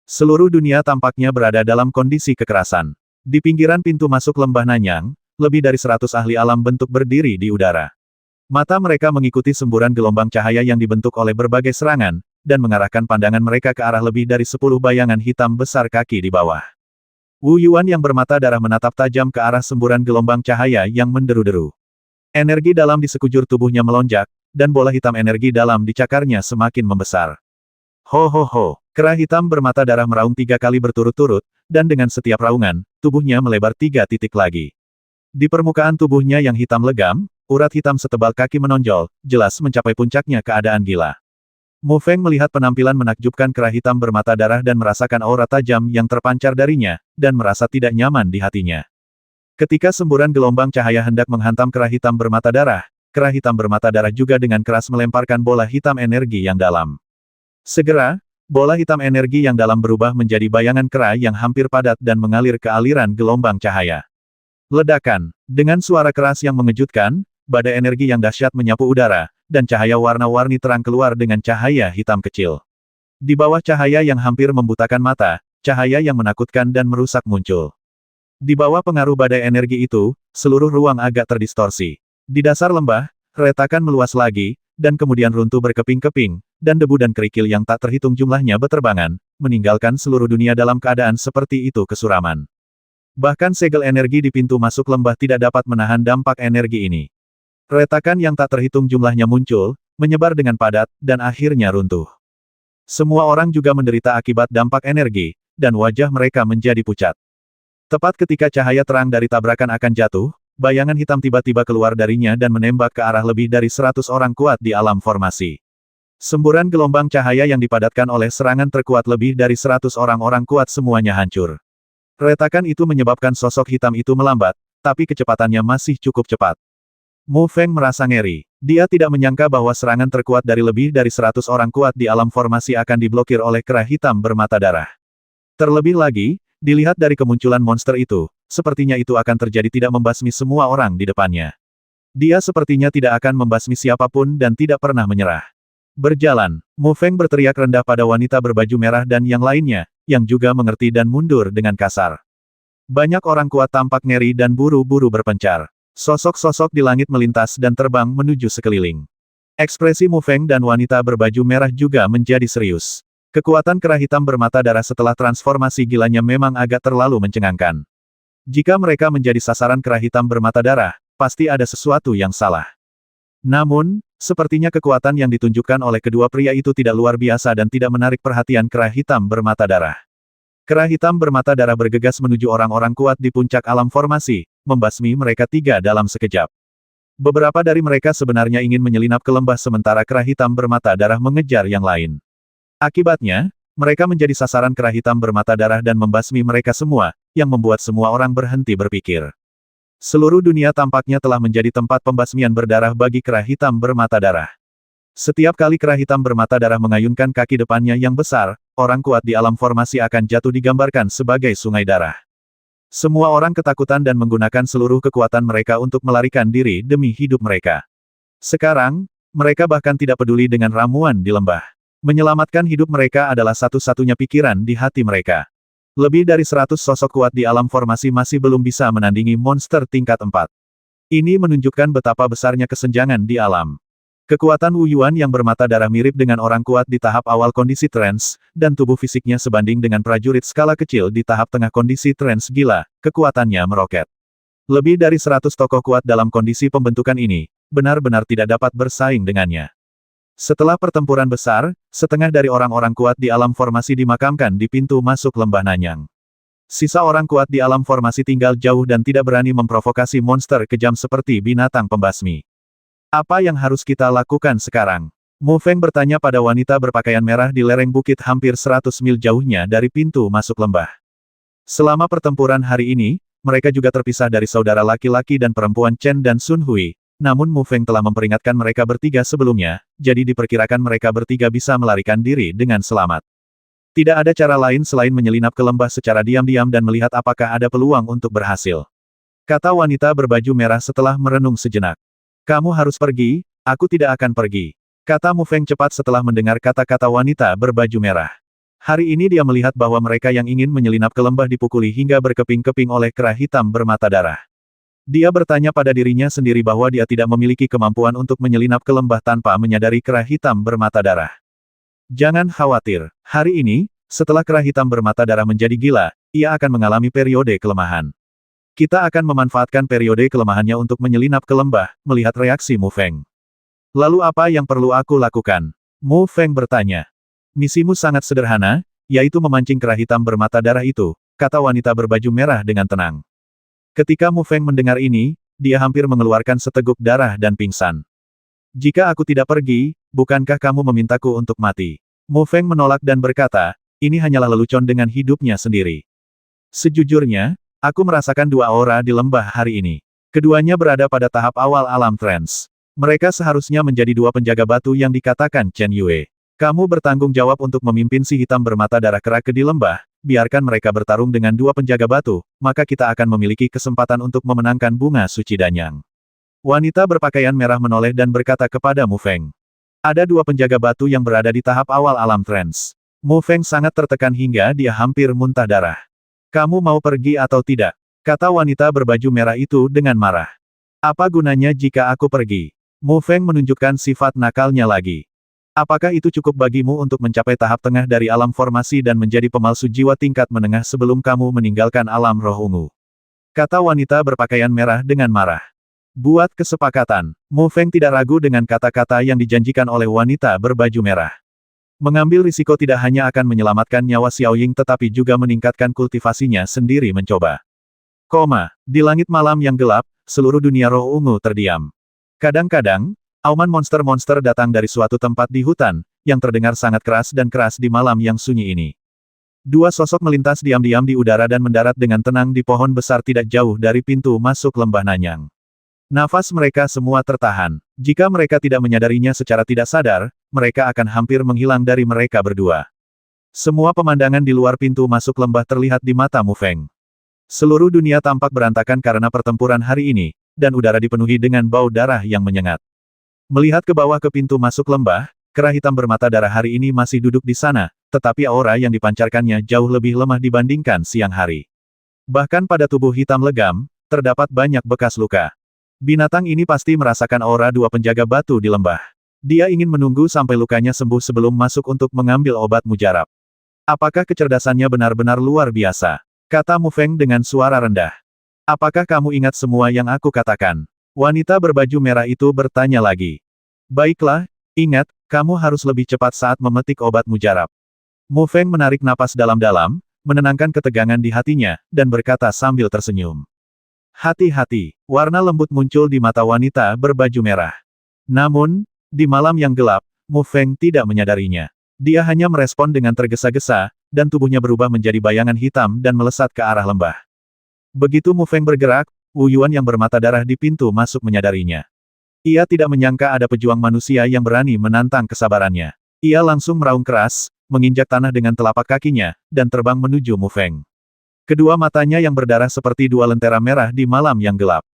Seluruh dunia tampaknya berada dalam kondisi kekerasan. Di pinggiran pintu masuk lembah Nanyang, lebih dari 100 ahli alam bentuk berdiri di udara. Mata mereka mengikuti semburan gelombang cahaya yang dibentuk oleh berbagai serangan, dan mengarahkan pandangan mereka ke arah lebih dari 10 bayangan hitam besar kaki di bawah. Wu Yuan yang bermata darah menatap tajam ke arah semburan gelombang cahaya yang menderu-deru. Energi dalam di sekujur tubuhnya melonjak, dan bola hitam energi dalam di cakarnya semakin membesar. Ho ho ho, kera hitam bermata darah meraung 3 kali berturut-turut, dan dengan setiap raungan, tubuhnya melebar 3 titik lagi. Di permukaan tubuhnya yang hitam legam, urat hitam setebal kaki menonjol, jelas mencapai puncaknya keadaan gila. Mu Feng melihat penampilan menakjubkan kera hitam bermata darah dan merasakan aura tajam yang terpancar darinya, dan merasa tidak nyaman di hatinya. Ketika semburan gelombang cahaya hendak menghantam kera hitam bermata darah juga dengan keras melemparkan bola hitam energi yang dalam. Segera, bola hitam energi yang dalam berubah menjadi bayangan kera yang hampir padat dan mengalir ke aliran gelombang cahaya. Ledakan, dengan suara keras yang mengejutkan, badai energi yang dahsyat menyapu udara, dan cahaya warna-warni terang keluar dengan cahaya hitam kecil. Di bawah cahaya yang hampir membutakan mata, cahaya yang menakutkan dan merusak muncul. Di bawah pengaruh badai energi itu, seluruh ruang agak terdistorsi. Di dasar lembah, retakan meluas lagi, dan kemudian runtuh berkeping-keping, dan debu dan kerikil yang tak terhitung jumlahnya beterbangan, meninggalkan seluruh dunia dalam keadaan seperti itu kesuraman. Bahkan segel energi di pintu masuk lembah tidak dapat menahan dampak energi ini. Retakan yang tak terhitung jumlahnya muncul, menyebar dengan padat, dan akhirnya runtuh. Semua orang juga menderita akibat dampak energi, dan wajah mereka menjadi pucat. Tepat ketika cahaya terang dari tabrakan akan jatuh, bayangan hitam tiba-tiba keluar darinya dan menembak ke arah lebih dari 100 orang kuat di alam formasi. Semburan gelombang cahaya yang dipadatkan oleh serangan terkuat lebih dari 100 orang-orang kuat semuanya hancur. Retakan itu menyebabkan sosok hitam itu melambat, tapi kecepatannya masih cukup cepat. Mu Feng merasa ngeri. Dia tidak menyangka bahwa serangan terkuat dari lebih dari 100 orang kuat di alam formasi akan diblokir oleh kera hitam bermata darah. Terlebih lagi, dilihat dari kemunculan monster itu, sepertinya itu akan terjadi tidak membasmi semua orang di depannya. Dia sepertinya tidak akan membasmi siapapun dan tidak pernah menyerah. Berjalan, Mu Feng berteriak rendah pada wanita berbaju merah dan yang lainnya, yang juga mengerti dan mundur dengan kasar. Banyak orang kuat tampak ngeri dan buru-buru berpencar. Sosok-sosok di langit melintas dan terbang menuju sekeliling. Ekspresi Mu Feng dan wanita berbaju merah juga menjadi serius. Kekuatan kera hitam bermata darah setelah transformasi gilanya memang agak terlalu mencengangkan. Jika mereka menjadi sasaran kera hitam bermata darah, pasti ada sesuatu yang salah. Namun, sepertinya kekuatan yang ditunjukkan oleh kedua pria itu tidak luar biasa dan tidak menarik perhatian kera hitam bermata darah. Kera hitam bermata darah bergegas menuju orang-orang kuat di puncak alam formasi, membasmi mereka 3 dalam sekejap. Beberapa dari mereka sebenarnya ingin menyelinap ke lembah sementara kera hitam bermata darah mengejar yang lain. Akibatnya, mereka menjadi sasaran kera hitam bermata darah dan membasmi mereka semua, yang membuat semua orang berhenti berpikir. Seluruh dunia tampaknya telah menjadi tempat pembasmian berdarah bagi kera hitam bermata darah. Setiap kali kera hitam bermata darah mengayunkan kaki depannya yang besar, orang kuat di alam formasi akan jatuh digambarkan sebagai sungai darah. Semua orang ketakutan dan menggunakan seluruh kekuatan mereka untuk melarikan diri demi hidup mereka. Sekarang, mereka bahkan tidak peduli dengan ramuan di lembah. Menyelamatkan hidup mereka adalah satu-satunya pikiran di hati mereka. Lebih dari 100 sosok kuat di alam formasi masih belum bisa menandingi monster tingkat 4. Ini menunjukkan betapa besarnya kesenjangan di alam. Kekuatan Wu Yuan yang bermata darah mirip dengan orang kuat di tahap awal kondisi trance, dan tubuh fisiknya sebanding dengan prajurit skala kecil di tahap tengah kondisi trance gila, kekuatannya meroket. Lebih dari 100 tokoh kuat dalam kondisi pembentukan ini, benar-benar tidak dapat bersaing dengannya. Setelah pertempuran besar, setengah dari orang-orang kuat di alam formasi dimakamkan di pintu masuk lembah Nanyang. Sisa orang kuat di alam formasi tinggal jauh dan tidak berani memprovokasi monster kejam seperti binatang pembasmi. Apa yang harus kita lakukan sekarang? Mu Feng bertanya pada wanita berpakaian merah di lereng bukit hampir 100 mil jauhnya dari pintu masuk lembah. Selama pertempuran hari ini, mereka juga terpisah dari saudara laki-laki dan perempuan Chen dan Sun Hui, namun Mu Feng telah memperingatkan mereka bertiga sebelumnya, jadi diperkirakan mereka bertiga bisa melarikan diri dengan selamat. Tidak ada cara lain selain menyelinap ke lembah secara diam-diam dan melihat apakah ada peluang untuk berhasil. Kata wanita berbaju merah setelah merenung sejenak. Kamu harus pergi, aku tidak akan pergi. Kata Mu Feng cepat setelah mendengar kata-kata wanita berbaju merah. Hari ini dia melihat bahwa mereka yang ingin menyelinap ke lembah dipukuli hingga berkeping-keping oleh kera hitam bermata darah. Dia bertanya pada dirinya sendiri bahwa dia tidak memiliki kemampuan untuk menyelinap ke lembah tanpa menyadari kera hitam bermata darah. Jangan khawatir, hari ini, setelah kera hitam bermata darah menjadi gila, ia akan mengalami periode kelemahan. Kita akan memanfaatkan periode kelemahannya untuk menyelinap ke lembah, melihat reaksi Mu Feng. Lalu apa yang perlu aku lakukan? Mu Feng bertanya. Misimu sangat sederhana, yaitu memancing kera hitam bermata darah itu, kata wanita berbaju merah dengan tenang. Ketika Mu Feng mendengar ini, dia hampir mengeluarkan seteguk darah dan pingsan. Jika aku tidak pergi, bukankah kamu memintaku untuk mati? Mu Feng menolak dan berkata, ini hanyalah lelucon dengan hidupnya sendiri. Sejujurnya, aku merasakan dua aura di lembah hari ini. Keduanya berada pada tahap awal alam trance. Mereka seharusnya menjadi dua penjaga batu yang dikatakan Chen Yue. Kamu bertanggung jawab untuk memimpin si hitam bermata darah Krake di lembah, biarkan mereka bertarung dengan dua penjaga batu, maka kita akan memiliki kesempatan untuk memenangkan bunga suci Danyang. Wanita berpakaian merah menoleh dan berkata kepada Mu Feng. Ada dua penjaga batu yang berada di tahap awal alam trance. Mu Feng sangat tertekan hingga dia hampir muntah darah. Kamu mau pergi atau tidak? Kata wanita berbaju merah itu dengan marah. Apa gunanya jika aku pergi? Mu Feng menunjukkan sifat nakalnya lagi. Apakah itu cukup bagimu untuk mencapai tahap tengah dari alam formasi dan menjadi pemalsu jiwa tingkat menengah sebelum kamu meninggalkan alam roh ungu? Kata wanita berpakaian merah dengan marah. Buat kesepakatan, Mu Feng tidak ragu dengan kata-kata yang dijanjikan oleh wanita berbaju merah. Mengambil risiko tidak hanya akan menyelamatkan nyawa Xiao Ying tetapi juga meningkatkan kultivasinya sendiri mencoba. Di langit malam yang gelap, seluruh dunia roh ungu terdiam. Kadang-kadang, auman monster-monster datang dari suatu tempat di hutan, yang terdengar sangat keras dan keras di malam yang sunyi ini. Dua sosok melintas diam-diam di udara dan mendarat dengan tenang di pohon besar tidak jauh dari pintu masuk lembah Nanyang. Nafas mereka semua tertahan. Jika mereka tidak menyadarinya secara tidak sadar, mereka akan hampir menghilang dari mereka berdua. Semua pemandangan di luar pintu masuk lembah terlihat di mata Mu Feng. Seluruh dunia tampak berantakan karena pertempuran hari ini, dan udara dipenuhi dengan bau darah yang menyengat. Melihat ke bawah ke pintu masuk lembah, kera hitam bermata darah hari ini masih duduk di sana, tetapi aura yang dipancarkannya jauh lebih lemah dibandingkan siang hari. Bahkan pada tubuh hitam legam, terdapat banyak bekas luka. Binatang ini pasti merasakan aura dua penjaga batu di lembah. Dia ingin menunggu sampai lukanya sembuh sebelum masuk untuk mengambil obat mujarab. Apakah kecerdasannya benar-benar luar biasa? Kata Mu Feng dengan suara rendah. Apakah kamu ingat semua yang aku katakan? Wanita berbaju merah itu bertanya lagi. Baiklah, ingat, kamu harus lebih cepat saat memetik obat mujarab. Mu Feng menarik napas dalam-dalam, menenangkan ketegangan di hatinya, dan berkata sambil tersenyum. Hati-hati, warna lembut muncul di mata wanita berbaju merah. Namun, di malam yang gelap, Mu Feng tidak menyadarinya. Dia hanya merespon dengan tergesa-gesa, dan tubuhnya berubah menjadi bayangan hitam dan melesat ke arah lembah. Begitu Mu Feng bergerak, Wu Yuan yang bermata darah di pintu masuk menyadarinya. Ia tidak menyangka ada pejuang manusia yang berani menantang kesabarannya. Ia langsung meraung keras, menginjak tanah dengan telapak kakinya, dan terbang menuju Mu Feng. Kedua matanya yang berdarah seperti dua lentera merah di malam yang gelap.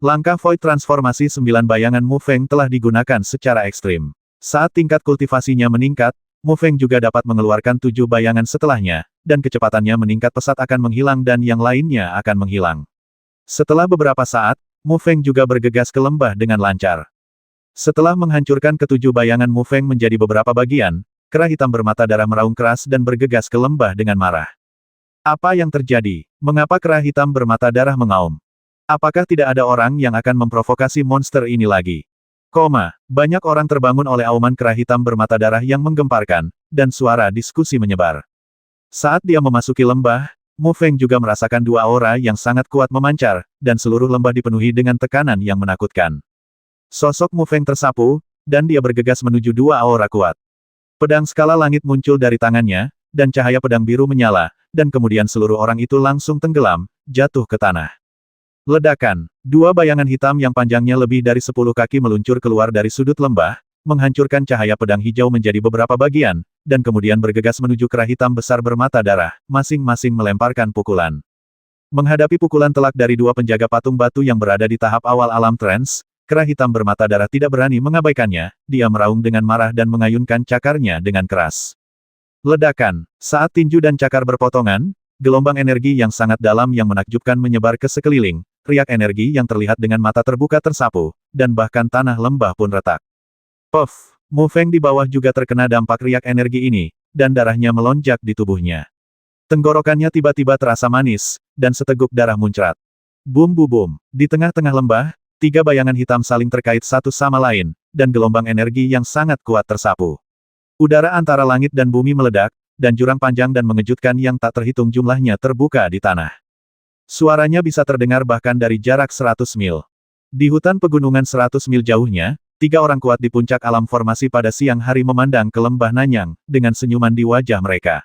Langkah Void Transformasi 9 bayangan Mu Feng telah digunakan secara ekstrim. Saat tingkat kultivasinya meningkat, Mu Feng juga dapat mengeluarkan 7 bayangan setelahnya, dan kecepatannya meningkat pesat akan menghilang dan yang lainnya akan menghilang. Setelah beberapa saat, Mu Feng juga bergegas ke lembah dengan lancar. Setelah menghancurkan ketujuh bayangan Mu Feng menjadi beberapa bagian, kera hitam bermata darah meraung keras dan bergegas ke lembah dengan marah. Apa yang terjadi? Mengapa kera hitam bermata darah mengaum? Apakah tidak ada orang yang akan memprovokasi monster ini lagi? Banyak orang terbangun oleh auman kera hitam bermata darah yang menggemparkan, dan suara diskusi menyebar. Saat dia memasuki lembah, Mu Feng juga merasakan dua aura yang sangat kuat memancar, dan seluruh lembah dipenuhi dengan tekanan yang menakutkan. Sosok Mu Feng tersapu, dan dia bergegas menuju dua aura kuat. Pedang skala langit muncul dari tangannya, dan cahaya pedang biru menyala, dan kemudian seluruh orang itu langsung tenggelam, jatuh ke tanah. Ledakan. Dua bayangan hitam yang panjangnya lebih dari 10 kaki meluncur keluar dari sudut lembah, menghancurkan cahaya pedang hijau menjadi beberapa bagian, dan kemudian bergegas menuju kera hitam besar bermata darah, masing-masing melemparkan pukulan. Menghadapi pukulan telak dari dua penjaga patung batu yang berada di tahap awal alam trance, kera hitam bermata darah tidak berani mengabaikannya, dia meraung dengan marah dan mengayunkan cakarnya dengan keras. Ledakan. Saat tinju dan cakar berpotongan, gelombang energi yang sangat dalam yang menakjubkan menyebar ke sekeliling, riak energi yang terlihat dengan mata terbuka tersapu, dan bahkan tanah lembah pun retak. Puff! Mu Feng di bawah juga terkena dampak riak energi ini, dan darahnya melonjak di tubuhnya. Tenggorokannya tiba-tiba terasa manis, dan seteguk darah muncrat. Bum bum bum. Di tengah-tengah lembah, 3 bayangan hitam saling terkait satu sama lain, dan gelombang energi yang sangat kuat tersapu. Udara antara langit dan bumi meledak, dan jurang panjang dan mengejutkan yang tak terhitung jumlahnya terbuka di tanah. Suaranya bisa terdengar bahkan dari jarak 100 mil. Di hutan pegunungan 100 mil jauhnya, 3 orang kuat di puncak alam formasi pada siang hari memandang ke lembah Nanyang, dengan senyuman di wajah mereka.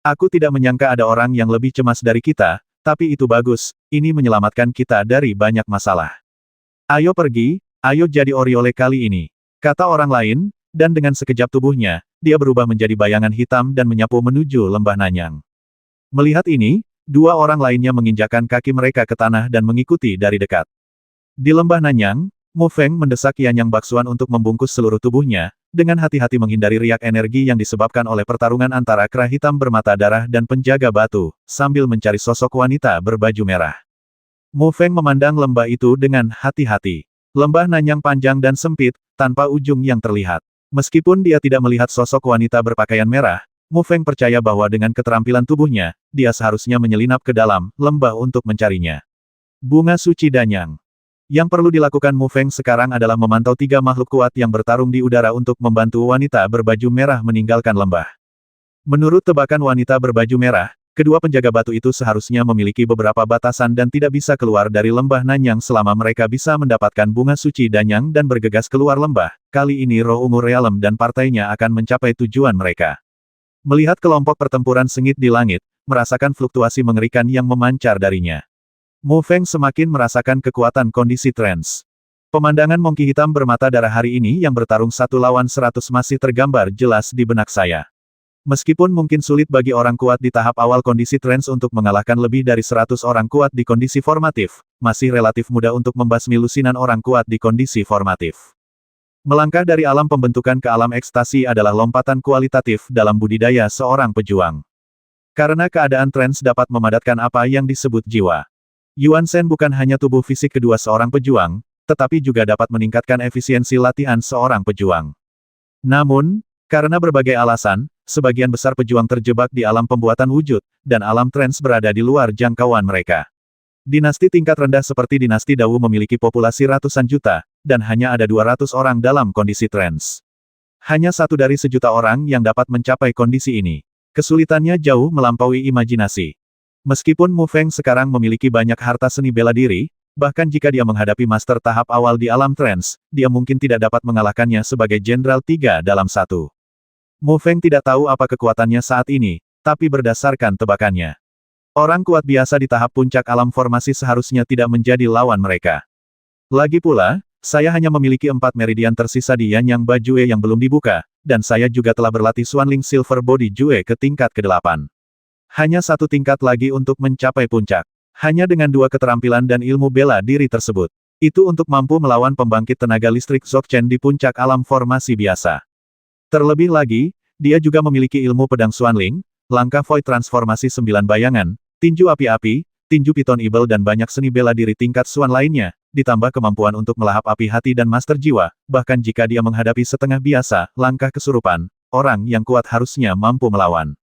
Aku tidak menyangka ada orang yang lebih cemas dari kita, tapi itu bagus, ini menyelamatkan kita dari banyak masalah. Ayo pergi, ayo jadi Oriole kali ini, kata orang lain, dan dengan sekejap tubuhnya, dia berubah menjadi bayangan hitam dan menyapu menuju lembah Nanyang. Melihat ini, 2 orang lainnya menginjakkan kaki mereka ke tanah dan mengikuti dari dekat. Di lembah Nanyang, Mu Feng mendesak Yanyang Baksuan untuk membungkus seluruh tubuhnya, dengan hati-hati menghindari riak energi yang disebabkan oleh pertarungan antara kera hitam bermata darah dan penjaga batu, sambil mencari sosok wanita berbaju merah. Mu Feng memandang lembah itu dengan hati-hati. Lembah Nanyang panjang dan sempit, tanpa ujung yang terlihat. Meskipun dia tidak melihat sosok wanita berpakaian merah, Mu Feng percaya bahwa dengan keterampilan tubuhnya, dia seharusnya menyelinap ke dalam lembah untuk mencarinya. Bunga suci Danyang. Yang perlu dilakukan Mu Feng sekarang adalah memantau 3 makhluk kuat yang bertarung di udara untuk membantu wanita berbaju merah meninggalkan lembah. Menurut tebakan wanita berbaju merah, kedua penjaga batu itu seharusnya memiliki beberapa batasan dan tidak bisa keluar dari lembah Nanyang selama mereka bisa mendapatkan bunga suci Danyang dan bergegas keluar lembah. Kali ini roh ungu realem dan partainya akan mencapai tujuan mereka. Melihat kelompok pertempuran sengit di langit, merasakan fluktuasi mengerikan yang memancar darinya. Mu Feng semakin merasakan kekuatan kondisi trance. Pemandangan Monkey hitam bermata darah hari ini yang bertarung 1 lawan 100 masih tergambar jelas di benak saya. Meskipun mungkin sulit bagi orang kuat di tahap awal kondisi trance untuk mengalahkan lebih dari 100 orang kuat di kondisi formatif, masih relatif mudah untuk membasmi lusinan orang kuat di kondisi formatif. Melangkah dari alam pembentukan ke alam ekstasi adalah lompatan kualitatif dalam budidaya seorang pejuang. Karena keadaan trance dapat memadatkan apa yang disebut jiwa. Yuan Shen bukan hanya tubuh fisik kedua seorang pejuang, tetapi juga dapat meningkatkan efisiensi latihan seorang pejuang. Namun, karena berbagai alasan, sebagian besar pejuang terjebak di alam pembuatan wujud, dan alam trance berada di luar jangkauan mereka. Dinasti tingkat rendah seperti dinasti Dao memiliki populasi ratusan juta, dan hanya ada 200 orang dalam kondisi trance. Hanya 1 dari sejuta orang yang dapat mencapai kondisi ini. Kesulitannya jauh melampaui imajinasi. Meskipun Mu Feng sekarang memiliki banyak harta seni bela diri, bahkan jika dia menghadapi master tahap awal di alam trance, dia mungkin tidak dapat mengalahkannya sebagai jenderal 3 dalam 1. Mu Feng tidak tahu apa kekuatannya saat ini, tapi berdasarkan tebakannya, orang kuat biasa di tahap puncak alam formasi seharusnya tidak menjadi lawan mereka. Lagi pula, saya hanya memiliki 4 meridian tersisa di Yanyang Ba Jue yang belum dibuka, dan saya juga telah berlatih Xuanling Silver Body Jue ke tingkat ke-8. Hanya 1 tingkat lagi untuk mencapai puncak. Hanya dengan 2 keterampilan dan ilmu bela diri tersebut. Itu untuk mampu melawan pembangkit tenaga listrik Dzogchen di puncak alam formasi biasa. Terlebih lagi, dia juga memiliki ilmu pedang Xuanling, langkah Void transformasi 9 bayangan, tinju api-api, tinju piton ibel dan banyak seni bela diri tingkat Xuan lainnya, ditambah kemampuan untuk melahap api hati dan master jiwa, bahkan jika dia menghadapi setengah biasa, langkah kesurupan, orang yang kuat harusnya mampu melawan.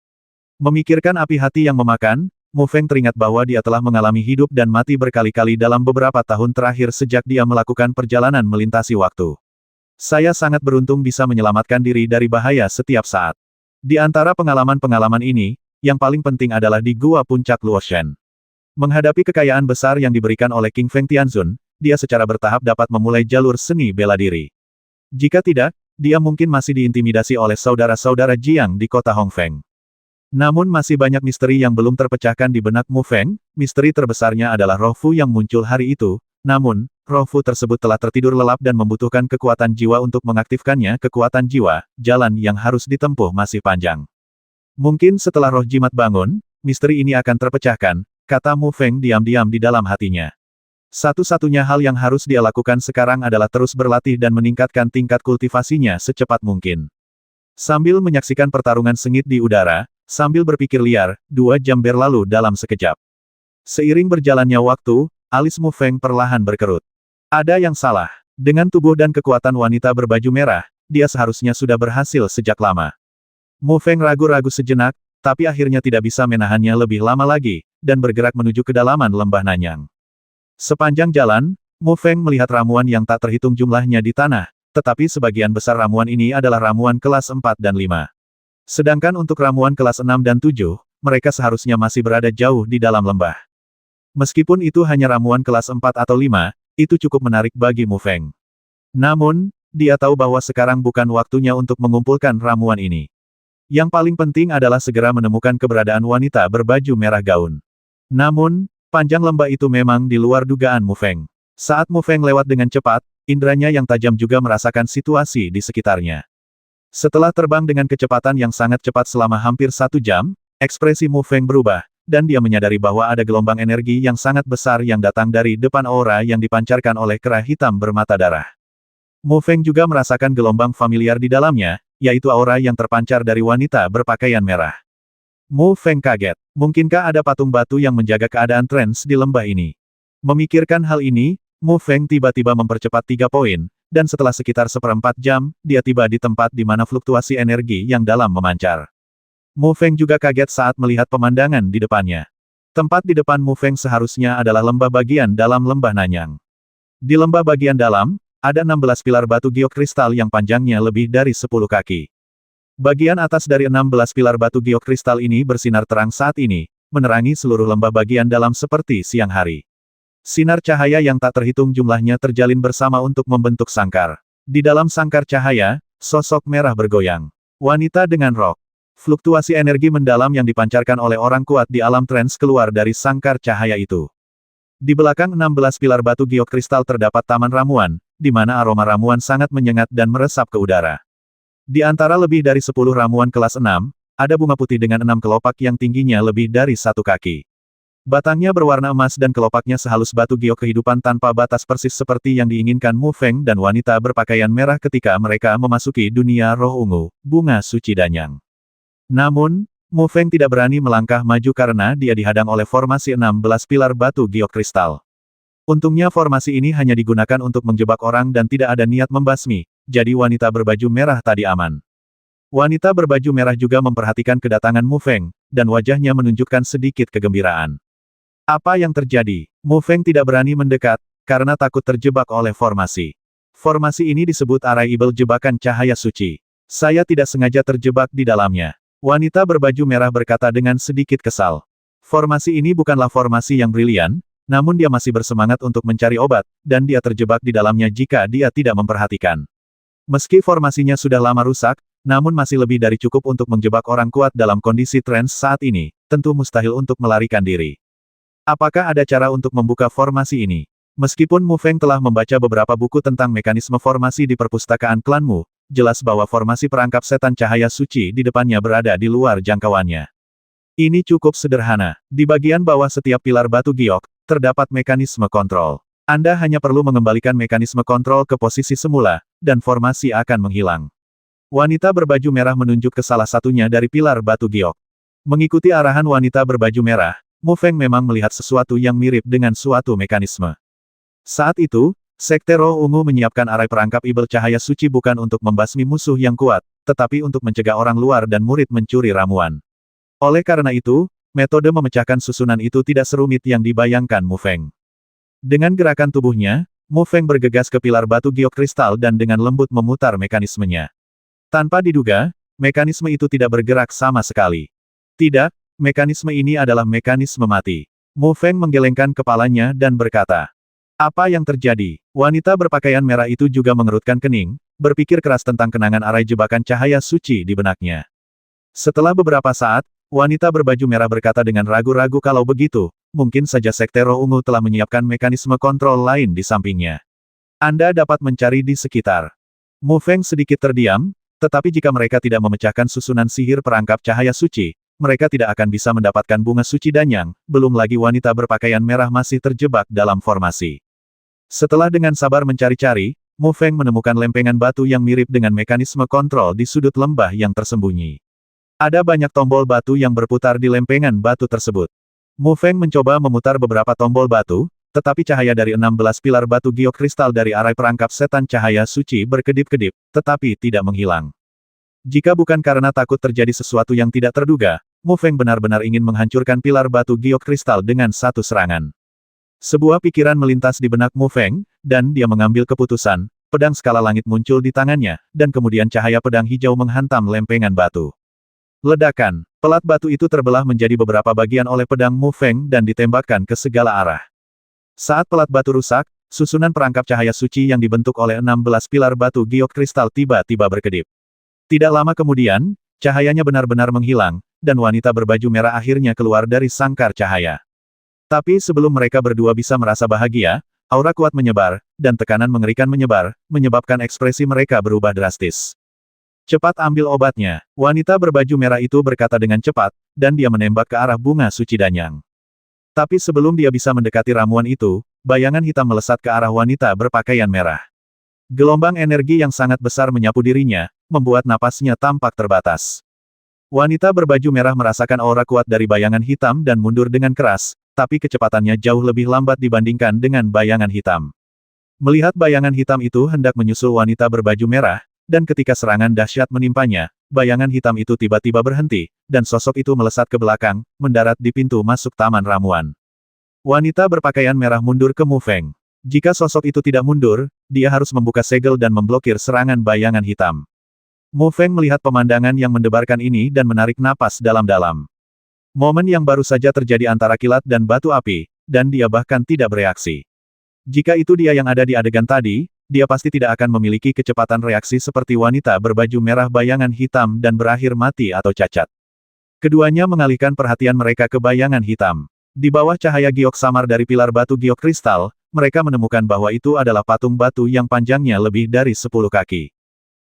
Memikirkan api hati yang memakan, Mu Feng teringat bahwa dia telah mengalami hidup dan mati berkali-kali dalam beberapa tahun terakhir sejak dia melakukan perjalanan melintasi waktu. Saya sangat beruntung bisa menyelamatkan diri dari bahaya setiap saat. Di antara pengalaman-pengalaman ini, yang paling penting adalah di Gua Puncak Luoshen. Menghadapi kekayaan besar yang diberikan oleh King Feng Tianzun, dia secara bertahap dapat memulai jalur seni bela diri. Jika tidak, dia mungkin masih diintimidasi oleh saudara-saudara Jiang di kota Hongfeng. Namun masih banyak misteri yang belum terpecahkan di benak Mu Feng. Misteri terbesarnya adalah roh Fu yang muncul hari itu, namun, roh Fu tersebut telah tertidur lelap dan membutuhkan kekuatan jiwa untuk mengaktifkannya. Kekuatan jiwa, jalan yang harus ditempuh masih panjang. Mungkin setelah roh jimat bangun, misteri ini akan terpecahkan, kata Mu Feng diam-diam di dalam hatinya. Satu-satunya hal yang harus dia lakukan sekarang adalah terus berlatih dan meningkatkan tingkat kultivasinya secepat mungkin. Sambil menyaksikan pertarungan sengit di udara, sambil berpikir liar, 2 jam berlalu dalam sekejap. Seiring berjalannya waktu, alis Mu Feng perlahan berkerut. Ada yang salah. Dengan tubuh dan kekuatan wanita berbaju merah, dia seharusnya sudah berhasil sejak lama. Mu Feng ragu-ragu sejenak, tapi akhirnya tidak bisa menahannya lebih lama lagi, dan bergerak menuju kedalaman lembah Nanyang. Sepanjang jalan, Mu Feng melihat ramuan yang tak terhitung jumlahnya di tanah, tetapi sebagian besar ramuan ini adalah ramuan kelas 4 dan 5. Sedangkan untuk ramuan kelas 6 dan 7, mereka seharusnya masih berada jauh di dalam lembah. Meskipun itu hanya ramuan kelas 4 atau 5, itu cukup menarik bagi Mu Feng. Namun, dia tahu bahwa sekarang bukan waktunya untuk mengumpulkan ramuan ini. Yang paling penting adalah segera menemukan keberadaan wanita berbaju merah gaun. Namun, panjang lembah itu memang di luar dugaan Mu Feng. Saat Mu Feng lewat dengan cepat, indranya yang tajam juga merasakan situasi di sekitarnya. Setelah terbang dengan kecepatan yang sangat cepat selama hampir 1 jam, ekspresi Mu Feng berubah, dan dia menyadari bahwa ada gelombang energi yang sangat besar yang datang dari depan aura yang dipancarkan oleh kera hitam bermata darah. Mu Feng juga merasakan gelombang familiar di dalamnya, yaitu aura yang terpancar dari wanita berpakaian merah. Mu Feng kaget. Mungkinkah ada patung batu yang menjaga keadaan trans di lembah ini? Memikirkan hal ini, Mu Feng tiba-tiba mempercepat 3 poin, dan setelah sekitar 1/4 jam, dia tiba di tempat di mana fluktuasi energi yang dalam memancar. Mu Feng juga kaget saat melihat pemandangan di depannya. Tempat di depan Mu Feng seharusnya adalah lembah bagian dalam lembah Nanyang. Di lembah bagian dalam, ada 16 pilar batu giok kristal yang panjangnya lebih dari 10 kaki. Bagian atas dari 16 pilar batu giok kristal ini bersinar terang saat ini, menerangi seluruh lembah bagian dalam seperti siang hari. Sinar cahaya yang tak terhitung jumlahnya terjalin bersama untuk membentuk sangkar. Di dalam sangkar cahaya, sosok merah bergoyang. Wanita dengan rok. Fluktuasi energi mendalam yang dipancarkan oleh orang kuat di alam trans keluar dari sangkar cahaya itu. Di belakang 16 pilar batu giok kristal terdapat taman ramuan, di mana aroma ramuan sangat menyengat dan meresap ke udara. Di antara lebih dari 10 ramuan kelas 6, ada bunga putih dengan 6 kelopak yang tingginya lebih dari 1 kaki. Batangnya berwarna emas dan kelopaknya sehalus batu giok kehidupan tanpa batas persis seperti yang diinginkan Mu Feng dan wanita berpakaian merah ketika mereka memasuki dunia roh ungu, bunga suci Danyang. Namun, Mu Feng tidak berani melangkah maju karena dia dihadang oleh formasi 16 pilar batu giok kristal. Untungnya formasi ini hanya digunakan untuk menjebak orang dan tidak ada niat membasmi, jadi wanita berbaju merah tadi aman. Wanita berbaju merah juga memperhatikan kedatangan Mu Feng, dan wajahnya menunjukkan sedikit kegembiraan. Apa yang terjadi? Mu Feng tidak berani mendekat, karena takut terjebak oleh formasi. Formasi ini disebut Arrival Jebakan Cahaya Suci. Saya tidak sengaja terjebak di dalamnya. Wanita berbaju merah berkata dengan sedikit kesal. Formasi ini bukanlah formasi yang brilian, namun dia masih bersemangat untuk mencari obat, dan dia terjebak di dalamnya jika dia tidak memperhatikan. Meski formasinya sudah lama rusak, namun masih lebih dari cukup untuk menjebak orang kuat dalam kondisi trans saat ini, tentu mustahil untuk melarikan diri. Apakah ada cara untuk membuka formasi ini? Meskipun Mu Feng telah membaca beberapa buku tentang mekanisme formasi di perpustakaan klanmu, jelas bahwa formasi perangkap setan cahaya suci di depannya berada di luar jangkauannya. Ini cukup sederhana. Di bagian bawah setiap pilar batu giok, terdapat mekanisme kontrol. Anda hanya perlu mengembalikan mekanisme kontrol ke posisi semula, dan formasi akan menghilang. Wanita berbaju merah menunjuk ke salah satunya dari pilar batu giok. Mengikuti arahan wanita berbaju merah, Mu Feng memang melihat sesuatu yang mirip dengan suatu mekanisme. Saat itu, Sekte Roh Ungu menyiapkan arai perangkap ibel cahaya suci bukan untuk membasmi musuh yang kuat, tetapi untuk mencegah orang luar dan murid mencuri ramuan. Oleh karena itu, metode memecahkan susunan itu tidak serumit yang dibayangkan Mu Feng. Dengan gerakan tubuhnya, Mu Feng bergegas ke pilar batu giok kristal dan dengan lembut memutar mekanismenya. Tanpa diduga, mekanisme itu tidak bergerak sama sekali. Tidak, mekanisme ini adalah mekanisme mati. Mu Feng menggelengkan kepalanya dan berkata, "Apa yang terjadi?" Wanita berpakaian merah itu juga mengerutkan kening, berpikir keras tentang kenangan arai jebakan cahaya suci di benaknya. Setelah beberapa saat, wanita berbaju merah berkata dengan ragu-ragu kalau begitu, mungkin saja Sekte Roh Ungu telah menyiapkan mekanisme kontrol lain di sampingnya. Anda dapat mencari di sekitar. Mu Feng sedikit terdiam, tetapi jika mereka tidak memecahkan susunan sihir perangkap cahaya suci, mereka tidak akan bisa mendapatkan bunga suci Danyang, belum lagi wanita berpakaian merah masih terjebak dalam formasi. Setelah dengan sabar mencari-cari, Mu Feng menemukan lempengan batu yang mirip dengan mekanisme kontrol di sudut lembah yang tersembunyi. Ada banyak tombol batu yang berputar di lempengan batu tersebut. Mu Feng mencoba memutar beberapa tombol batu, tetapi cahaya dari 16 pilar batu giok kristal dari arai perangkap setan cahaya suci berkedip-kedip, tetapi tidak menghilang. Jika bukan karena takut terjadi sesuatu yang tidak terduga, Mu Feng benar-benar ingin menghancurkan pilar batu giok kristal dengan satu serangan. Sebuah pikiran melintas di benak Mu Feng, dan dia mengambil keputusan. Pedang skala langit muncul di tangannya, dan kemudian cahaya pedang hijau menghantam lempengan batu. Ledakan, pelat batu itu terbelah menjadi beberapa bagian oleh pedang Mu Feng dan ditembakkan ke segala arah. Saat pelat batu rusak, susunan perangkap cahaya suci yang dibentuk oleh 16 pilar batu giok kristal tiba-tiba berkedip. Tidak lama kemudian, cahayanya benar-benar menghilang, dan wanita berbaju merah akhirnya keluar dari sangkar cahaya. Tapi sebelum mereka berdua bisa merasa bahagia, aura kuat menyebar, dan tekanan mengerikan menyebar, menyebabkan ekspresi mereka berubah drastis. Cepat ambil obatnya, wanita berbaju merah itu berkata dengan cepat, dan dia menembak ke arah bunga suci danyang. Tapi sebelum dia bisa mendekati ramuan itu, bayangan hitam melesat ke arah wanita berpakaian merah. Gelombang energi yang sangat besar menyapu dirinya, membuat napasnya tampak terbatas. Wanita berbaju merah merasakan aura kuat dari bayangan hitam dan mundur dengan keras, tapi kecepatannya jauh lebih lambat dibandingkan dengan bayangan hitam. Melihat bayangan hitam itu hendak menyusul wanita berbaju merah, dan ketika serangan dahsyat menimpanya, bayangan hitam itu tiba-tiba berhenti, dan sosok itu melesat ke belakang, mendarat di pintu masuk taman ramuan. Wanita berpakaian merah mundur ke Mu Feng. Jika sosok itu tidak mundur, dia harus membuka segel dan memblokir serangan bayangan hitam. Mu Feng melihat pemandangan yang mendebarkan ini dan menarik napas dalam-dalam. Momen yang baru saja terjadi antara kilat dan batu api, dan dia bahkan tidak bereaksi. Jika itu dia yang ada di adegan tadi, dia pasti tidak akan memiliki kecepatan reaksi seperti wanita berbaju merah bayangan hitam dan berakhir mati atau cacat. Keduanya mengalihkan perhatian mereka ke bayangan hitam. Di bawah cahaya giok samar dari pilar batu giok kristal, mereka menemukan bahwa itu adalah patung batu yang panjangnya lebih dari 10 kaki.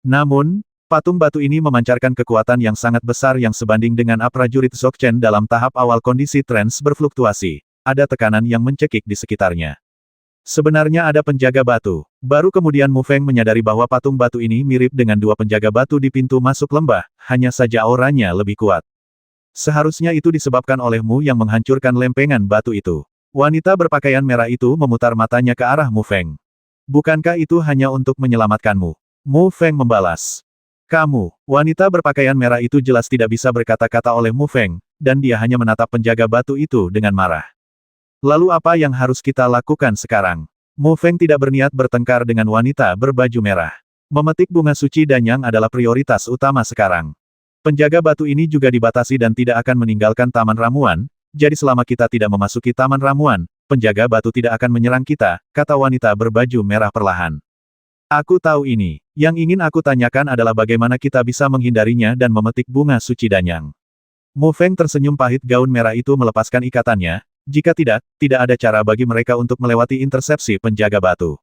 Namun, patung batu ini memancarkan kekuatan yang sangat besar yang sebanding dengan prajurit Dzogchen dalam tahap awal kondisi trans berfluktuasi. Ada tekanan yang mencekik di sekitarnya. Sebenarnya ada penjaga batu. Baru kemudian Mu Feng menyadari bahwa patung batu ini mirip dengan dua penjaga batu di pintu masuk lembah, hanya saja auranya lebih kuat. Seharusnya itu disebabkan oleh Mu yang menghancurkan lempengan batu itu. Wanita berpakaian merah itu memutar matanya ke arah Mu Feng. Bukankah itu hanya untuk menyelamatkanmu? Mu Feng membalas. Kamu, wanita berpakaian merah itu jelas tidak bisa berkata-kata oleh Mu Feng, dan dia hanya menatap penjaga batu itu dengan marah. Lalu apa yang harus kita lakukan sekarang? Mu Feng tidak berniat bertengkar dengan wanita berbaju merah. Memetik bunga suci danyang adalah prioritas utama sekarang. Penjaga batu ini juga dibatasi dan tidak akan meninggalkan taman ramuan, jadi selama kita tidak memasuki taman ramuan, penjaga batu tidak akan menyerang kita, kata wanita berbaju merah perlahan. Aku tahu ini. Yang ingin aku tanyakan adalah bagaimana kita bisa menghindarinya dan memetik bunga suci danyang. Mu Feng tersenyum pahit, gaun merah itu melepaskan ikatannya. Jika tidak, tidak ada cara bagi mereka untuk melewati intersepsi penjaga batu.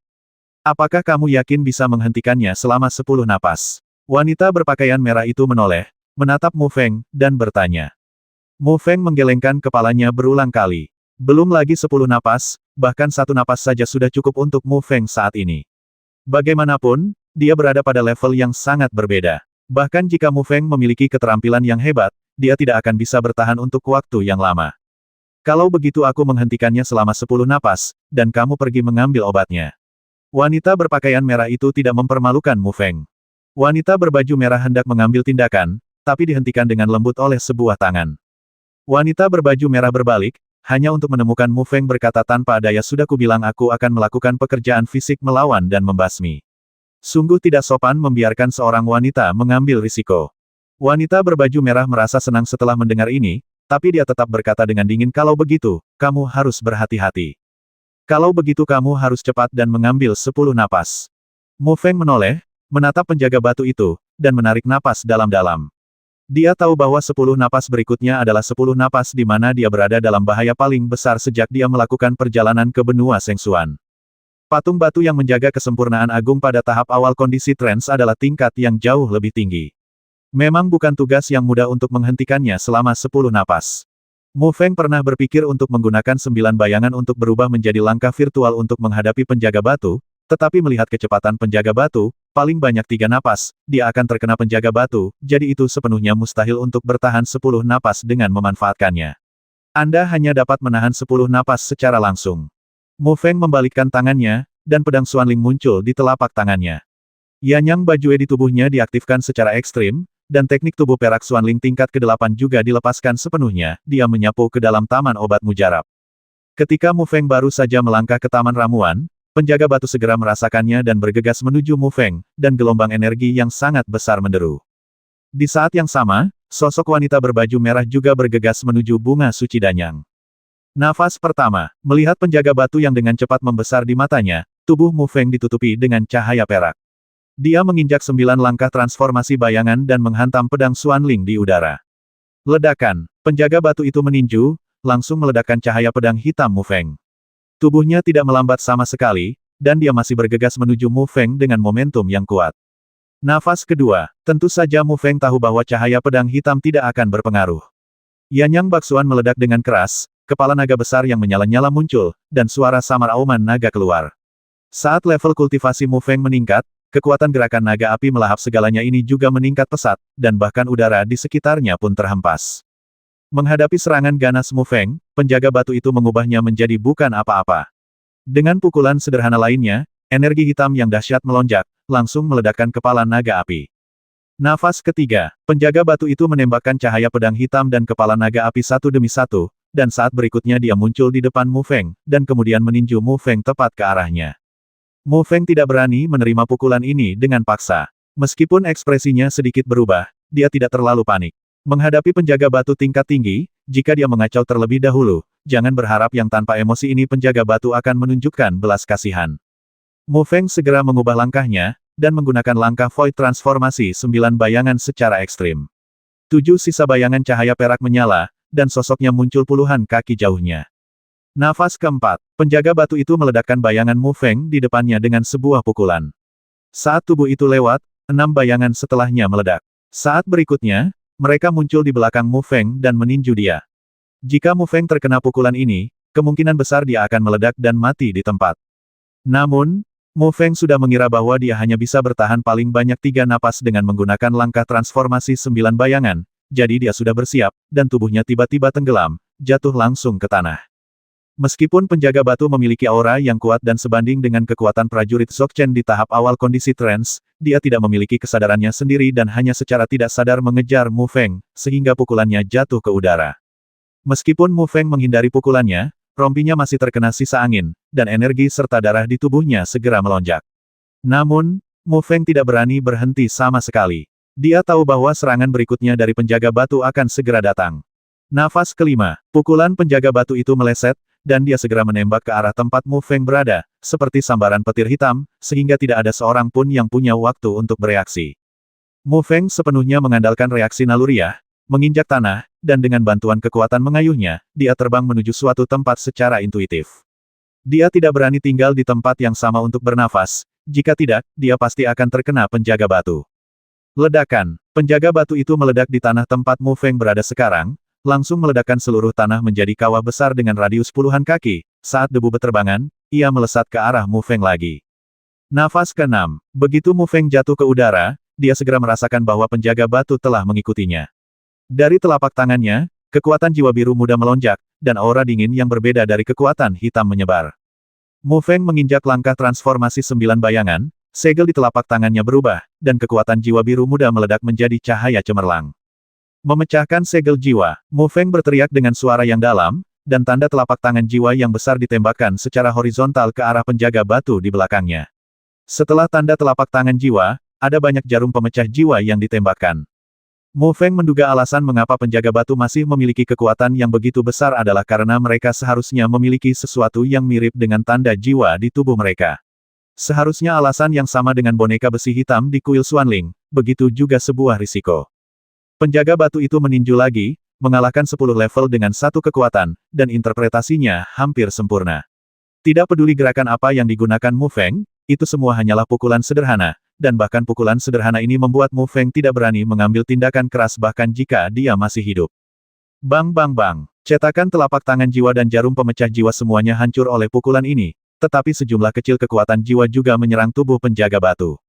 Apakah kamu yakin bisa menghentikannya selama 10 napas? Wanita berpakaian merah itu menoleh, menatap Mu Feng, dan bertanya. Mu Feng menggelengkan kepalanya berulang kali. Belum lagi 10 napas, bahkan 1 napas saja sudah cukup untuk Mu Feng saat ini. Bagaimanapun, dia berada pada level yang sangat berbeda. Bahkan jika Mu Feng memiliki keterampilan yang hebat, dia tidak akan bisa bertahan untuk waktu yang lama. Kalau begitu aku menghentikannya selama 10 napas, dan kamu pergi mengambil obatnya. Wanita berpakaian merah itu tidak mempermalukan Mu Feng. Wanita berbaju merah hendak mengambil tindakan, tapi dihentikan dengan lembut oleh sebuah tangan. Wanita berbaju merah berbalik, hanya untuk menemukan Mu Feng berkata tanpa daya, sudah kubilang aku akan melakukan pekerjaan fisik melawan dan membasmi. Sungguh tidak sopan membiarkan seorang wanita mengambil risiko. Wanita berbaju merah merasa senang setelah mendengar ini, tapi dia tetap berkata dengan dingin, kalau begitu, kamu harus berhati-hati. Kalau begitu kamu harus cepat dan mengambil 10 napas. Mu Feng menoleh, menatap penjaga batu itu, dan menarik napas dalam-dalam. Dia tahu bahwa 10 napas berikutnya adalah 10 napas di mana dia berada dalam bahaya paling besar sejak dia melakukan perjalanan ke benua Sengsuan. Patung batu yang menjaga kesempurnaan agung pada tahap awal kondisi trans adalah tingkat yang jauh lebih tinggi. Memang bukan tugas yang mudah untuk menghentikannya selama 10 napas. Mu Feng pernah berpikir untuk menggunakan 9 bayangan untuk berubah menjadi langkah virtual untuk menghadapi penjaga batu, Tetapi melihat kecepatan penjaga batu, paling banyak 3 napas, dia akan terkena penjaga batu, jadi itu sepenuhnya mustahil untuk bertahan 10 napas dengan memanfaatkannya. Anda hanya dapat menahan 10 napas secara langsung. Mu Feng membalikkan tangannya, dan pedang Xuanling muncul di telapak tangannya. Yanyang Bajue di tubuhnya diaktifkan secara ekstrim, dan teknik tubuh perak Xuanling tingkat ke-8 juga dilepaskan sepenuhnya, dia menyapu ke dalam taman obat mujarab. Ketika Mu Feng baru saja melangkah ke taman ramuan, penjaga batu segera merasakannya dan bergegas menuju Mu Feng, dan gelombang energi yang sangat besar menderu. Di saat yang sama, sosok wanita berbaju merah juga bergegas menuju bunga suci Danyang. Nafas pertama, melihat penjaga batu yang dengan cepat membesar di matanya, tubuh Mu Feng ditutupi dengan cahaya perak. Dia menginjak 9 langkah transformasi bayangan dan menghantam pedang Xuanling di udara. Ledakan, penjaga batu itu meninju, langsung meledakkan cahaya pedang hitam Mu Feng. Tubuhnya tidak melambat sama sekali, dan dia masih bergegas menuju Mu Feng dengan momentum yang kuat. Nafas kedua, tentu saja Mu Feng tahu bahwa cahaya pedang hitam tidak akan berpengaruh. Yanyang Baksuan meledak dengan keras, kepala naga besar yang menyala-nyala muncul, dan suara samar auman naga keluar. Saat level kultivasi Mu Feng meningkat, kekuatan gerakan naga api melahap segalanya ini juga meningkat pesat, dan bahkan udara di sekitarnya pun terhempas. Menghadapi serangan ganas Mu Feng, penjaga batu itu mengubahnya menjadi bukan apa-apa. Dengan pukulan sederhana lainnya, energi hitam yang dahsyat melonjak, langsung meledakkan kepala naga api. Nafas ketiga, penjaga batu itu menembakkan cahaya pedang hitam dan kepala naga api satu demi satu, dan saat berikutnya dia muncul di depan Mu Feng, dan kemudian meninju Mu Feng tepat ke arahnya. Mu Feng tidak berani menerima pukulan ini dengan paksa. Meskipun ekspresinya sedikit berubah, dia tidak terlalu panik. Menghadapi penjaga batu tingkat tinggi, jika dia mengacau terlebih dahulu, jangan berharap yang tanpa emosi ini penjaga batu akan menunjukkan belas kasihan. Mu Feng segera mengubah langkahnya, dan menggunakan langkah Void Transformasi 9 bayangan secara ekstrim. 7 sisa bayangan cahaya perak menyala, dan sosoknya muncul puluhan kaki jauhnya. Nafas keempat, penjaga batu itu meledakkan bayangan Mu Feng di depannya dengan sebuah pukulan. Saat tubuh itu lewat, 6 bayangan setelahnya meledak. Saat berikutnya, mereka muncul di belakang Mu Feng dan meninju dia. Jika Mu Feng terkena pukulan ini, kemungkinan besar dia akan meledak dan mati di tempat. Namun, Mu Feng sudah mengira bahwa dia hanya bisa bertahan paling banyak 3 napas dengan menggunakan langkah transformasi 9 bayangan, jadi dia sudah bersiap, dan tubuhnya tiba-tiba tenggelam, jatuh langsung ke tanah. Meskipun penjaga batu memiliki aura yang kuat dan sebanding dengan kekuatan prajurit Dzogchen di tahap awal kondisi trance, dia tidak memiliki kesadarannya sendiri dan hanya secara tidak sadar mengejar Mu Feng, sehingga pukulannya jatuh ke udara. Meskipun Mu Feng menghindari pukulannya, rompinya masih terkena sisa angin, dan energi serta darah di tubuhnya segera melonjak. Namun, Mu Feng tidak berani berhenti sama sekali. Dia tahu bahwa serangan berikutnya dari penjaga batu akan segera datang. Nafas kelima, pukulan penjaga batu itu meleset, dan dia segera menembak ke arah tempat Mu Feng berada, seperti sambaran petir hitam, sehingga tidak ada seorang pun yang punya waktu untuk bereaksi. Mu Feng sepenuhnya mengandalkan reaksi naluriah, menginjak tanah, dan dengan bantuan kekuatan mengayuhnya, dia terbang menuju suatu tempat secara intuitif. Dia tidak berani tinggal di tempat yang sama untuk bernafas, jika tidak, dia pasti akan terkena penjaga batu. Ledakan, penjaga batu itu meledak di tanah tempat Mu Feng berada sekarang, langsung meledakkan seluruh tanah menjadi kawah besar dengan radius puluhan kaki. Saat debu beterbangan, ia melesat ke arah Mu Feng lagi. Nafas ke-6, begitu Mu Feng jatuh ke udara, dia segera merasakan bahwa penjaga batu telah mengikutinya. Dari telapak tangannya, kekuatan jiwa biru muda melonjak, dan aura dingin yang berbeda dari kekuatan hitam menyebar. Mu Feng menginjak langkah transformasi 9 bayangan, segel di telapak tangannya berubah, dan kekuatan jiwa biru muda meledak menjadi cahaya cemerlang. Memecahkan segel jiwa, Mu Feng berteriak dengan suara yang dalam, dan tanda telapak tangan jiwa yang besar ditembakkan secara horizontal ke arah penjaga batu di belakangnya. Setelah tanda telapak tangan jiwa, ada banyak jarum pemecah jiwa yang ditembakkan. Mu Feng menduga alasan mengapa penjaga batu masih memiliki kekuatan yang begitu besar adalah karena mereka seharusnya memiliki sesuatu yang mirip dengan tanda jiwa di tubuh mereka. Seharusnya alasan yang sama dengan boneka besi hitam di kuil Xuanling, begitu juga sebuah risiko. Penjaga batu itu meninju lagi, mengalahkan 10 level dengan satu kekuatan, dan interpretasinya hampir sempurna. Tidak peduli gerakan apa yang digunakan Mu Feng, itu semua hanyalah pukulan sederhana, dan bahkan pukulan sederhana ini membuat Mu Feng tidak berani mengambil tindakan keras bahkan jika dia masih hidup. Bang bang bang, cetakan telapak tangan jiwa dan jarum pemecah jiwa semuanya hancur oleh pukulan ini, tetapi sejumlah kecil kekuatan jiwa juga menyerang tubuh penjaga batu.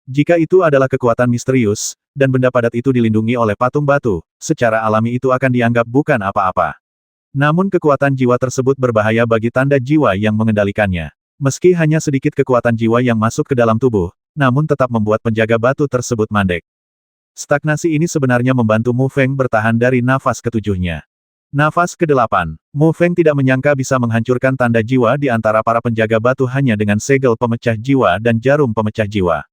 Jika itu adalah kekuatan misterius, dan benda padat itu dilindungi oleh patung batu, secara alami itu akan dianggap bukan apa-apa. Namun kekuatan jiwa tersebut berbahaya bagi tanda jiwa yang mengendalikannya. Meski hanya sedikit kekuatan jiwa yang masuk ke dalam tubuh, namun tetap membuat penjaga batu tersebut mandek. Stagnasi ini sebenarnya membantu Mu Feng bertahan dari nafas ketujuhnya. Nafas ke-8. Mu Feng tidak menyangka bisa menghancurkan tanda jiwa di antara para penjaga batu hanya dengan segel pemecah jiwa dan jarum pemecah jiwa.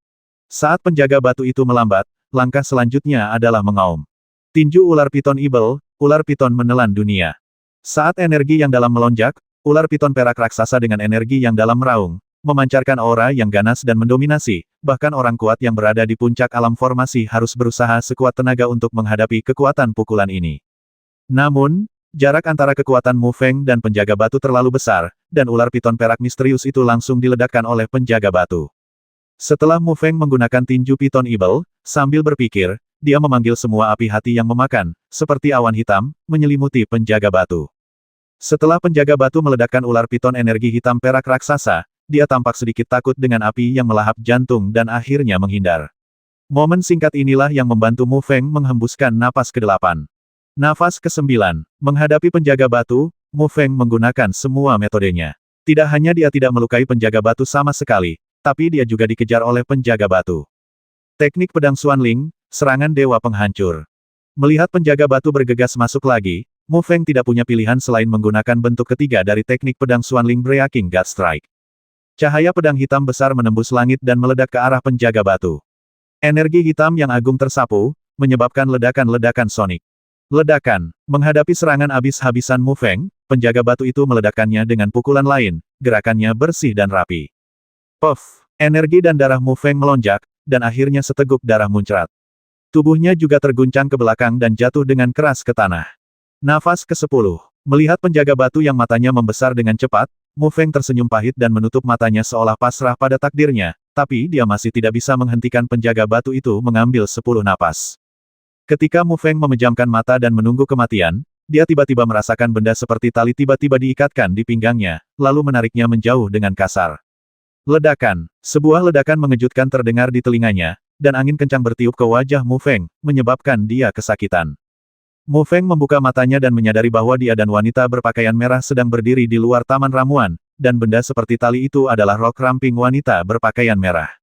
Saat penjaga batu itu melambat, langkah selanjutnya adalah mengaum. Tinju ular piton Ibel, ular piton menelan dunia. Saat energi yang dalam melonjak, ular piton perak raksasa dengan energi yang dalam meraung, memancarkan aura yang ganas dan mendominasi, bahkan orang kuat yang berada di puncak alam formasi harus berusaha sekuat tenaga untuk menghadapi kekuatan pukulan ini. Namun, jarak antara kekuatan Mu Feng dan penjaga batu terlalu besar, dan ular piton perak misterius itu langsung diledakkan oleh penjaga batu. Setelah Mu Feng menggunakan tinju piton Ibel, sambil berpikir, dia memanggil semua api hati yang memakan, seperti awan hitam, menyelimuti penjaga batu. Setelah penjaga batu meledakkan ular piton energi hitam perak raksasa, dia tampak sedikit takut dengan api yang melahap jantung dan akhirnya menghindar. Momen singkat inilah yang membantu Mu Feng menghembuskan napas ke-8. Nafas ke-9. Menghadapi penjaga batu, Mu Feng menggunakan semua metodenya. Tidak hanya dia tidak melukai penjaga batu sama sekali, tapi dia juga dikejar oleh penjaga batu. Teknik pedang Xuanling, serangan dewa penghancur. Melihat penjaga batu bergegas masuk lagi, Mu Feng tidak punya pilihan selain menggunakan bentuk ketiga dari teknik pedang Xuanling Breaking God Strike. Cahaya pedang hitam besar menembus langit dan meledak ke arah penjaga batu. Energi hitam yang agung tersapu, menyebabkan ledakan-ledakan sonik. Ledakan. Menghadapi serangan habis-habisan Mu Feng, penjaga batu itu meledakkannya dengan pukulan lain, gerakannya bersih dan rapi. Puff. Energi dan darah Mu Feng melonjak, dan akhirnya seteguk darah muncrat. Tubuhnya juga terguncang ke belakang dan jatuh dengan keras ke tanah. Nafas ke-10. Melihat penjaga batu yang matanya membesar dengan cepat, Mu Feng tersenyum pahit dan menutup matanya seolah pasrah pada takdirnya, tapi dia masih tidak bisa menghentikan penjaga batu itu mengambil 10 napas. Ketika Mu Feng memejamkan mata dan menunggu kematian, dia tiba-tiba merasakan benda seperti tali tiba-tiba diikatkan di pinggangnya, lalu menariknya menjauh dengan kasar. Ledakan. Sebuah ledakan mengejutkan terdengar di telinganya, dan angin kencang bertiup ke wajah Mu Feng, menyebabkan dia kesakitan. Mu Feng membuka matanya dan menyadari bahwa dia dan wanita berpakaian merah sedang berdiri di luar taman ramuan, dan benda seperti tali itu adalah rok ramping wanita berpakaian merah.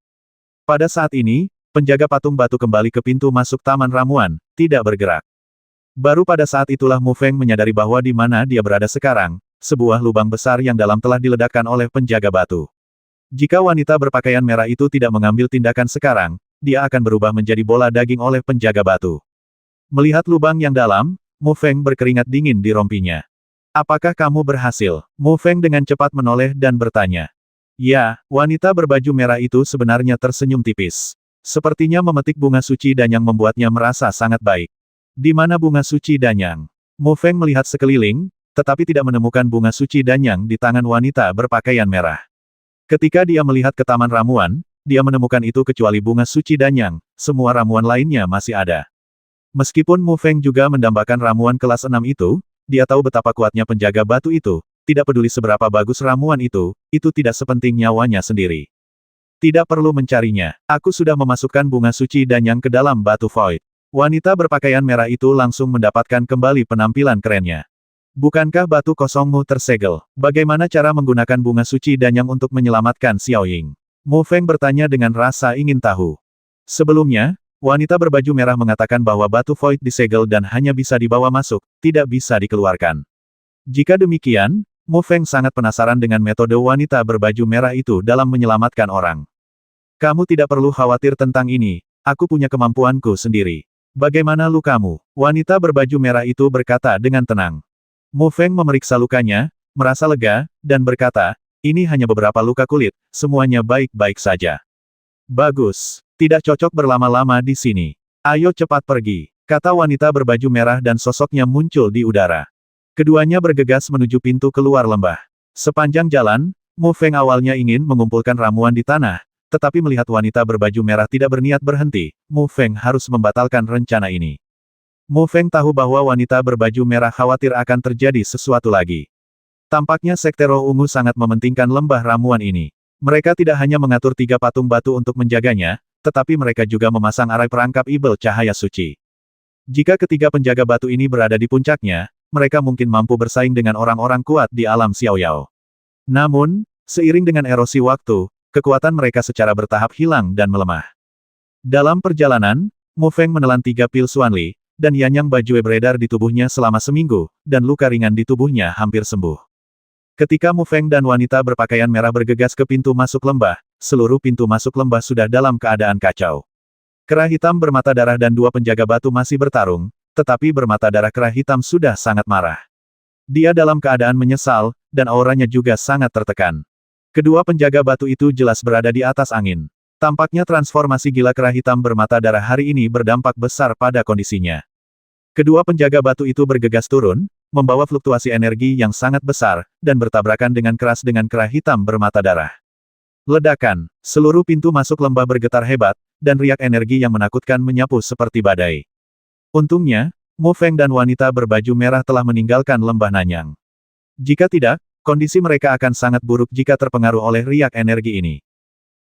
Pada saat ini, penjaga patung batu kembali ke pintu masuk taman ramuan, tidak bergerak. Baru pada saat itulah Mu Feng menyadari bahwa di mana dia berada sekarang, sebuah lubang besar yang dalam telah diledakkan oleh penjaga batu. Jika wanita berpakaian merah itu tidak mengambil tindakan sekarang, dia akan berubah menjadi bola daging oleh penjaga batu. Melihat lubang yang dalam, Mu Feng berkeringat dingin di rompinya. Apakah kamu berhasil? Mu Feng dengan cepat menoleh dan bertanya. Ya, wanita berbaju merah itu sebenarnya tersenyum tipis. Sepertinya memetik bunga suci danyang membuatnya merasa sangat baik. Di mana bunga suci danyang? Mu Feng melihat sekeliling, tetapi tidak menemukan bunga suci danyang di tangan wanita berpakaian merah. Ketika dia melihat ke taman ramuan, dia menemukan itu kecuali bunga suci danyang, semua ramuan lainnya masih ada. Meskipun Mu Feng juga mendambakan ramuan kelas 6 itu, dia tahu betapa kuatnya penjaga batu itu, tidak peduli seberapa bagus ramuan itu tidak sepenting nyawanya sendiri. Tidak perlu mencarinya. Aku sudah memasukkan bunga suci danyang ke dalam batu void. Wanita berpakaian merah itu langsung mendapatkan kembali penampilan kerennya. Bukankah batu kosongmu tersegel? Bagaimana cara menggunakan bunga suci danyang untuk menyelamatkan Xiao Ying? Mu Feng bertanya dengan rasa ingin tahu. Sebelumnya, wanita berbaju merah mengatakan bahwa batu void disegel dan hanya bisa dibawa masuk, tidak bisa dikeluarkan. Jika demikian, Mu Feng sangat penasaran dengan metode wanita berbaju merah itu dalam menyelamatkan orang. Kamu tidak perlu khawatir tentang ini, aku punya kemampuanku sendiri. Bagaimana lukamu? Wanita berbaju merah itu berkata dengan tenang. Mu Feng memeriksa lukanya, merasa lega, dan berkata, ini hanya beberapa luka kulit, semuanya baik-baik saja. Bagus. Tidak cocok berlama-lama di sini. Ayo cepat pergi, kata wanita berbaju merah dan sosoknya muncul di udara. Keduanya bergegas menuju pintu keluar lembah. Sepanjang jalan, Mu Feng awalnya ingin mengumpulkan ramuan di tanah, tetapi melihat wanita berbaju merah tidak berniat berhenti, Mu Feng harus membatalkan rencana ini. Mu Feng tahu bahwa wanita berbaju merah khawatir akan terjadi sesuatu lagi. Tampaknya Sekte Roh Ungu sangat mementingkan lembah ramuan ini. Mereka tidak hanya mengatur 3 patung batu untuk menjaganya, tetapi mereka juga memasang arai perangkap ibel cahaya suci. Jika ketiga penjaga batu ini berada di puncaknya, mereka mungkin mampu bersaing dengan orang-orang kuat di alam Xiaoyao. Namun, seiring dengan erosi waktu, kekuatan mereka secara bertahap hilang dan melemah. Dalam perjalanan, Mu Feng menelan 3 pil Xuanli, dan Yanyang Bajue beredar di tubuhnya selama seminggu, dan luka ringan di tubuhnya hampir sembuh. Ketika Mu Feng dan wanita berpakaian merah bergegas ke pintu masuk lembah, seluruh pintu masuk lembah sudah dalam keadaan kacau. Kera hitam bermata darah dan 2 penjaga batu masih bertarung, tetapi bermata darah kera hitam sudah sangat marah. Dia dalam keadaan menyesal, dan auranya juga sangat tertekan. Kedua penjaga batu itu jelas berada di atas angin. Tampaknya transformasi gila kera hitam bermata darah hari ini berdampak besar pada kondisinya. Kedua penjaga batu itu bergegas turun, membawa fluktuasi energi yang sangat besar, dan bertabrakan dengan keras dengan kera hitam bermata darah. Ledakan, seluruh pintu masuk lembah bergetar hebat, dan riak energi yang menakutkan menyapu seperti badai. Untungnya, Mu Feng dan wanita berbaju merah telah meninggalkan lembah Nanyang. Jika tidak, kondisi mereka akan sangat buruk jika terpengaruh oleh riak energi ini.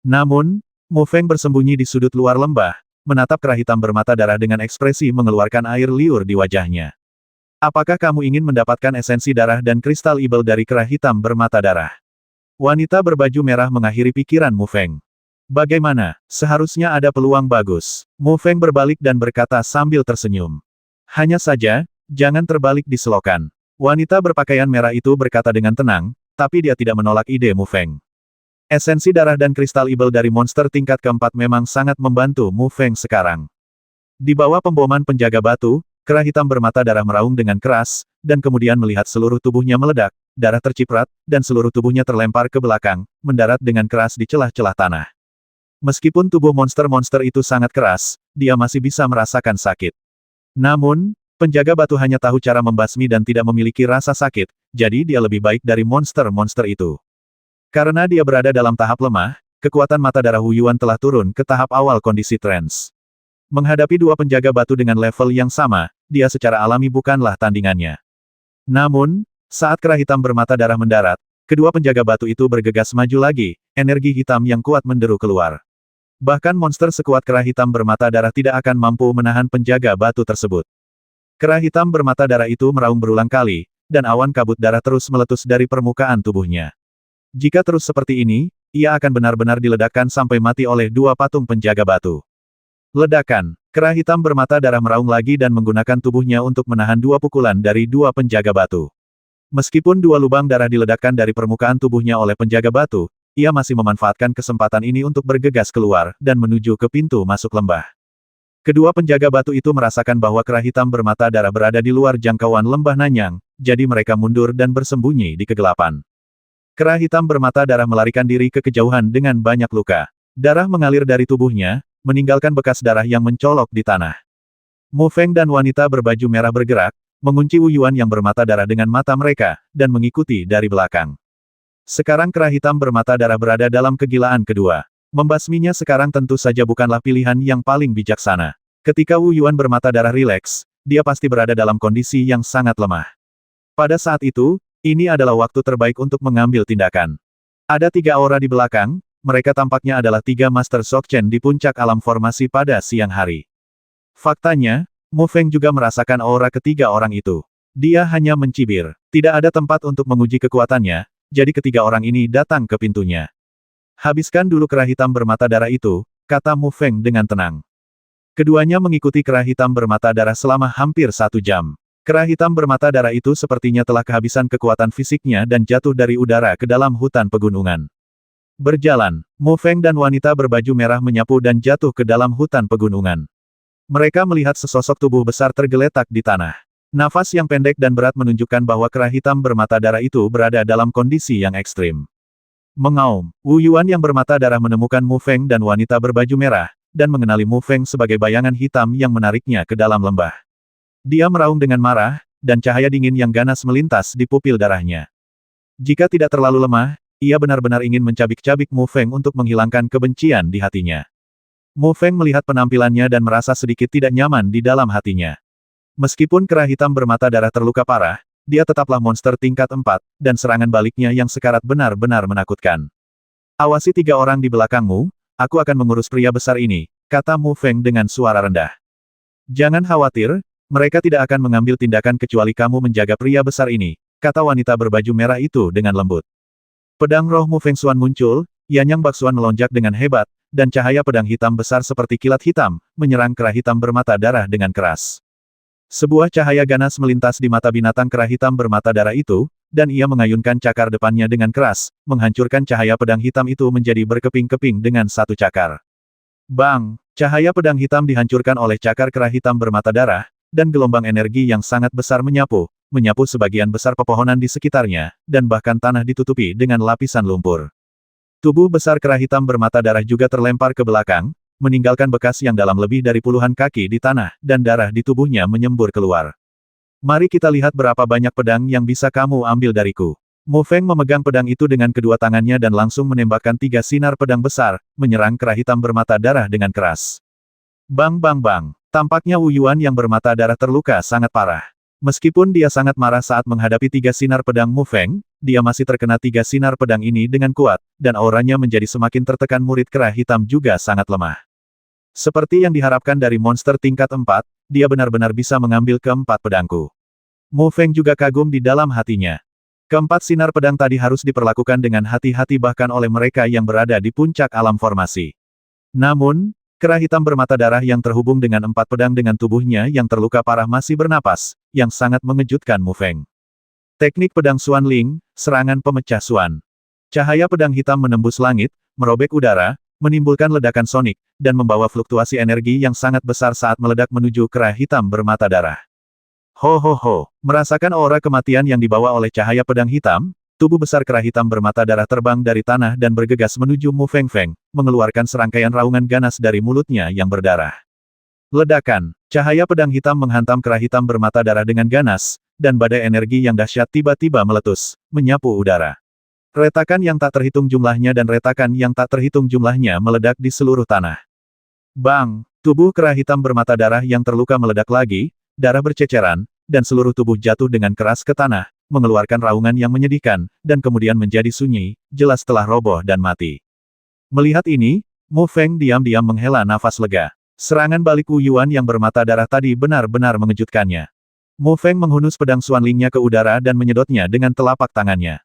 Namun, Mu Feng bersembunyi di sudut luar lembah, menatap kera hitam bermata darah dengan ekspresi mengeluarkan air liur di wajahnya. Apakah kamu ingin mendapatkan esensi darah dan kristal ibel dari kera hitam bermata darah? Wanita berbaju merah mengakhiri pikiran Mu Feng. Bagaimana? Seharusnya ada peluang bagus. Mu Feng berbalik dan berkata sambil tersenyum. Hanya saja, jangan terbalik di selokan. Wanita berpakaian merah itu berkata dengan tenang, tapi dia tidak menolak ide Mu Feng. Esensi darah dan kristal ibel dari monster tingkat keempat memang sangat membantu Mu Feng sekarang. Di bawah pemboman penjaga batu, kera hitam bermata darah meraung dengan keras, dan kemudian melihat seluruh tubuhnya meledak, darah terciprat, dan seluruh tubuhnya terlempar ke belakang, mendarat dengan keras di celah-celah tanah. Meskipun tubuh monster-monster itu sangat keras, dia masih bisa merasakan sakit. Namun, penjaga batu hanya tahu cara membasmi dan tidak memiliki rasa sakit, jadi dia lebih baik dari monster-monster itu. Karena dia berada dalam tahap lemah, kekuatan mata darah Wu Yuan telah turun ke tahap awal kondisi trance. Menghadapi 2 penjaga batu dengan level yang sama, dia secara alami bukanlah tandingannya. Namun, saat kera hitam bermata darah mendarat, kedua penjaga batu itu bergegas maju lagi, energi hitam yang kuat menderu keluar. Bahkan monster sekuat kera hitam bermata darah tidak akan mampu menahan penjaga batu tersebut. Kera hitam bermata darah itu meraung berulang kali, dan awan kabut darah terus meletus dari permukaan tubuhnya. Jika terus seperti ini, ia akan benar-benar diledakkan sampai mati oleh 2 patung penjaga batu. Ledakan, kera hitam bermata darah meraung lagi dan menggunakan tubuhnya untuk menahan 2 pukulan dari 2 penjaga batu. Meskipun 2 lubang darah diledakkan dari permukaan tubuhnya oleh penjaga batu, ia masih memanfaatkan kesempatan ini untuk bergegas keluar, dan menuju ke pintu masuk lembah. Kedua penjaga batu itu merasakan bahwa kera hitam bermata darah berada di luar jangkauan lembah Nanyang, jadi mereka mundur dan bersembunyi di kegelapan. Kera hitam bermata darah melarikan diri ke kejauhan dengan banyak luka. Darah mengalir dari tubuhnya, meninggalkan bekas darah yang mencolok di tanah. Mu Feng dan wanita berbaju merah bergerak, mengunci Wu Yuan yang bermata darah dengan mata mereka, dan mengikuti dari belakang. Sekarang kera hitam bermata darah berada dalam kegilaan kedua. Membasminya sekarang tentu saja bukanlah pilihan yang paling bijaksana. Ketika Wu Yuan bermata darah rileks, dia pasti berada dalam kondisi yang sangat lemah. Pada saat itu, ini adalah waktu terbaik untuk mengambil tindakan. Ada 3 aura di belakang, mereka tampaknya adalah 3 Master Sokchen di puncak alam formasi pada siang hari. Faktanya, Mu Feng juga merasakan aura ketiga orang itu. Dia hanya mencibir. Tidak ada tempat untuk menguji kekuatannya, jadi ketiga orang ini datang ke pintunya. Habiskan dulu kera hitam bermata darah itu, kata Mu Feng dengan tenang. Keduanya mengikuti kera hitam bermata darah selama hampir 1 jam. Kera hitam bermata darah itu sepertinya telah kehabisan kekuatan fisiknya dan jatuh dari udara ke dalam hutan pegunungan. Berjalan, Mu Feng dan wanita berbaju merah menyapu dan jatuh ke dalam hutan pegunungan. Mereka melihat sesosok tubuh besar tergeletak di tanah. Nafas yang pendek dan berat menunjukkan bahwa kera hitam bermata darah itu berada dalam kondisi yang ekstrim. Mengaum, Wu Yuan yang bermata darah menemukan Mu Feng dan wanita berbaju merah, dan mengenali Mu Feng sebagai bayangan hitam yang menariknya ke dalam lembah. Dia meraung dengan marah, dan cahaya dingin yang ganas melintas di pupil darahnya. Jika tidak terlalu lemah, ia benar-benar ingin mencabik-cabik Mu Feng untuk menghilangkan kebencian di hatinya. Mu Feng melihat penampilannya dan merasa sedikit tidak nyaman di dalam hatinya. Meskipun kera hitam bermata darah terluka parah, dia tetaplah monster tingkat 4, dan serangan baliknya yang sekarat benar-benar menakutkan. Awasi 3 orang di belakangmu, aku akan mengurus pria besar ini, kata Mu Feng dengan suara rendah. Jangan khawatir, mereka tidak akan mengambil tindakan kecuali kamu menjaga pria besar ini, kata wanita berbaju merah itu dengan lembut. Pedang roh Mu Feng Xuan muncul, Yanyang Baksuan melonjak dengan hebat, dan cahaya pedang hitam besar seperti kilat hitam, menyerang kera hitam bermata darah dengan keras. Sebuah cahaya ganas melintas di mata binatang kera hitam bermata darah itu, dan ia mengayunkan cakar depannya dengan keras, menghancurkan cahaya pedang hitam itu menjadi berkeping-keping dengan satu cakar. Bang! Cahaya pedang hitam dihancurkan oleh cakar kera hitam bermata darah, dan gelombang energi yang sangat besar menyapu sebagian besar pepohonan di sekitarnya, dan bahkan tanah ditutupi dengan lapisan lumpur. Tubuh besar kera hitam bermata darah juga terlempar ke belakang, meninggalkan bekas yang dalam lebih dari puluhan kaki di tanah, dan darah di tubuhnya menyembur keluar. Mari kita lihat berapa banyak pedang yang bisa kamu ambil dariku. Mu Feng memegang pedang itu dengan kedua tangannya dan langsung menembakkan 3 sinar pedang besar, menyerang kera hitam bermata darah dengan keras. Bang bang bang, tampaknya Wu Yuan yang bermata darah terluka sangat parah. Meskipun dia sangat marah saat menghadapi 3 sinar pedang Mu Feng, dia masih terkena 3 sinar pedang ini dengan kuat, dan auranya menjadi semakin tertekan. Murid kera hitam juga sangat lemah. Seperti yang diharapkan dari monster tingkat 4, dia benar-benar bisa mengambil keempat pedangku. Mu Feng juga kagum di dalam hatinya. Keempat sinar pedang tadi harus diperlakukan dengan hati-hati bahkan oleh mereka yang berada di puncak alam formasi. Namun, kera hitam bermata darah yang terhubung dengan 4 pedang dengan tubuhnya yang terluka parah masih bernapas, yang sangat mengejutkan Mu Feng. Teknik pedang Xuan Ling, serangan pemecah Xuan. Cahaya pedang hitam menembus langit, merobek udara, menimbulkan ledakan sonik, dan membawa fluktuasi energi yang sangat besar saat meledak menuju kera hitam bermata darah. Ho ho ho, merasakan aura kematian yang dibawa oleh cahaya pedang hitam, tubuh besar kera hitam bermata darah terbang dari tanah dan bergegas menuju Mu Feng Feng, mengeluarkan serangkaian raungan ganas dari mulutnya yang berdarah. Ledakan, cahaya pedang hitam menghantam kera hitam bermata darah dengan ganas, dan badai energi yang dahsyat tiba-tiba meletus, menyapu udara. Retakan yang tak terhitung jumlahnya dan retakan yang tak terhitung jumlahnya meledak di seluruh tanah. Bang! Tubuh kera hitam bermata darah yang terluka meledak lagi, darah berceceran, dan seluruh tubuh jatuh dengan keras ke tanah, mengeluarkan raungan yang menyedihkan, dan kemudian menjadi sunyi, jelas telah roboh dan mati. Melihat ini, Mu Feng diam-diam menghela nafas lega. Serangan balik Wu Yuan yang bermata darah tadi benar-benar mengejutkannya. Mu Feng menghunus pedang Xuan Lingnya ke udara dan menyedotnya dengan telapak tangannya.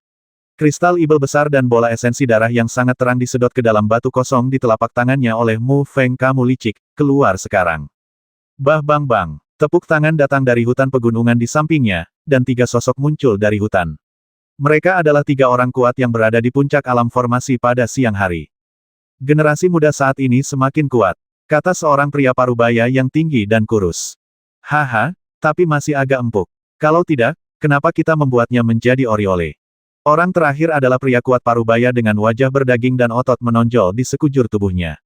Kristal ibel besar dan bola esensi darah yang sangat terang disedot ke dalam batu kosong di telapak tangannya oleh Mu Feng. Kamu licik, keluar sekarang. Bah bang bang, tepuk tangan datang dari hutan pegunungan di sampingnya, dan 3 sosok muncul dari hutan. Mereka adalah 3 orang kuat yang berada di puncak alam formasi pada siang hari. Generasi muda saat ini semakin kuat, kata seorang pria parubaya yang tinggi dan kurus. Haha, tapi masih agak empuk. Kalau tidak, kenapa kita membuatnya menjadi oriole? Orang terakhir adalah pria kuat parubaya dengan wajah berdaging dan otot menonjol di sekujur tubuhnya.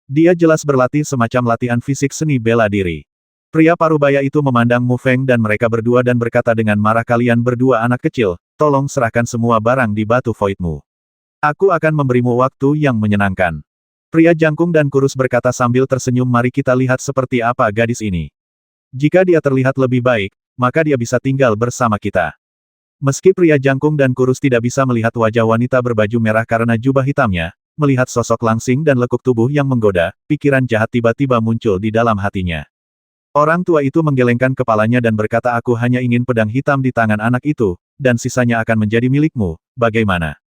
Dia jelas berlatih semacam latihan fisik seni bela diri. Pria parubaya itu memandang Mu Feng dan mereka berdua dan berkata dengan marah, kalian berdua anak kecil, tolong serahkan semua barang di batu voidmu. Aku akan memberimu waktu yang menyenangkan. Pria jangkung dan kurus berkata sambil tersenyum, mari kita lihat seperti apa gadis ini. Jika dia terlihat lebih baik, maka dia bisa tinggal bersama kita. Meski pria jangkung dan kurus tidak bisa melihat wajah wanita berbaju merah karena jubah hitamnya, melihat sosok langsing dan lekuk tubuh yang menggoda, pikiran jahat tiba-tiba muncul di dalam hatinya. Orang tua itu menggelengkan kepalanya dan berkata, aku hanya ingin pedang hitam di tangan anak itu, dan sisanya akan menjadi milikmu, bagaimana?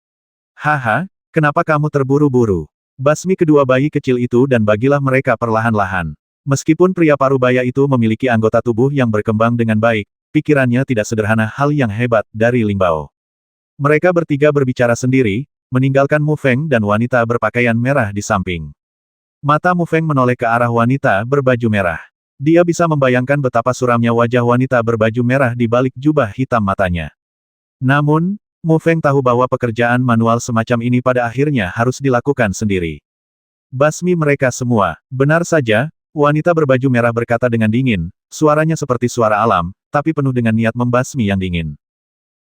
Haha, kenapa kamu terburu-buru? Basmi kedua bayi kecil itu dan bagilah mereka perlahan-lahan. Meskipun pria parubaya itu memiliki anggota tubuh yang berkembang dengan baik, pikirannya tidak sederhana hal yang hebat dari Ling Bao. Mereka bertiga berbicara sendiri, meninggalkan Mu Feng dan wanita berpakaian merah di samping. Mata Mu Feng menoleh ke arah wanita berbaju merah. Dia bisa membayangkan betapa suramnya wajah wanita berbaju merah di balik jubah hitam matanya. Namun, Mu Feng tahu bahwa pekerjaan manual semacam ini pada akhirnya harus dilakukan sendiri. Basmi mereka semua, benar saja, wanita berbaju merah berkata dengan dingin, suaranya seperti suara alam, tapi penuh dengan niat membasmi yang dingin.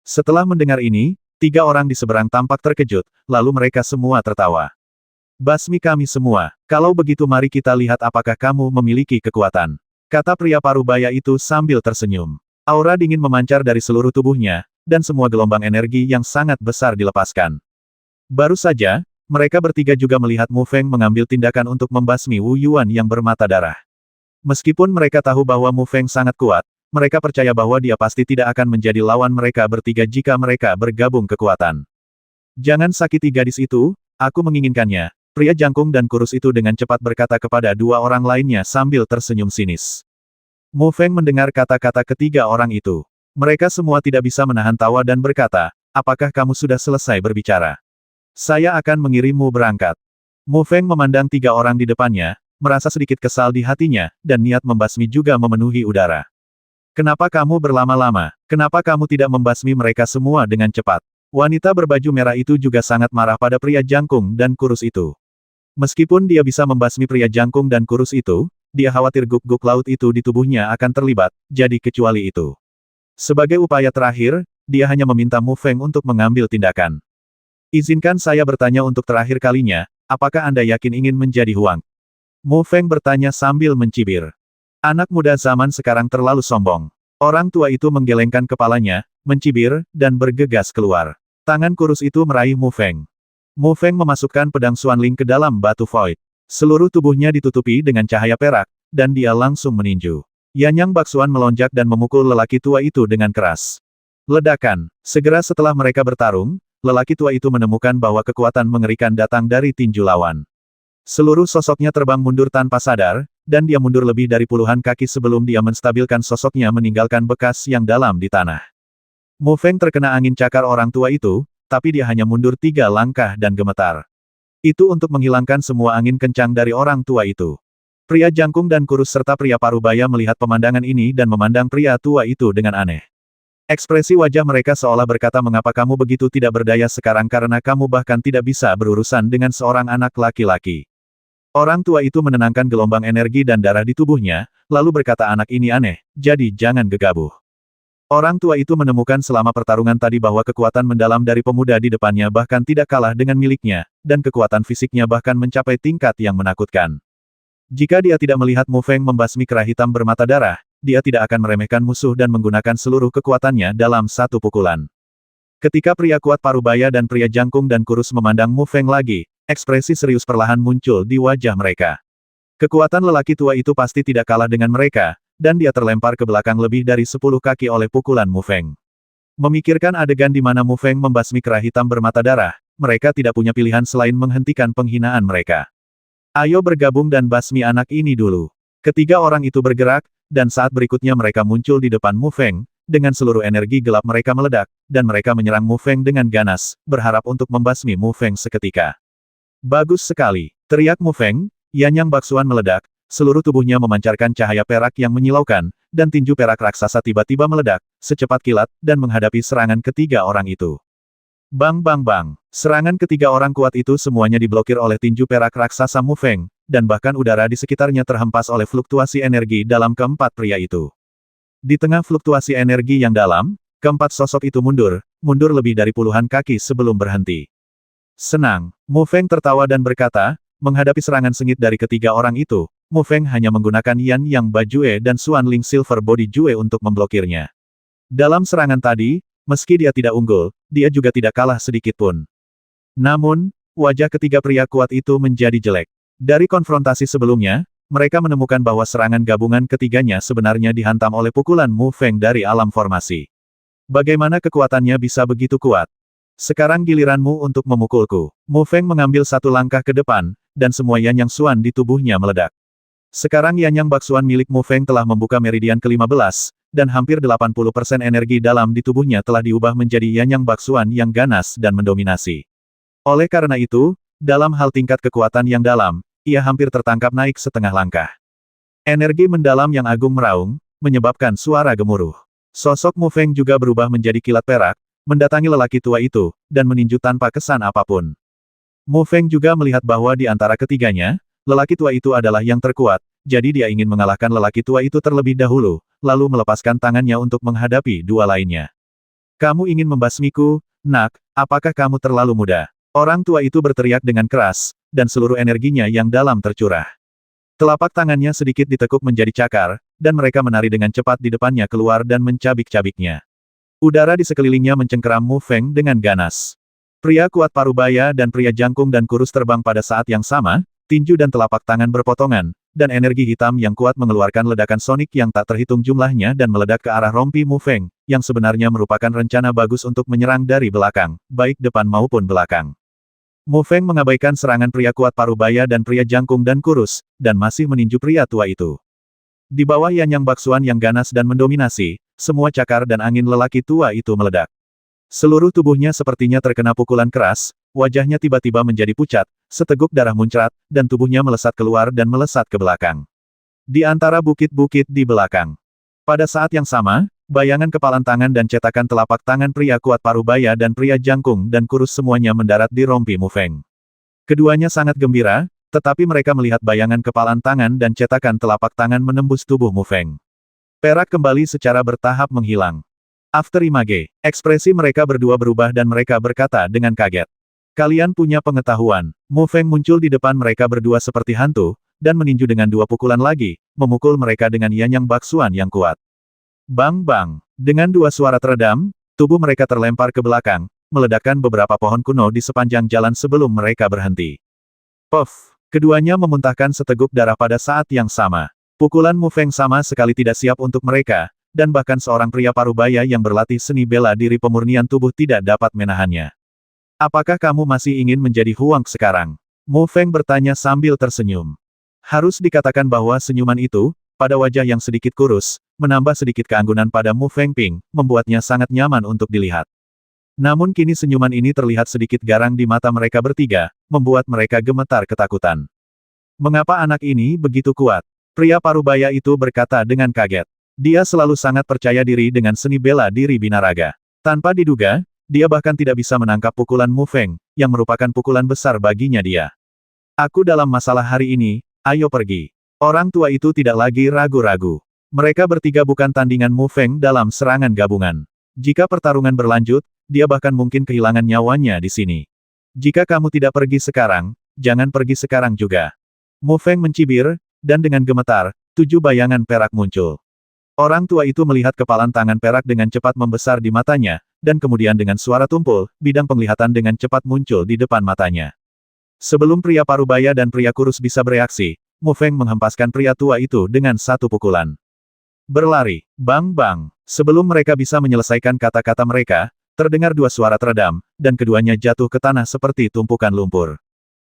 Setelah mendengar ini, 3 orang di seberang tampak terkejut, lalu mereka semua tertawa. Basmi kami semua, kalau begitu mari kita lihat apakah kamu memiliki kekuatan, kata pria parubaya itu sambil tersenyum. Aura dingin memancar dari seluruh tubuhnya, dan semua gelombang energi yang sangat besar dilepaskan. Baru saja, mereka bertiga juga melihat Mu Feng mengambil tindakan untuk membasmi Wu Yuan yang bermata darah. Meskipun mereka tahu bahwa Mu Feng sangat kuat, mereka percaya bahwa dia pasti tidak akan menjadi lawan mereka bertiga jika mereka bergabung kekuatan. Jangan sakiti gadis itu, aku menginginkannya. Pria jangkung dan kurus itu dengan cepat berkata kepada dua orang lainnya sambil tersenyum sinis. Mu Feng mendengar kata-kata ketiga orang itu. Mereka semua tidak bisa menahan tawa dan berkata, apakah kamu sudah selesai berbicara? Saya akan mengirimmu berangkat. Mu Feng memandang tiga orang di depannya, merasa sedikit kesal di hatinya, dan niat membasmi juga memenuhi udara. Kenapa kamu berlama-lama? Kenapa kamu tidak membasmi mereka semua dengan cepat? Wanita berbaju merah itu juga sangat marah pada pria jangkung dan kurus itu. Meskipun dia bisa membasmi pria jangkung dan kurus itu, dia khawatir guk-guk laut itu di tubuhnya akan terlibat, jadi kecuali itu. Sebagai upaya terakhir, dia hanya meminta Mu Feng untuk mengambil tindakan. Izinkan saya bertanya untuk terakhir kalinya, apakah Anda yakin ingin menjadi Huang? Mu Feng bertanya sambil mencibir. Anak muda zaman sekarang terlalu sombong. Orang tua itu menggelengkan kepalanya, mencibir, dan bergegas keluar. Tangan kurus itu meraih Mu Feng. Mu Feng memasukkan pedang Xuanling ke dalam batu void. Seluruh tubuhnya ditutupi dengan cahaya perak, dan dia langsung meninju. Yanyang Baksuan melonjak dan memukul lelaki tua itu dengan keras. Ledakan. Segera setelah mereka bertarung, lelaki tua itu menemukan bahwa kekuatan mengerikan datang dari tinju lawan. Seluruh sosoknya terbang mundur tanpa sadar, dan dia mundur lebih dari puluhan kaki sebelum dia menstabilkan sosoknya meninggalkan bekas yang dalam di tanah. Mu Feng terkena angin cakar orang tua itu, tapi dia hanya mundur 3 langkah dan gemetar. Itu untuk menghilangkan semua angin kencang dari orang tua itu. Pria jangkung dan kurus serta pria parubaya melihat pemandangan ini dan memandang pria tua itu dengan aneh. Ekspresi wajah mereka seolah berkata mengapa kamu begitu tidak berdaya sekarang karena kamu bahkan tidak bisa berurusan dengan seorang anak laki-laki. Orang tua itu menenangkan gelombang energi dan darah di tubuhnya, lalu berkata anak ini aneh, jadi jangan gegabah. Orang tua itu menemukan selama pertarungan tadi bahwa kekuatan mendalam dari pemuda di depannya bahkan tidak kalah dengan miliknya, dan kekuatan fisiknya bahkan mencapai tingkat yang menakutkan. Jika dia tidak melihat Mu Feng membasmi kera hitam bermata darah, dia tidak akan meremehkan musuh dan menggunakan seluruh kekuatannya dalam satu pukulan. Ketika pria kuat parubaya dan pria jangkung dan kurus memandang Mu Feng lagi, ekspresi serius perlahan muncul di wajah mereka. Kekuatan lelaki tua itu pasti tidak kalah dengan mereka, dan dia terlempar ke belakang lebih dari 10 kaki oleh pukulan Mu Feng. Memikirkan adegan di mana Mu Feng membasmi kera hitam bermata darah, mereka tidak punya pilihan selain menghentikan penghinaan mereka. Ayo bergabung dan basmi anak ini dulu. Ketiga orang itu bergerak, dan saat berikutnya mereka muncul di depan Mu Feng, dengan seluruh energi gelap mereka meledak, dan mereka menyerang Mu Feng dengan ganas, berharap untuk membasmi Mu Feng seketika. Bagus sekali, teriak Mu Feng, Yanyang Baksuan meledak, seluruh tubuhnya memancarkan cahaya perak yang menyilaukan, dan tinju perak raksasa tiba-tiba meledak, secepat kilat, dan menghadapi serangan ketiga orang itu. Bang bang bang. Serangan ketiga orang kuat itu semuanya diblokir oleh tinju perak raksasa Mu Feng, dan bahkan udara di sekitarnya terhempas oleh fluktuasi energi dalam keempat pria itu. Di tengah fluktuasi energi yang dalam, keempat sosok itu mundur lebih dari puluhan kaki sebelum berhenti. Senang, Mu Feng tertawa dan berkata, menghadapi serangan sengit dari ketiga orang itu, Mu Feng hanya menggunakan Yan Yang Bajue dan Xuanling Silver Body Jue untuk memblokirnya. Dalam serangan tadi, meski dia tidak unggul, dia juga tidak kalah sedikit pun. Namun, wajah ketiga pria kuat itu menjadi jelek. Dari konfrontasi sebelumnya, mereka menemukan bahwa serangan gabungan ketiganya sebenarnya dihantam oleh pukulan Mu Feng dari alam formasi. Bagaimana kekuatannya bisa begitu kuat? Sekarang giliranmu untuk memukulku. Mu Feng mengambil satu langkah ke depan, dan semua Yanyang Xuan di tubuhnya meledak. Sekarang Yanyang Baksuan milik Mu Feng telah membuka meridian ke-15, dan hampir 80% energi dalam di tubuhnya telah diubah menjadi Yanyang Baksuan yang ganas dan mendominasi. Oleh karena itu, dalam hal tingkat kekuatan yang dalam, ia hampir tertangkap naik setengah langkah. Energi mendalam yang agung meraung, menyebabkan suara gemuruh. Sosok Mu Feng juga berubah menjadi kilat perak, mendatangi lelaki tua itu, dan meninju tanpa kesan apapun. Mu Feng juga melihat bahwa di antara ketiganya, lelaki tua itu adalah yang terkuat, jadi dia ingin mengalahkan lelaki tua itu terlebih dahulu, lalu melepaskan tangannya untuk menghadapi dua lainnya. Kamu ingin membasmiku, nak, apakah kamu terlalu muda? Orang tua itu berteriak dengan keras, dan seluruh energinya yang dalam tercurah. Telapak tangannya sedikit ditekuk menjadi cakar, dan mereka menari dengan cepat di depannya keluar dan mencabik-cabiknya. Udara di sekelilingnya mencengkeram Mu Feng dengan ganas. Pria kuat parubaya dan pria jangkung dan kurus terbang pada saat yang sama, tinju dan telapak tangan berpotongan, dan energi hitam yang kuat mengeluarkan ledakan sonik yang tak terhitung jumlahnya dan meledak ke arah rompi Mu Feng, yang sebenarnya merupakan rencana bagus untuk menyerang dari belakang, baik depan maupun belakang. Mu Feng mengabaikan serangan pria kuat parubaya dan pria jangkung dan kurus, dan masih meninju pria tua itu. Di bawah Yanyang Baksuan yang ganas dan mendominasi, semua cakar dan angin lelaki tua itu meledak. Seluruh tubuhnya sepertinya terkena pukulan keras, wajahnya tiba-tiba menjadi pucat, seteguk darah muncrat, dan tubuhnya melesat keluar dan melesat ke belakang. Di antara bukit-bukit di belakang. Pada saat yang sama, bayangan kepalan tangan dan cetakan telapak tangan pria kuat parubaya dan pria jangkung dan kurus semuanya mendarat di rompi Mu Feng. Keduanya sangat gembira, tetapi mereka melihat bayangan kepalan tangan dan cetakan telapak tangan menembus tubuh Mu Feng. Perak kembali secara bertahap menghilang. Afterimage, ekspresi mereka berdua berubah dan mereka berkata dengan kaget. Kalian punya pengetahuan. Mu Feng muncul di depan mereka berdua seperti hantu, dan meninju dengan dua pukulan lagi, memukul mereka dengan Yanyang Baksuan yang kuat. Bang-bang. Dengan dua suara teredam, tubuh mereka terlempar ke belakang, meledakkan beberapa pohon kuno di sepanjang jalan sebelum mereka berhenti. Puff. Keduanya memuntahkan seteguk darah pada saat yang sama. Pukulan Mu Feng sama sekali tidak siap untuk mereka, dan bahkan seorang pria parubaya yang berlatih seni bela diri pemurnian tubuh tidak dapat menahannya. Apakah kamu masih ingin menjadi Huang sekarang? Mu Feng bertanya sambil tersenyum. Harus dikatakan bahwa senyuman itu, pada wajah yang sedikit kurus, menambah sedikit keanggunan pada Mu Feng Ping, membuatnya sangat nyaman untuk dilihat. Namun kini senyuman ini terlihat sedikit garang di mata mereka bertiga, membuat mereka gemetar ketakutan. Mengapa anak ini begitu kuat? Pria parubaya itu berkata dengan kaget. Dia selalu sangat percaya diri dengan seni bela diri binaraga. Tanpa diduga, dia bahkan tidak bisa menangkap pukulan Mu Feng, yang merupakan pukulan besar baginya dia. Aku dalam masalah hari ini, ayo pergi. Orang tua itu tidak lagi ragu-ragu. Mereka bertiga bukan tandingan Mu Feng dalam serangan gabungan. Jika pertarungan berlanjut, dia bahkan mungkin kehilangan nyawanya di sini. Jika kamu tidak pergi sekarang, jangan pergi sekarang juga. Mu Feng mencibir, dan dengan gemetar, 7 bayangan perak muncul. Orang tua itu melihat kepalan tangan perak dengan cepat membesar di matanya, dan kemudian dengan suara tumpul, bidang penglihatan dengan cepat muncul di depan matanya. Sebelum pria parubaya dan pria kurus bisa bereaksi, Mu Feng menghempaskan pria tua itu dengan satu pukulan. Berlari, bang-bang. Sebelum mereka bisa menyelesaikan kata-kata mereka, terdengar dua suara teredam, dan keduanya jatuh ke tanah seperti tumpukan lumpur.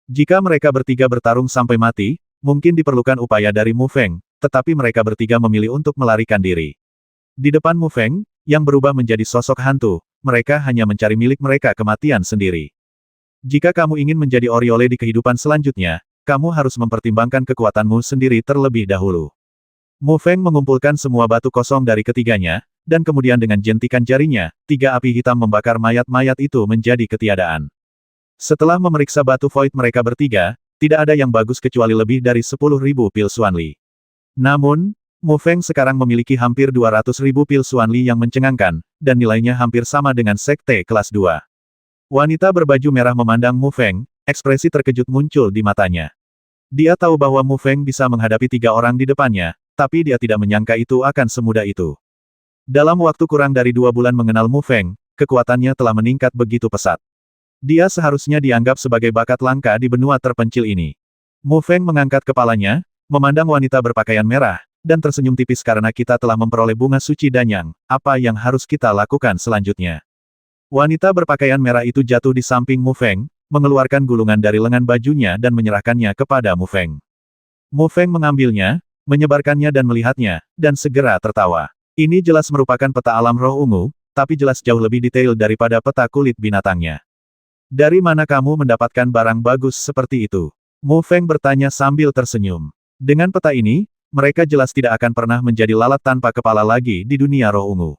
Jika mereka bertiga bertarung sampai mati, mungkin diperlukan upaya dari Mu Feng, tetapi mereka bertiga memilih untuk melarikan diri. Di depan Mu Feng, yang berubah menjadi sosok hantu, mereka hanya mencari milik mereka kematian sendiri. Jika kamu ingin menjadi Oriole di kehidupan selanjutnya, kamu harus mempertimbangkan kekuatanmu sendiri terlebih dahulu. Mu Feng mengumpulkan semua batu kosong dari ketiganya, dan kemudian dengan jentikan jarinya, 3 api hitam membakar mayat-mayat itu menjadi ketiadaan. Setelah memeriksa batu void mereka bertiga, tidak ada yang bagus kecuali lebih dari 10.000 pil Xuanli. Namun, Mu Feng sekarang memiliki hampir 200.000 pil Xuanli yang mencengangkan, dan nilainya hampir sama dengan sekte kelas 2. Wanita berbaju merah memandang Mu Feng, ekspresi terkejut muncul di matanya. Dia tahu bahwa Mu Feng bisa menghadapi 3 orang di depannya, tapi dia tidak menyangka itu akan semudah itu. Dalam waktu kurang dari 2 bulan mengenal Mu Feng, kekuatannya telah meningkat begitu pesat. Dia seharusnya dianggap sebagai bakat langka di benua terpencil ini. Mu Feng mengangkat kepalanya, memandang wanita berpakaian merah, dan tersenyum tipis karena kita telah memperoleh bunga suci Danyang, apa yang harus kita lakukan selanjutnya. Wanita berpakaian merah itu jatuh di samping Mu Feng, mengeluarkan gulungan dari lengan bajunya dan menyerahkannya kepada Mu Feng. Mu Feng mengambilnya, menyebarkannya dan melihatnya, dan segera tertawa. Ini jelas merupakan peta alam roh ungu, tapi jelas jauh lebih detail daripada peta kulit binatangnya. Dari mana kamu mendapatkan barang bagus seperti itu? Mu Feng bertanya sambil tersenyum. Dengan peta ini, mereka jelas tidak akan pernah menjadi lalat tanpa kepala lagi di dunia roh ungu.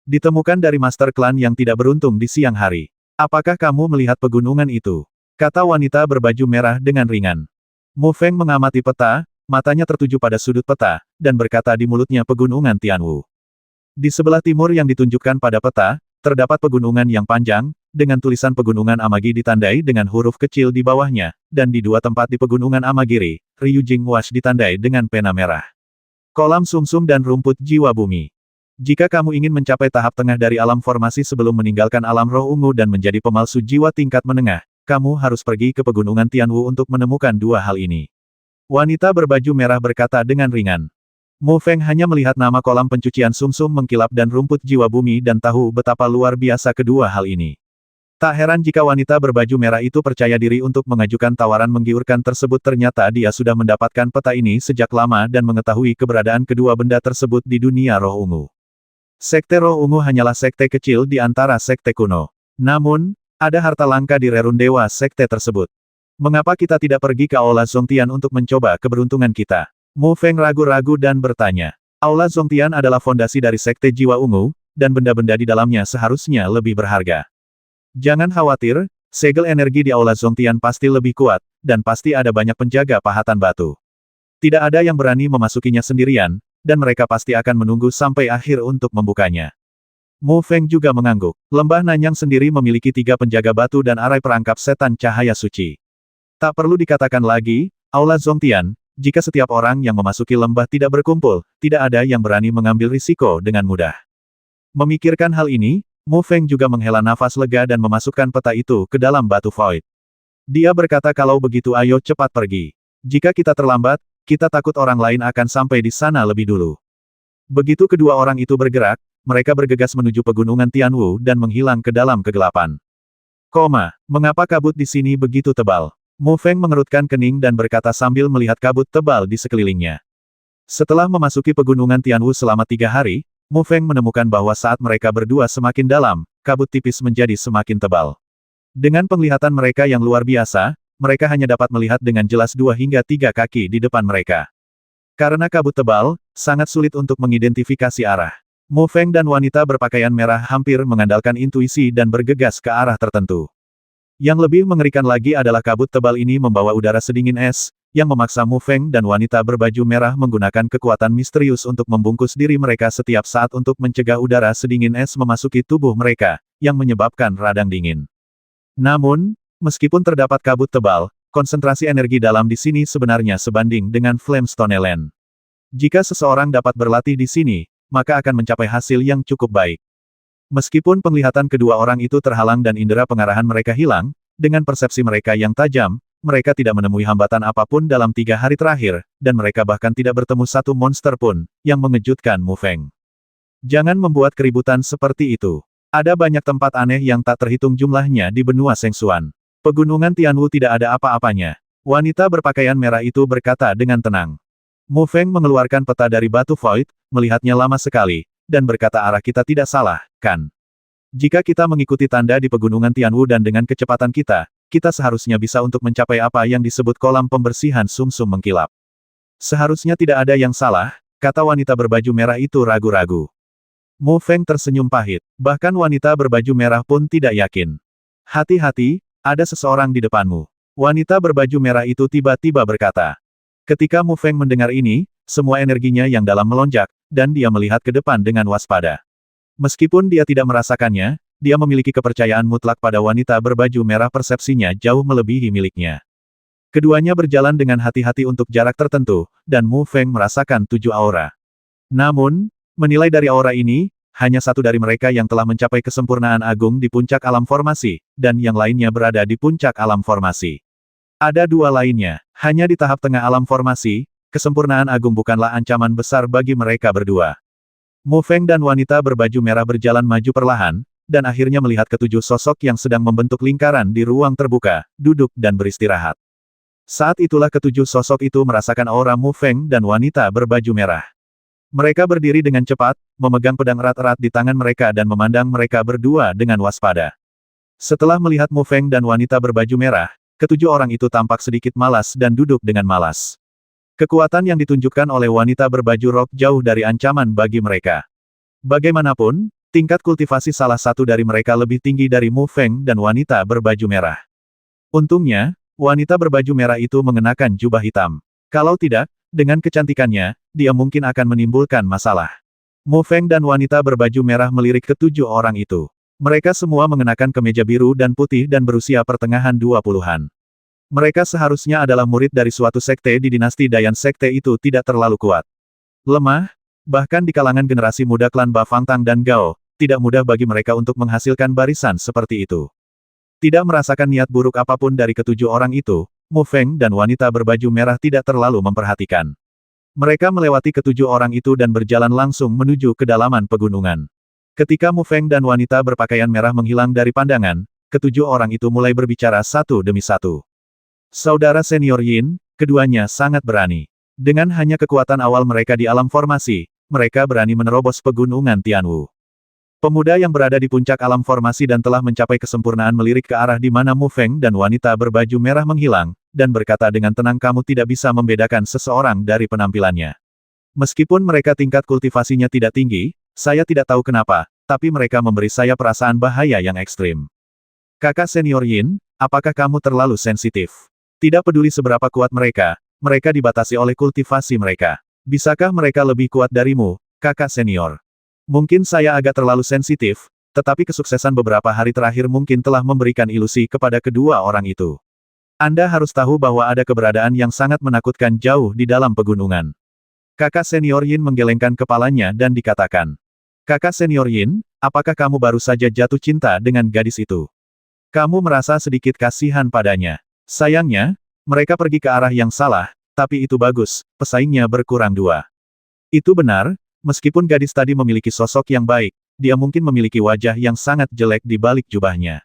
Ditemukan dari Master Klan yang tidak beruntung di siang hari. Apakah kamu melihat pegunungan itu? Kata wanita berbaju merah dengan ringan. Mu Feng mengamati peta, matanya tertuju pada sudut peta, dan berkata di mulutnya pegunungan Tianwu. Di sebelah timur yang ditunjukkan pada peta, terdapat pegunungan yang panjang, dengan tulisan pegunungan Amagi ditandai dengan huruf kecil di bawahnya, dan di 2 tempat di pegunungan Amagiri, Ryu Jing Wash ditandai dengan pena merah. Kolam sumsum dan rumput jiwa bumi. Jika kamu ingin mencapai tahap tengah dari alam formasi sebelum meninggalkan alam roh ungu dan menjadi pemalsu jiwa tingkat menengah, kamu harus pergi ke pegunungan Tianwu untuk menemukan dua hal ini. Wanita berbaju merah berkata dengan ringan. Mu Feng hanya melihat nama kolam pencucian sumsum mengkilap dan rumput jiwa bumi dan tahu betapa luar biasa kedua hal ini. Tak heran jika wanita berbaju merah itu percaya diri untuk mengajukan tawaran menggiurkan tersebut, ternyata dia sudah mendapatkan peta ini sejak lama dan mengetahui keberadaan kedua benda tersebut di dunia roh ungu. Sekte roh ungu hanyalah sekte kecil di antara sekte kuno. Namun, ada harta langka di rerun dewa sekte tersebut. Mengapa kita tidak pergi ke Aula Zongtian untuk mencoba keberuntungan kita? Mu Feng ragu-ragu dan bertanya. Aula Zongtian adalah fondasi dari sekte jiwa ungu, dan benda-benda di dalamnya seharusnya lebih berharga. Jangan khawatir, segel energi di Aula Zongtian pasti lebih kuat, dan pasti ada banyak penjaga pahatan batu. Tidak ada yang berani memasukinya sendirian, dan mereka pasti akan menunggu sampai akhir untuk membukanya. Mu Feng juga mengangguk. Lembah Nanyang sendiri memiliki 3 penjaga batu dan arai perangkap setan cahaya suci. Tak perlu dikatakan lagi, Aula Zongtian, jika setiap orang yang memasuki lembah tidak berkumpul, tidak ada yang berani mengambil risiko dengan mudah. Memikirkan hal ini, Mu Feng juga menghela nafas lega dan memasukkan peta itu ke dalam batu void. Dia berkata kalau begitu ayo cepat pergi. Jika kita terlambat, kita takut orang lain akan sampai di sana lebih dulu. Begitu kedua orang itu bergerak, mereka bergegas menuju pegunungan Tianwu dan menghilang ke dalam kegelapan. Mengapa kabut di sini begitu tebal? Mu Feng mengerutkan kening dan berkata sambil melihat kabut tebal di sekelilingnya. Setelah memasuki pegunungan Tianwu selama 3 hari, Mu Feng menemukan bahwa saat mereka berdua semakin dalam, kabut tipis menjadi semakin tebal. Dengan penglihatan mereka yang luar biasa, mereka hanya dapat melihat dengan jelas 2 hingga 3 kaki di depan mereka. Karena kabut tebal, sangat sulit untuk mengidentifikasi arah. Mu Feng dan wanita berpakaian merah hampir mengandalkan intuisi dan bergegas ke arah tertentu. Yang lebih mengerikan lagi adalah kabut tebal ini membawa udara sedingin es, yang memaksa Mu Feng dan wanita berbaju merah menggunakan kekuatan misterius untuk membungkus diri mereka setiap saat untuk mencegah udara sedingin es memasuki tubuh mereka, yang menyebabkan radang dingin. Namun, meskipun terdapat kabut tebal, konsentrasi energi dalam di sini sebenarnya sebanding dengan Flamestone Land. Jika seseorang dapat berlatih di sini, maka akan mencapai hasil yang cukup baik. Meskipun penglihatan kedua orang itu terhalang dan indera pengarahan mereka hilang, dengan persepsi mereka yang tajam, mereka tidak menemui hambatan apapun dalam 3 hari terakhir, dan mereka bahkan tidak bertemu satu monster pun, yang mengejutkan Mu Feng. Jangan membuat keributan seperti itu. Ada banyak tempat aneh yang tak terhitung jumlahnya di benua Sengsuan. Pegunungan Tianwu tidak ada apa-apanya. Wanita berpakaian merah itu berkata dengan tenang. Mu Feng mengeluarkan peta dari batu void, melihatnya lama sekali, dan berkata arah kita tidak salah, kan? Jika kita mengikuti tanda di pegunungan Tianwu dan dengan kecepatan kita seharusnya bisa untuk mencapai apa yang disebut kolam pembersihan sumsum mengkilap. Seharusnya tidak ada yang salah, kata wanita berbaju merah itu ragu-ragu. Mu Feng tersenyum pahit, bahkan wanita berbaju merah pun tidak yakin. Hati-hati, ada seseorang di depanmu. Wanita berbaju merah itu tiba-tiba berkata. Ketika Mu Feng mendengar ini, semua energinya yang dalam melonjak, dan dia melihat ke depan dengan waspada. Meskipun dia tidak merasakannya, dia memiliki kepercayaan mutlak pada wanita berbaju merah, persepsinya jauh melebihi miliknya. Keduanya berjalan dengan hati-hati untuk jarak tertentu, dan Mu Feng merasakan 7 aura. Namun, menilai dari aura ini, hanya satu dari mereka yang telah mencapai kesempurnaan agung di puncak alam formasi, dan yang lainnya berada di puncak alam formasi. Ada 2 lainnya, hanya di tahap tengah alam formasi, kesempurnaan agung bukanlah ancaman besar bagi mereka berdua. Mu Feng dan wanita berbaju merah berjalan maju perlahan, dan akhirnya melihat ketujuh sosok yang sedang membentuk lingkaran di ruang terbuka, duduk dan beristirahat. Saat itulah ketujuh sosok itu merasakan aura Mu Feng dan wanita berbaju merah. Mereka berdiri dengan cepat, memegang pedang erat-erat di tangan mereka dan memandang mereka berdua dengan waspada. Setelah melihat Mu Feng dan wanita berbaju merah, ketujuh orang itu tampak sedikit malas dan duduk dengan malas. Kekuatan yang ditunjukkan oleh wanita berbaju rok jauh dari ancaman bagi mereka. Bagaimanapun, tingkat kultivasi salah satu dari mereka lebih tinggi dari Mu Feng dan wanita berbaju merah. Untungnya, wanita berbaju merah itu mengenakan jubah hitam. Kalau tidak, dengan kecantikannya, dia mungkin akan menimbulkan masalah. Mu Feng dan wanita berbaju merah melirik ketujuh orang itu. Mereka semua mengenakan kemeja biru dan putih dan berusia pertengahan 20-an. Mereka seharusnya adalah murid dari suatu sekte di dinasti Dayan. Sekte itu tidak terlalu kuat. lemah, bahkan di kalangan generasi muda klan Ba Fangtang dan Gao, tidak mudah bagi mereka untuk menghasilkan barisan seperti itu. Tidak merasakan niat buruk apapun dari ketujuh orang itu, Mu Feng dan wanita berbaju merah tidak terlalu memperhatikan. Mereka melewati ketujuh orang itu dan berjalan langsung menuju kedalaman pegunungan. Ketika Mu Feng dan wanita berpakaian merah menghilang dari pandangan, ketujuh orang itu mulai berbicara satu demi satu. Saudara senior Yin, keduanya sangat berani. Dengan hanya kekuatan awal mereka di alam formasi, mereka berani menerobos pegunungan Tianwu. Pemuda yang berada di puncak alam formasi dan telah mencapai kesempurnaan melirik ke arah di mana Mu Feng dan wanita berbaju merah menghilang, dan berkata dengan tenang, kamu tidak bisa membedakan seseorang dari penampilannya. Meskipun mereka tingkat kultivasinya tidak tinggi, saya tidak tahu kenapa, tapi mereka memberi saya perasaan bahaya yang ekstrim. Kakak senior Yin, apakah kamu terlalu sensitif? Tidak peduli seberapa kuat mereka, mereka dibatasi oleh kultivasi mereka. Bisakah mereka lebih kuat darimu, kakak senior? Mungkin saya agak terlalu sensitif, tetapi kesuksesan beberapa hari terakhir mungkin telah memberikan ilusi kepada kedua orang itu. Anda harus tahu bahwa ada keberadaan yang sangat menakutkan jauh di dalam pegunungan. Kakak senior Yin menggelengkan kepalanya dan dikatakan, kakak senior Yin, apakah kamu baru saja jatuh cinta dengan gadis itu? Kamu merasa sedikit kasihan padanya. Sayangnya, mereka pergi ke arah yang salah, tapi itu bagus, pesaingnya berkurang dua. Itu benar. Meskipun gadis tadi memiliki sosok yang baik, dia mungkin memiliki wajah yang sangat jelek di balik jubahnya.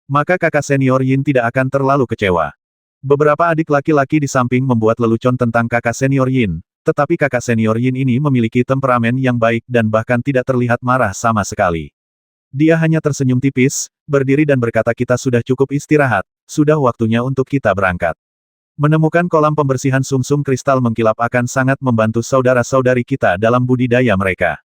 Maka kakak senior Yin tidak akan terlalu kecewa. Beberapa adik laki-laki di samping membuat lelucon tentang kakak senior Yin, tetapi kakak senior Yin ini memiliki temperamen yang baik dan bahkan tidak terlihat marah sama sekali. Dia hanya tersenyum tipis, berdiri dan berkata, kita sudah cukup istirahat, sudah waktunya untuk kita berangkat. Menemukan kolam pembersihan sumsum kristal mengkilap akan sangat membantu saudara-saudari kita dalam budidaya mereka.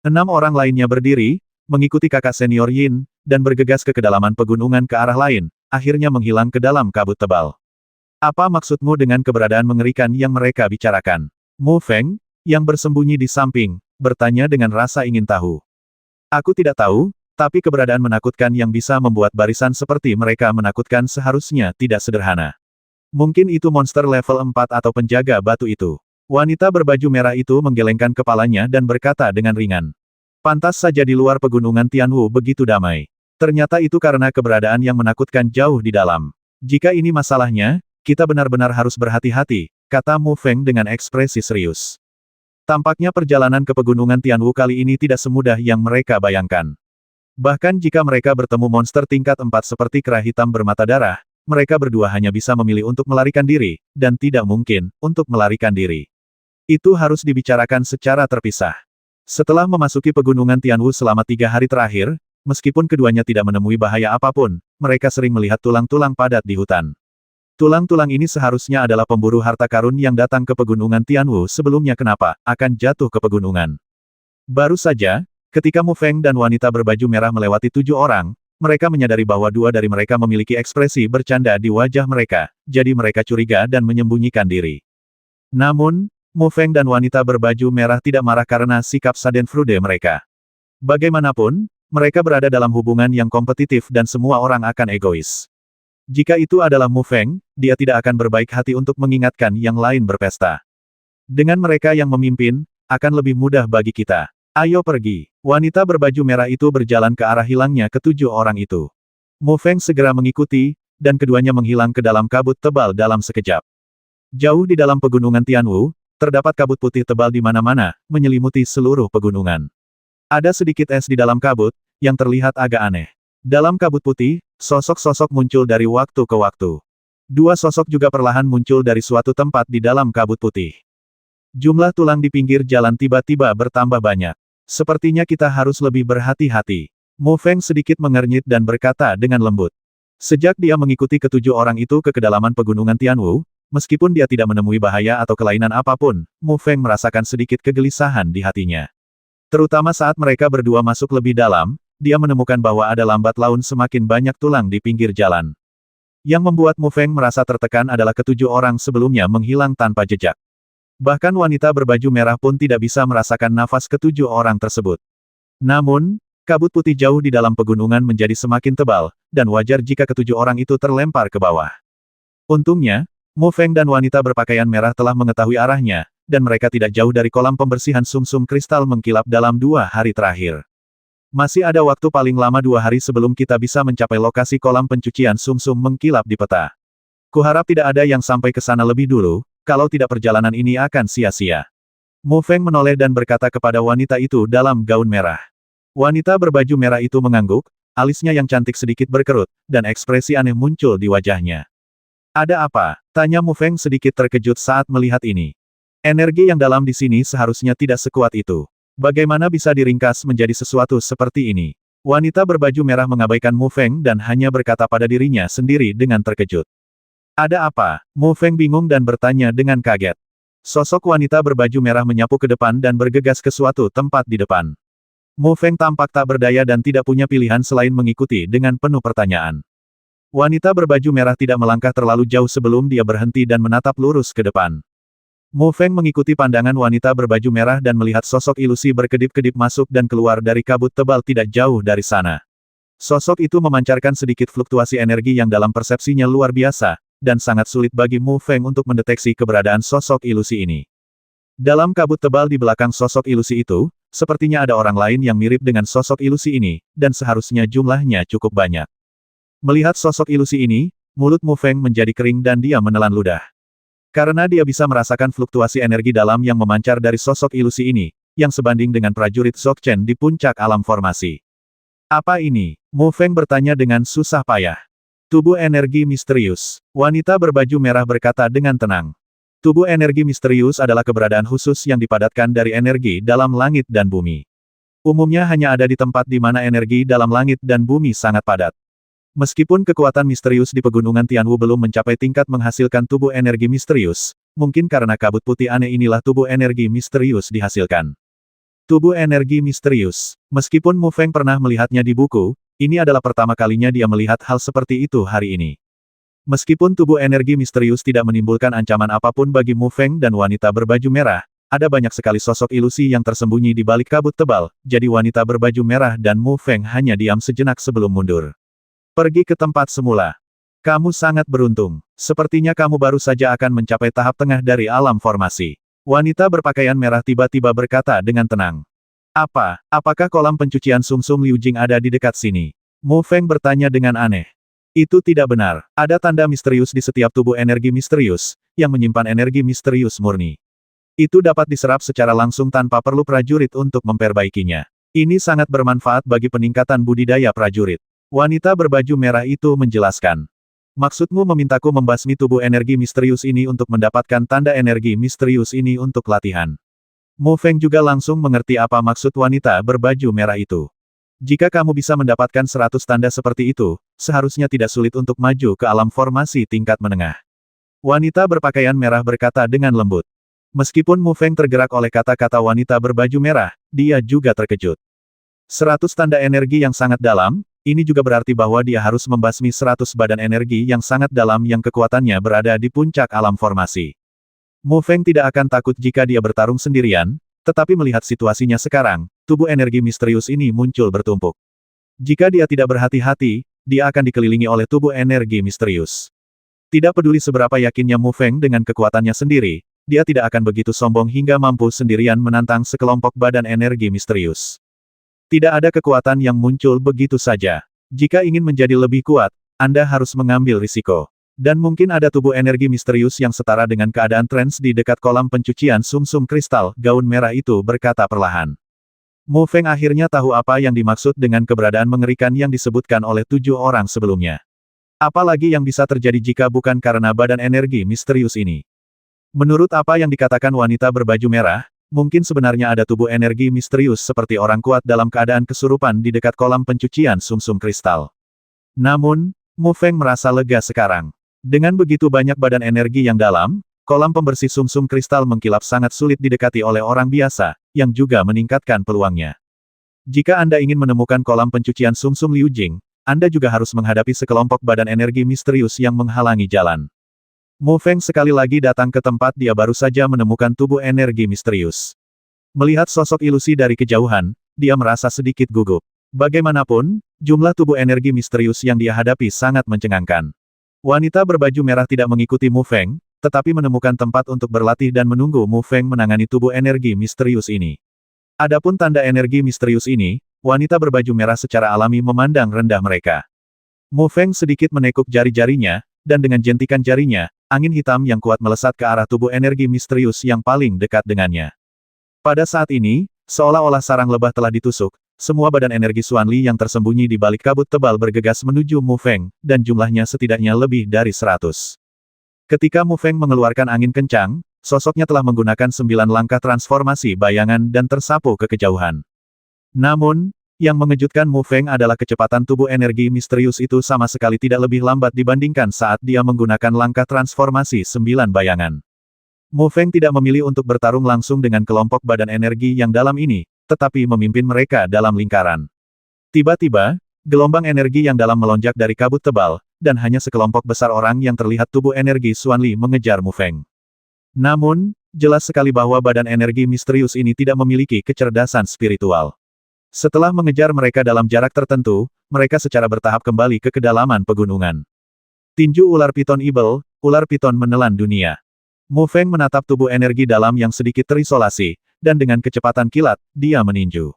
6 orang lainnya berdiri, mengikuti kakak senior Yin, dan bergegas ke kedalaman pegunungan ke arah lain, akhirnya menghilang ke dalam kabut tebal. Apa maksudmu dengan keberadaan mengerikan yang mereka bicarakan? Mu Feng, yang bersembunyi di samping, bertanya dengan rasa ingin tahu. Aku tidak tahu, tapi keberadaan menakutkan yang bisa membuat barisan seperti mereka menakutkan seharusnya tidak sederhana. Mungkin itu monster level 4 atau penjaga batu itu. Wanita berbaju merah itu menggelengkan kepalanya dan berkata dengan ringan. Pantas saja di luar pegunungan Tianwu begitu damai. Ternyata itu karena keberadaan yang menakutkan jauh di dalam. Jika ini masalahnya, kita benar-benar harus berhati-hati, kata Mu Feng dengan ekspresi serius. Tampaknya perjalanan ke pegunungan Tianwu kali ini tidak semudah yang mereka bayangkan. Bahkan jika mereka bertemu monster tingkat 4 seperti kera hitam bermata darah, mereka berdua hanya bisa memilih untuk melarikan diri, dan tidak mungkin untuk melarikan diri. Itu harus dibicarakan secara terpisah. Setelah memasuki pegunungan Tianwu selama 3 hari terakhir, meskipun keduanya tidak menemui bahaya apapun, mereka sering melihat tulang-tulang padat di hutan. Tulang-tulang ini seharusnya adalah pemburu harta karun yang datang ke pegunungan Tianwu sebelumnya kenapa akan jatuh ke pegunungan. Baru saja, ketika Mu Feng dan wanita berbaju merah melewati 7 orang, mereka menyadari bahwa 2 dari mereka memiliki ekspresi bercanda di wajah mereka, jadi mereka curiga dan menyembunyikan diri. Namun, Mu Feng dan wanita berbaju merah tidak marah karena sikap Schadenfreude mereka. Bagaimanapun, mereka berada dalam hubungan yang kompetitif dan semua orang akan egois. Jika itu adalah Mu Feng, dia tidak akan berbaik hati untuk mengingatkan yang lain berpesta. Dengan mereka yang memimpin, akan lebih mudah bagi kita. Ayo pergi. Wanita berbaju merah itu berjalan ke arah hilangnya ketujuh orang itu. Mu Feng segera mengikuti, dan keduanya menghilang ke dalam kabut tebal dalam sekejap. Jauh di dalam pegunungan Tianwu, terdapat kabut putih tebal di mana-mana, menyelimuti seluruh pegunungan. Ada sedikit es di dalam kabut, yang terlihat agak aneh. Dalam kabut putih, sosok-sosok muncul dari waktu ke waktu. 2 sosok juga perlahan muncul dari suatu tempat di dalam kabut putih. Jumlah tulang di pinggir jalan tiba-tiba bertambah banyak. Sepertinya kita harus lebih berhati-hati. Mu Feng sedikit mengernyit dan berkata dengan lembut. Sejak dia mengikuti ketujuh orang itu ke kedalaman pegunungan Tianwu, meskipun dia tidak menemui bahaya atau kelainan apapun, Mu Feng merasakan sedikit kegelisahan di hatinya. Terutama saat mereka berdua masuk lebih dalam, dia menemukan bahwa ada lambat laun semakin banyak tulang di pinggir jalan. Yang membuat Mu Feng merasa tertekan adalah ketujuh orang sebelumnya menghilang tanpa jejak. Bahkan wanita berbaju merah pun tidak bisa merasakan nafas ketujuh orang tersebut. Namun, kabut putih jauh di dalam pegunungan menjadi semakin tebal, dan wajar jika ketujuh orang itu terlempar ke bawah. Untungnya, Mu Feng dan wanita berpakaian merah telah mengetahui arahnya, dan mereka tidak jauh dari kolam pembersihan sumsum kristal mengkilap dalam 2 hari terakhir. Masih ada waktu paling lama 2 hari sebelum kita bisa mencapai lokasi kolam pencucian sumsum mengkilap di peta. Kuharap tidak ada yang sampai ke sana lebih dulu, kalau tidak perjalanan ini akan sia-sia. Mu Feng menoleh dan berkata kepada wanita itu dalam gaun merah. Wanita berbaju merah itu mengangguk, alisnya yang cantik sedikit berkerut, dan ekspresi aneh muncul di wajahnya. Ada apa? Tanya Mu Feng sedikit terkejut saat melihat ini. Energi yang dalam di sini seharusnya tidak sekuat itu. Bagaimana bisa diringkas menjadi sesuatu seperti ini? Wanita berbaju merah mengabaikan Mu Feng dan hanya berkata pada dirinya sendiri dengan terkejut. Ada apa? Mu Feng bingung dan bertanya dengan kaget. Sosok wanita berbaju merah menyapu ke depan dan bergegas ke suatu tempat di depan. Mu Feng tampak tak berdaya dan tidak punya pilihan selain mengikuti dengan penuh pertanyaan. Wanita berbaju merah tidak melangkah terlalu jauh sebelum dia berhenti dan menatap lurus ke depan. Mu Feng mengikuti pandangan wanita berbaju merah dan melihat sosok ilusi berkedip-kedip masuk dan keluar dari kabut tebal tidak jauh dari sana. Sosok itu memancarkan sedikit fluktuasi energi yang dalam persepsinya luar biasa, dan sangat sulit bagi Mu Feng untuk mendeteksi keberadaan sosok ilusi ini. Dalam kabut tebal di belakang sosok ilusi itu, sepertinya ada orang lain yang mirip dengan sosok ilusi ini, dan seharusnya jumlahnya cukup banyak. Melihat sosok ilusi ini, mulut Mu Feng menjadi kering dan dia menelan ludah. Karena dia bisa merasakan fluktuasi energi dalam yang memancar dari sosok ilusi ini, yang sebanding dengan prajurit Dzogchen di puncak alam formasi. Apa ini? Mu Feng bertanya dengan susah payah. Tubuh energi misterius. Wanita berbaju merah berkata dengan tenang. Tubuh energi misterius adalah keberadaan khusus yang dipadatkan dari energi dalam langit dan bumi. Umumnya hanya ada di tempat di mana energi dalam langit dan bumi sangat padat. Meskipun kekuatan misterius di pegunungan Tianwu belum mencapai tingkat menghasilkan tubuh energi misterius, mungkin karena kabut putih aneh inilah tubuh energi misterius dihasilkan. Tubuh energi misterius. Meskipun Mu Feng pernah melihatnya di buku, ini adalah pertama kalinya dia melihat hal seperti itu hari ini. Meskipun tubuh energi misterius tidak menimbulkan ancaman apapun bagi Mu Feng dan wanita berbaju merah, ada banyak sekali sosok ilusi yang tersembunyi di balik kabut tebal, jadi wanita berbaju merah dan Mu Feng hanya diam sejenak sebelum mundur. Pergi ke tempat semula. Kamu sangat beruntung. Sepertinya kamu baru saja akan mencapai tahap tengah dari alam formasi. Wanita berpakaian merah tiba-tiba berkata dengan tenang. Apakah kolam pencucian sumsum Liu Jing ada di dekat sini? Mu Feng bertanya dengan aneh. Itu tidak benar. Ada tanda misterius di setiap tubuh energi misterius, yang menyimpan energi misterius murni. Itu dapat diserap secara langsung tanpa perlu prajurit untuk memperbaikinya. Ini sangat bermanfaat bagi peningkatan budidaya prajurit. Wanita berbaju merah itu menjelaskan. Maksudmu memintaku membasmi tubuh energi misterius ini untuk mendapatkan tanda energi misterius ini untuk latihan. Mu Feng juga langsung mengerti apa maksud wanita berbaju merah itu. Jika kamu bisa mendapatkan 100 tanda seperti itu, seharusnya tidak sulit untuk maju ke alam formasi tingkat menengah. Wanita berpakaian merah berkata dengan lembut. Meskipun Mu Feng tergerak oleh kata-kata wanita berbaju merah, dia juga terkejut. 100 tanda energi yang sangat dalam, ini juga berarti bahwa dia harus membasmi 100 badan energi yang sangat dalam yang kekuatannya berada di puncak alam formasi. Mu Feng tidak akan takut jika dia bertarung sendirian, tetapi melihat situasinya sekarang, tubuh energi misterius ini muncul bertumpuk. Jika dia tidak berhati-hati, dia akan dikelilingi oleh tubuh energi misterius. Tidak peduli seberapa yakinnya Mu Feng dengan kekuatannya sendiri, dia tidak akan begitu sombong hingga mampu sendirian menantang sekelompok badan energi misterius. Tidak ada kekuatan yang muncul begitu saja. Jika ingin menjadi lebih kuat, Anda harus mengambil risiko. Dan mungkin ada tubuh energi misterius yang setara dengan keadaan trans di dekat kolam pencucian sumsum kristal, gaun merah itu berkata perlahan. Mu Feng akhirnya tahu apa yang dimaksud dengan keberadaan mengerikan yang disebutkan oleh 7 orang sebelumnya. Apalagi yang bisa terjadi jika bukan karena badan energi misterius ini. Menurut apa yang dikatakan wanita berbaju merah, mungkin sebenarnya ada tubuh energi misterius seperti orang kuat dalam keadaan kesurupan di dekat kolam pencucian sumsum kristal. Namun, Mu Feng merasa lega sekarang. Dengan begitu banyak badan energi yang dalam, kolam pembersih sumsum kristal mengkilap sangat sulit didekati oleh orang biasa, yang juga meningkatkan peluangnya. Jika Anda ingin menemukan kolam pencucian sumsum Liu Jing, Anda juga harus menghadapi sekelompok badan energi misterius yang menghalangi jalan. Mu Feng sekali lagi datang ke tempat dia baru saja menemukan tubuh energi misterius. Melihat sosok ilusi dari kejauhan, dia merasa sedikit gugup. Bagaimanapun, jumlah tubuh energi misterius yang dia hadapi sangat mencengangkan. Wanita berbaju merah tidak mengikuti Mu Feng, tetapi menemukan tempat untuk berlatih dan menunggu Mu Feng menangani tubuh energi misterius ini. Adapun tanda energi misterius ini, wanita berbaju merah secara alami memandang rendah mereka. Mu Feng sedikit menekuk jari-jarinya, dan dengan jentikan jarinya, angin hitam yang kuat melesat ke arah tubuh energi misterius yang paling dekat dengannya. Pada saat ini, seolah-olah sarang lebah telah ditusuk, semua badan energi Xuanli yang tersembunyi di balik kabut tebal bergegas menuju Mu Feng, dan jumlahnya setidaknya lebih dari 100. Ketika Mu Feng mengeluarkan angin kencang, sosoknya telah menggunakan 9 langkah transformasi bayangan dan tersapu ke kejauhan. Namun, yang mengejutkan Mu Feng adalah kecepatan tubuh energi misterius itu sama sekali tidak lebih lambat dibandingkan saat dia menggunakan langkah transformasi 9 bayangan. Mu Feng tidak memilih untuk bertarung langsung dengan kelompok badan energi yang dalam ini, tetapi memimpin mereka dalam lingkaran. Tiba-tiba, gelombang energi yang dalam melonjak dari kabut tebal, dan hanya sekelompok besar orang yang terlihat tubuh energi Xuanli mengejar Mu Feng. Namun, jelas sekali bahwa badan energi misterius ini tidak memiliki kecerdasan spiritual. Setelah mengejar mereka dalam jarak tertentu, mereka secara bertahap kembali ke kedalaman pegunungan. Tinju ular piton Ibel, ular piton menelan dunia. Mu Feng menatap tubuh energi dalam yang sedikit terisolasi, dan dengan kecepatan kilat, dia meninju.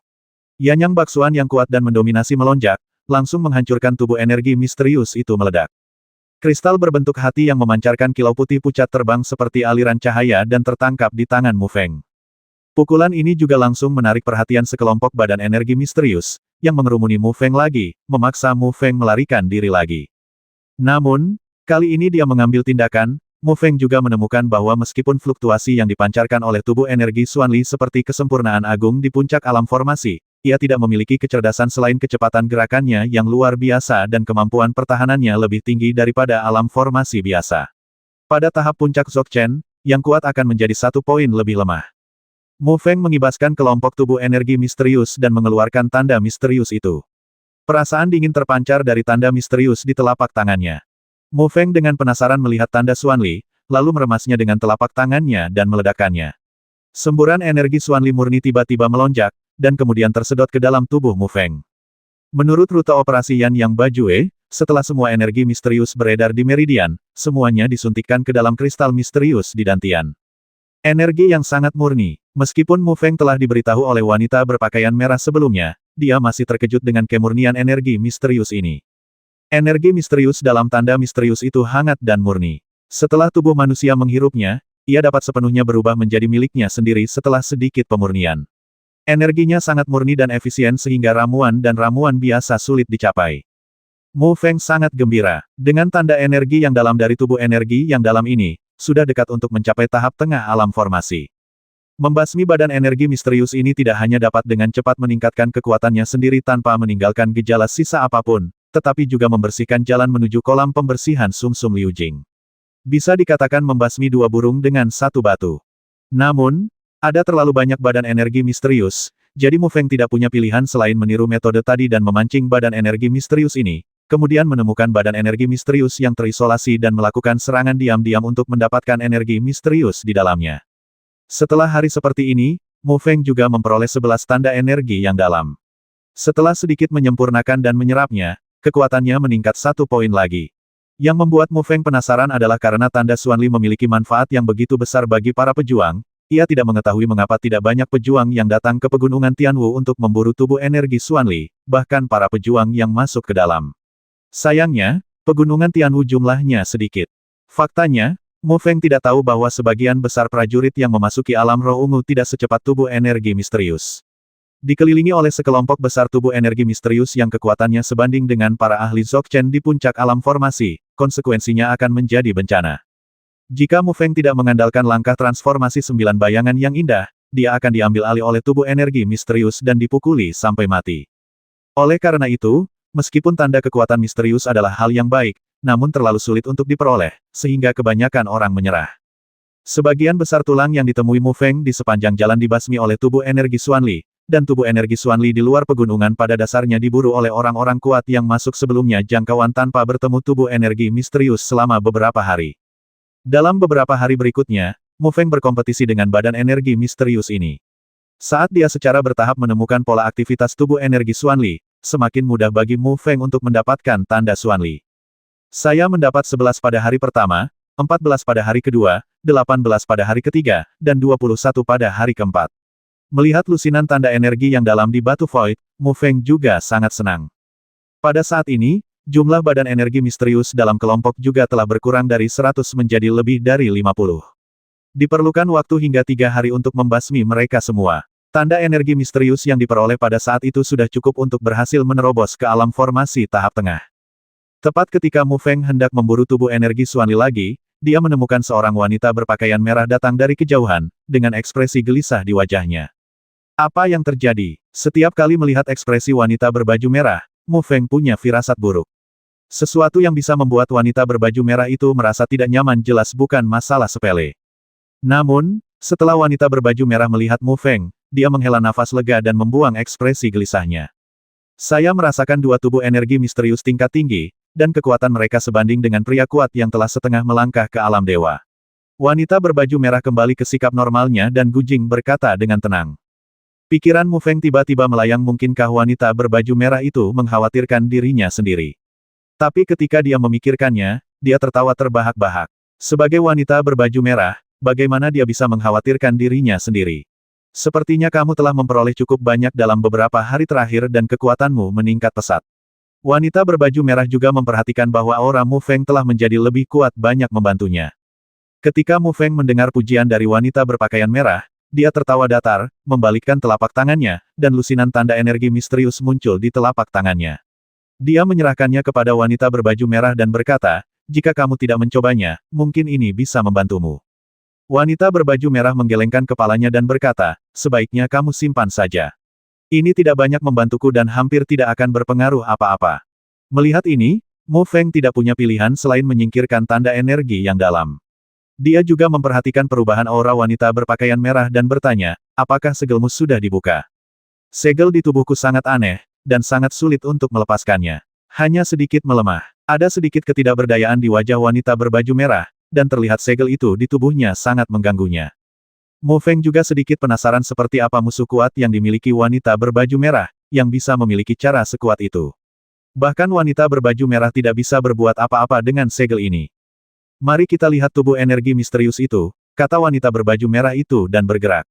Yanyang Baksuan yang kuat dan mendominasi melonjak, langsung menghancurkan tubuh energi misterius itu meledak. Kristal berbentuk hati yang memancarkan kilau putih pucat terbang seperti aliran cahaya dan tertangkap di tangan Mu Feng. Pukulan ini juga langsung menarik perhatian sekelompok badan energi misterius, yang mengerumuni Mu Feng lagi, memaksa Mu Feng melarikan diri lagi. Namun, kali ini dia mengambil tindakan. Mu Feng juga menemukan bahwa meskipun fluktuasi yang dipancarkan oleh tubuh energi Xuanli seperti kesempurnaan agung di puncak alam formasi, ia tidak memiliki kecerdasan selain kecepatan gerakannya yang luar biasa dan kemampuan pertahanannya lebih tinggi daripada alam formasi biasa. Pada tahap puncak Dzogchen, yang kuat akan menjadi 1 poin lebih lemah. Mu Feng mengibaskan kelompok tubuh energi misterius dan mengeluarkan tanda misterius itu. Perasaan dingin terpancar dari tanda misterius di telapak tangannya. Mu Feng dengan penasaran melihat tanda Xuanli, lalu meremasnya dengan telapak tangannya dan meledakkannya. Semburan energi Xuanli murni tiba-tiba melonjak, dan kemudian tersedot ke dalam tubuh Mu Feng. Menurut rute operasi Yan Yang Bajue, setelah semua energi misterius beredar di meridian, semuanya disuntikkan ke dalam kristal misterius di dantian. Energi yang sangat murni. Meskipun Mu Feng telah diberitahu oleh wanita berpakaian merah sebelumnya, dia masih terkejut dengan kemurnian energi misterius ini. Energi misterius dalam tanda misterius itu hangat dan murni. Setelah tubuh manusia menghirupnya, ia dapat sepenuhnya berubah menjadi miliknya sendiri setelah sedikit pemurnian. Energinya sangat murni dan efisien sehingga ramuan dan ramuan biasa sulit dicapai. Mu Feng sangat gembira. Dengan tanda energi yang dalam dari tubuh energi yang dalam ini, sudah dekat untuk mencapai tahap tengah alam formasi. Membasmi badan energi misterius ini tidak hanya dapat dengan cepat meningkatkan kekuatannya sendiri tanpa meninggalkan gejala sisa apapun, tetapi juga membersihkan jalan menuju kolam pembersihan sumsum Liu Jing. Bisa dikatakan membasmi 2 burung dengan 1 batu. Namun, ada terlalu banyak badan energi misterius, jadi Mu Feng tidak punya pilihan selain meniru metode tadi dan memancing badan energi misterius ini, kemudian menemukan badan energi misterius yang terisolasi dan melakukan serangan diam-diam untuk mendapatkan energi misterius di dalamnya. Setelah hari seperti ini, Mu Feng juga memperoleh 11 tanda energi yang dalam. Setelah sedikit menyempurnakan dan menyerapnya, kekuatannya meningkat 1 poin lagi. Yang membuat Mu Feng penasaran adalah karena tanda Xuanli memiliki manfaat yang begitu besar bagi para pejuang, ia tidak mengetahui mengapa tidak banyak pejuang yang datang ke pegunungan Tianwu untuk memburu tubuh energi Xuanli, bahkan para pejuang yang masuk ke dalam. Sayangnya, pegunungan Tianwu jumlahnya sedikit. Faktanya, Mu Feng tidak tahu bahwa sebagian besar prajurit yang memasuki alam roh ungu tidak secepat tubuh energi misterius. Dikelilingi oleh sekelompok besar tubuh energi misterius yang kekuatannya sebanding dengan para ahli Dzogchen di puncak alam formasi, konsekuensinya akan menjadi bencana. Jika Mu Feng tidak mengandalkan langkah transformasi 9 bayangan yang indah, dia akan diambil alih oleh tubuh energi misterius dan dipukuli sampai mati. Oleh karena itu, meskipun tanda kekuatan misterius adalah hal yang baik, namun terlalu sulit untuk diperoleh, sehingga kebanyakan orang menyerah. Sebagian besar tulang yang ditemui Mu Feng di sepanjang jalan dibasmi oleh tubuh energi Xuanli, dan tubuh energi Xuanli di luar pegunungan pada dasarnya diburu oleh orang-orang kuat yang masuk sebelumnya jangkauan tanpa bertemu tubuh energi misterius selama beberapa hari. Dalam beberapa hari berikutnya, Mu Feng berkompetisi dengan badan energi misterius ini. Saat dia secara bertahap menemukan pola aktivitas tubuh energi Xuanli, semakin mudah bagi Mu Feng untuk mendapatkan tanda Xuanli. Saya mendapat 11 pada hari pertama, 14 pada hari kedua, 18 pada hari ketiga, dan 21 pada hari keempat. Melihat lusinan tanda energi yang dalam di batu void, Mu Feng juga sangat senang. Pada saat ini, jumlah badan energi misterius dalam kelompok juga telah berkurang dari 100 menjadi lebih dari 50. Diperlukan waktu hingga 3 hari untuk membasmi mereka semua. Tanda energi misterius yang diperoleh pada saat itu sudah cukup untuk berhasil menerobos ke alam formasi tahap tengah. Tepat ketika Mu Feng hendak memburu tubuh energi Xuanli lagi, dia menemukan seorang wanita berpakaian merah datang dari kejauhan, dengan ekspresi gelisah di wajahnya. Apa yang terjadi? Setiap kali melihat ekspresi wanita berbaju merah, Mu Feng punya firasat buruk. Sesuatu yang bisa membuat wanita berbaju merah itu merasa tidak nyaman jelas bukan masalah sepele. Namun, setelah wanita berbaju merah melihat Mu Feng, dia menghela nafas lega dan membuang ekspresi gelisahnya. Saya merasakan dua tubuh energi misterius tingkat tinggi, dan kekuatan mereka sebanding dengan pria kuat yang telah setengah melangkah ke alam dewa. Wanita berbaju merah kembali ke sikap normalnya dan Gujing berkata dengan tenang. Pikiran Mu Feng tiba-tiba melayang, mungkinkah wanita berbaju merah itu mengkhawatirkan dirinya sendiri. Tapi ketika dia memikirkannya, dia tertawa terbahak-bahak. Sebagai wanita berbaju merah, bagaimana dia bisa mengkhawatirkan dirinya sendiri? Sepertinya kamu telah memperoleh cukup banyak dalam beberapa hari terakhir dan kekuatanmu meningkat pesat. Wanita berbaju merah juga memperhatikan bahwa aura Mu Feng telah menjadi lebih kuat, banyak membantunya. Ketika Mu Feng mendengar pujian dari wanita berpakaian merah, dia tertawa datar, membalikkan telapak tangannya, dan lusinan tanda energi misterius muncul di telapak tangannya. Dia menyerahkannya kepada wanita berbaju merah dan berkata, jika kamu tidak mencobanya, mungkin ini bisa membantumu. Wanita berbaju merah menggelengkan kepalanya dan berkata, sebaiknya kamu simpan saja. Ini tidak banyak membantuku dan hampir tidak akan berpengaruh apa-apa. Melihat ini, Mu Feng tidak punya pilihan selain menyingkirkan tanda energi yang dalam. Dia juga memperhatikan perubahan aura wanita berpakaian merah dan bertanya, apakah segelmu sudah dibuka? Segel di tubuhku sangat aneh, dan sangat sulit untuk melepaskannya. Hanya sedikit melemah. Ada sedikit ketidakberdayaan di wajah wanita berbaju merah, dan terlihat segel itu di tubuhnya sangat mengganggunya. Mu Feng juga sedikit penasaran seperti apa musuh kuat yang dimiliki wanita berbaju merah, yang bisa memiliki cara sekuat itu. Bahkan wanita berbaju merah tidak bisa berbuat apa-apa dengan segel ini. Mari kita lihat tubuh energi misterius itu, kata wanita berbaju merah itu dan bergerak.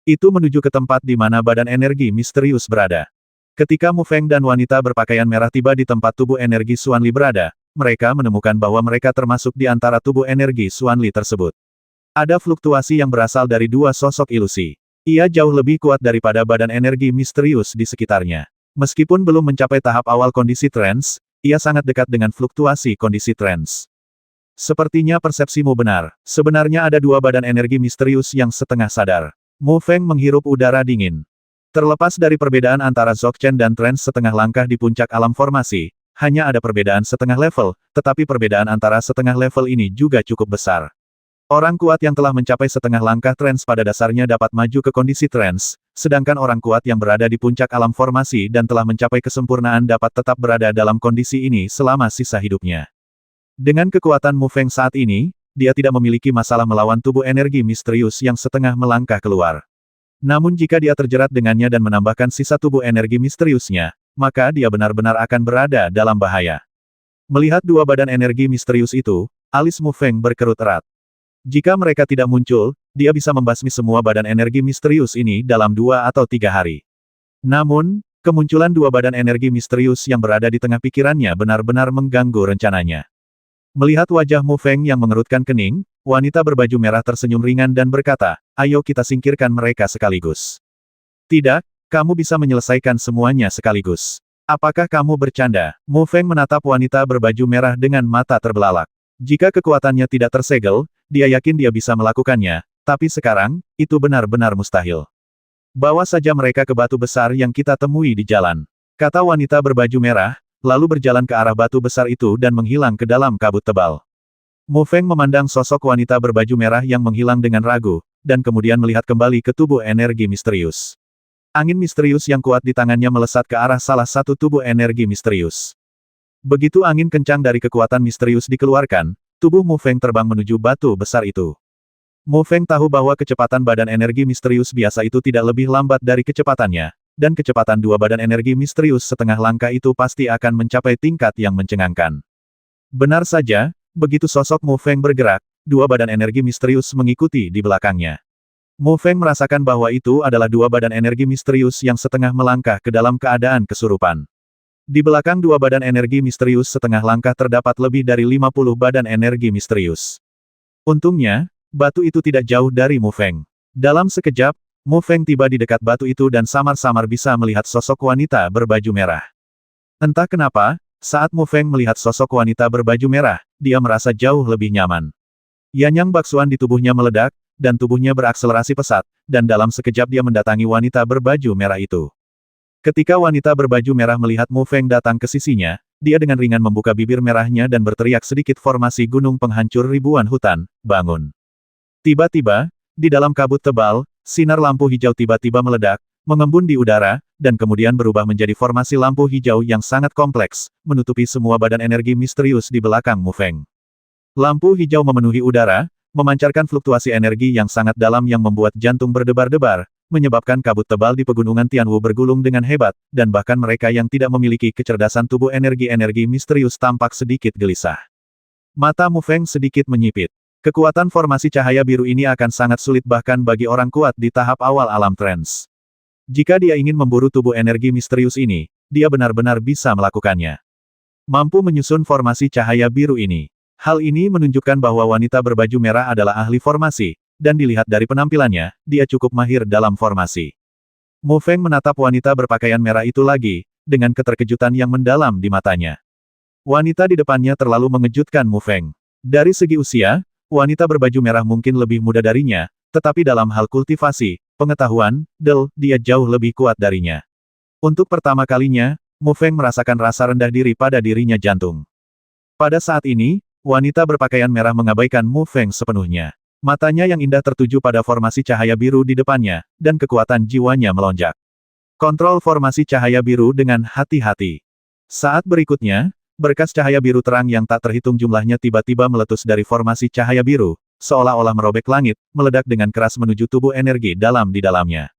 Itu menuju ke tempat di mana badan energi misterius berada. Ketika Mu Feng dan wanita berpakaian merah tiba di tempat tubuh energi Xuanli berada, mereka menemukan bahwa mereka termasuk di antara tubuh energi Xuanli tersebut. Ada fluktuasi yang berasal dari dua sosok ilusi. Ia jauh lebih kuat daripada badan energi misterius di sekitarnya. Meskipun belum mencapai tahap awal kondisi trance, ia sangat dekat dengan fluktuasi kondisi trance. Sepertinya persepsimu benar. Sebenarnya ada dua badan energi misterius yang setengah sadar. Mu Feng menghirup udara dingin. Terlepas dari perbedaan antara Dzogchen dan trance setengah langkah di puncak alam formasi, hanya ada perbedaan setengah level, tetapi perbedaan antara setengah level ini juga cukup besar. Orang kuat yang telah mencapai setengah langkah trance pada dasarnya dapat maju ke kondisi trance, sedangkan orang kuat yang berada di puncak alam formasi dan telah mencapai kesempurnaan dapat tetap berada dalam kondisi ini selama sisa hidupnya. Dengan kekuatan Mu Feng saat ini, dia tidak memiliki masalah melawan tubuh energi misterius yang setengah melangkah keluar. Namun jika dia terjerat dengannya dan menambahkan sisa tubuh energi misteriusnya, maka dia benar-benar akan berada dalam bahaya. Melihat dua badan energi misterius itu, alis Mu Feng berkerut erat. Jika mereka tidak muncul, dia bisa membasmi semua badan energi misterius ini dalam 2 atau 3 hari. Namun, kemunculan dua badan energi misterius yang berada di tengah pikirannya benar-benar mengganggu rencananya. Melihat wajah Mu Feng yang mengerutkan kening, wanita berbaju merah tersenyum ringan dan berkata, ayo kita singkirkan mereka sekaligus. Tidak, kamu bisa menyelesaikan semuanya sekaligus. Apakah kamu bercanda? Mu Feng menatap wanita berbaju merah dengan mata terbelalak. Jika kekuatannya tidak tersegel, dia yakin dia bisa melakukannya, tapi sekarang, itu benar-benar mustahil. Bawa saja mereka ke batu besar yang kita temui di jalan, kata wanita berbaju merah, lalu berjalan ke arah batu besar itu dan menghilang ke dalam kabut tebal. Mu Feng memandang sosok wanita berbaju merah yang menghilang dengan ragu, dan kemudian melihat kembali ke tubuh energi misterius. Angin misterius yang kuat di tangannya melesat ke arah salah satu tubuh energi misterius. Begitu angin kencang dari kekuatan misterius dikeluarkan, tubuh Mu Feng terbang menuju batu besar itu. Mu Feng tahu bahwa kecepatan badan energi misterius biasa itu tidak lebih lambat dari kecepatannya, dan kecepatan dua badan energi misterius setengah langkah itu pasti akan mencapai tingkat yang mencengangkan. Benar saja, begitu sosok Mu Feng bergerak, dua badan energi misterius mengikuti di belakangnya. Mu Feng merasakan bahwa itu adalah dua badan energi misterius yang setengah melangkah ke dalam keadaan kesurupan. Di belakang dua badan energi misterius setengah langkah terdapat lebih dari 50 badan energi misterius. Untungnya, batu itu tidak jauh dari Mu Feng. Dalam sekejap, Mu Feng tiba di dekat batu itu dan samar-samar bisa melihat sosok wanita berbaju merah. Entah kenapa, saat Mu Feng melihat sosok wanita berbaju merah, dia merasa jauh lebih nyaman. Yanyang baksuan di tubuhnya meledak, dan tubuhnya berakselerasi pesat, dan dalam sekejap dia mendatangi wanita berbaju merah itu. Ketika wanita berbaju merah melihat Mu Feng datang ke sisinya, dia dengan ringan membuka bibir merahnya dan berteriak sedikit formasi gunung penghancur ribuan hutan, bangun. Tiba-tiba, di dalam kabut tebal, sinar lampu hijau tiba-tiba meledak, mengembun di udara, dan kemudian berubah menjadi formasi lampu hijau yang sangat kompleks, menutupi semua badan energi misterius di belakang Mu Feng. Lampu hijau memenuhi udara, memancarkan fluktuasi energi yang sangat dalam yang membuat jantung berdebar-debar, menyebabkan kabut tebal di pegunungan Tianwu bergulung dengan hebat, dan bahkan mereka yang tidak memiliki kecerdasan tubuh energi-energi misterius tampak sedikit gelisah. Mata Mu Feng sedikit menyipit. Kekuatan formasi cahaya biru ini akan sangat sulit bahkan bagi orang kuat di tahap awal alam trance. Jika dia ingin memburu tubuh energi misterius ini, dia benar-benar bisa melakukannya. Mampu menyusun formasi cahaya biru ini. Hal ini menunjukkan bahwa wanita berbaju merah adalah ahli formasi, dan dilihat dari penampilannya, dia cukup mahir dalam formasi. Mu Feng menatap wanita berpakaian merah itu lagi, dengan keterkejutan yang mendalam di matanya. Wanita di depannya terlalu mengejutkan Mu Feng. Dari segi usia, wanita berbaju merah mungkin lebih muda darinya, tetapi dalam hal kultivasi, pengetahuan, dia jauh lebih kuat darinya. Untuk pertama kalinya, Mu Feng merasakan rasa rendah diri pada dirinya jantung. Pada saat ini, wanita berpakaian merah mengabaikan Mu Feng sepenuhnya. Matanya yang indah tertuju pada formasi cahaya biru di depannya, dan kekuatan jiwanya melonjak. Kontrol formasi cahaya biru dengan hati-hati. Saat berikutnya, berkas cahaya biru terang yang tak terhitung jumlahnya tiba-tiba meletus dari formasi cahaya biru, seolah-olah merobek langit, meledak dengan keras menuju tubuh energi dalam di dalamnya.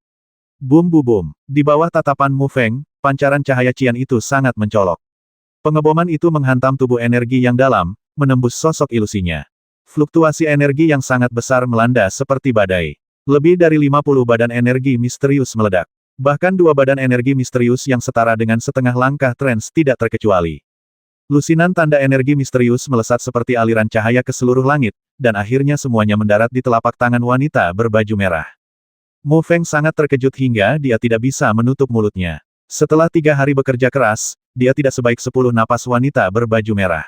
Bum bum bum. Di bawah tatapan Mu Feng, pancaran cahaya cian itu sangat mencolok. Pengeboman itu menghantam tubuh energi yang dalam, menembus sosok ilusinya. Fluktuasi energi yang sangat besar melanda seperti badai. Lebih dari 50 badan energi misterius meledak. Bahkan dua badan energi misterius yang setara dengan setengah langkah trance tidak terkecuali. Lusinan tanda energi misterius melesat seperti aliran cahaya ke seluruh langit, dan akhirnya semuanya mendarat di telapak tangan wanita berbaju merah. Mu Feng sangat terkejut hingga dia tidak bisa menutup mulutnya. Setelah 3 hari bekerja keras, dia tidak sebaik 10 napas wanita berbaju merah.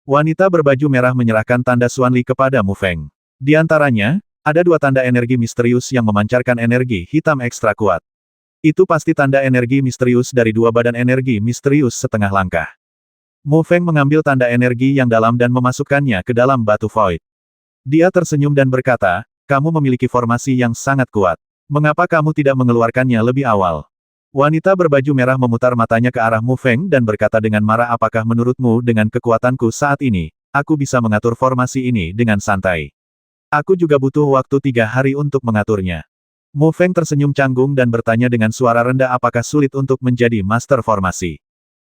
Wanita berbaju merah menyerahkan tanda Xuanli kepada Mu Feng. Di antaranya, ada 2 tanda energi misterius yang memancarkan energi hitam ekstra kuat. Itu pasti tanda energi misterius dari 2 badan energi misterius setengah langkah. Mu Feng mengambil tanda energi yang dalam dan memasukkannya ke dalam batu void. Dia tersenyum dan berkata, kamu memiliki formasi yang sangat kuat. Mengapa kamu tidak mengeluarkannya lebih awal? Wanita berbaju merah memutar matanya ke arah Mu Feng dan berkata dengan marah, apakah menurutmu dengan kekuatanku saat ini, aku bisa mengatur formasi ini dengan santai? Aku juga butuh waktu 3 hari untuk mengaturnya. Mu Feng tersenyum canggung dan bertanya dengan suara rendah, apakah sulit untuk menjadi master formasi?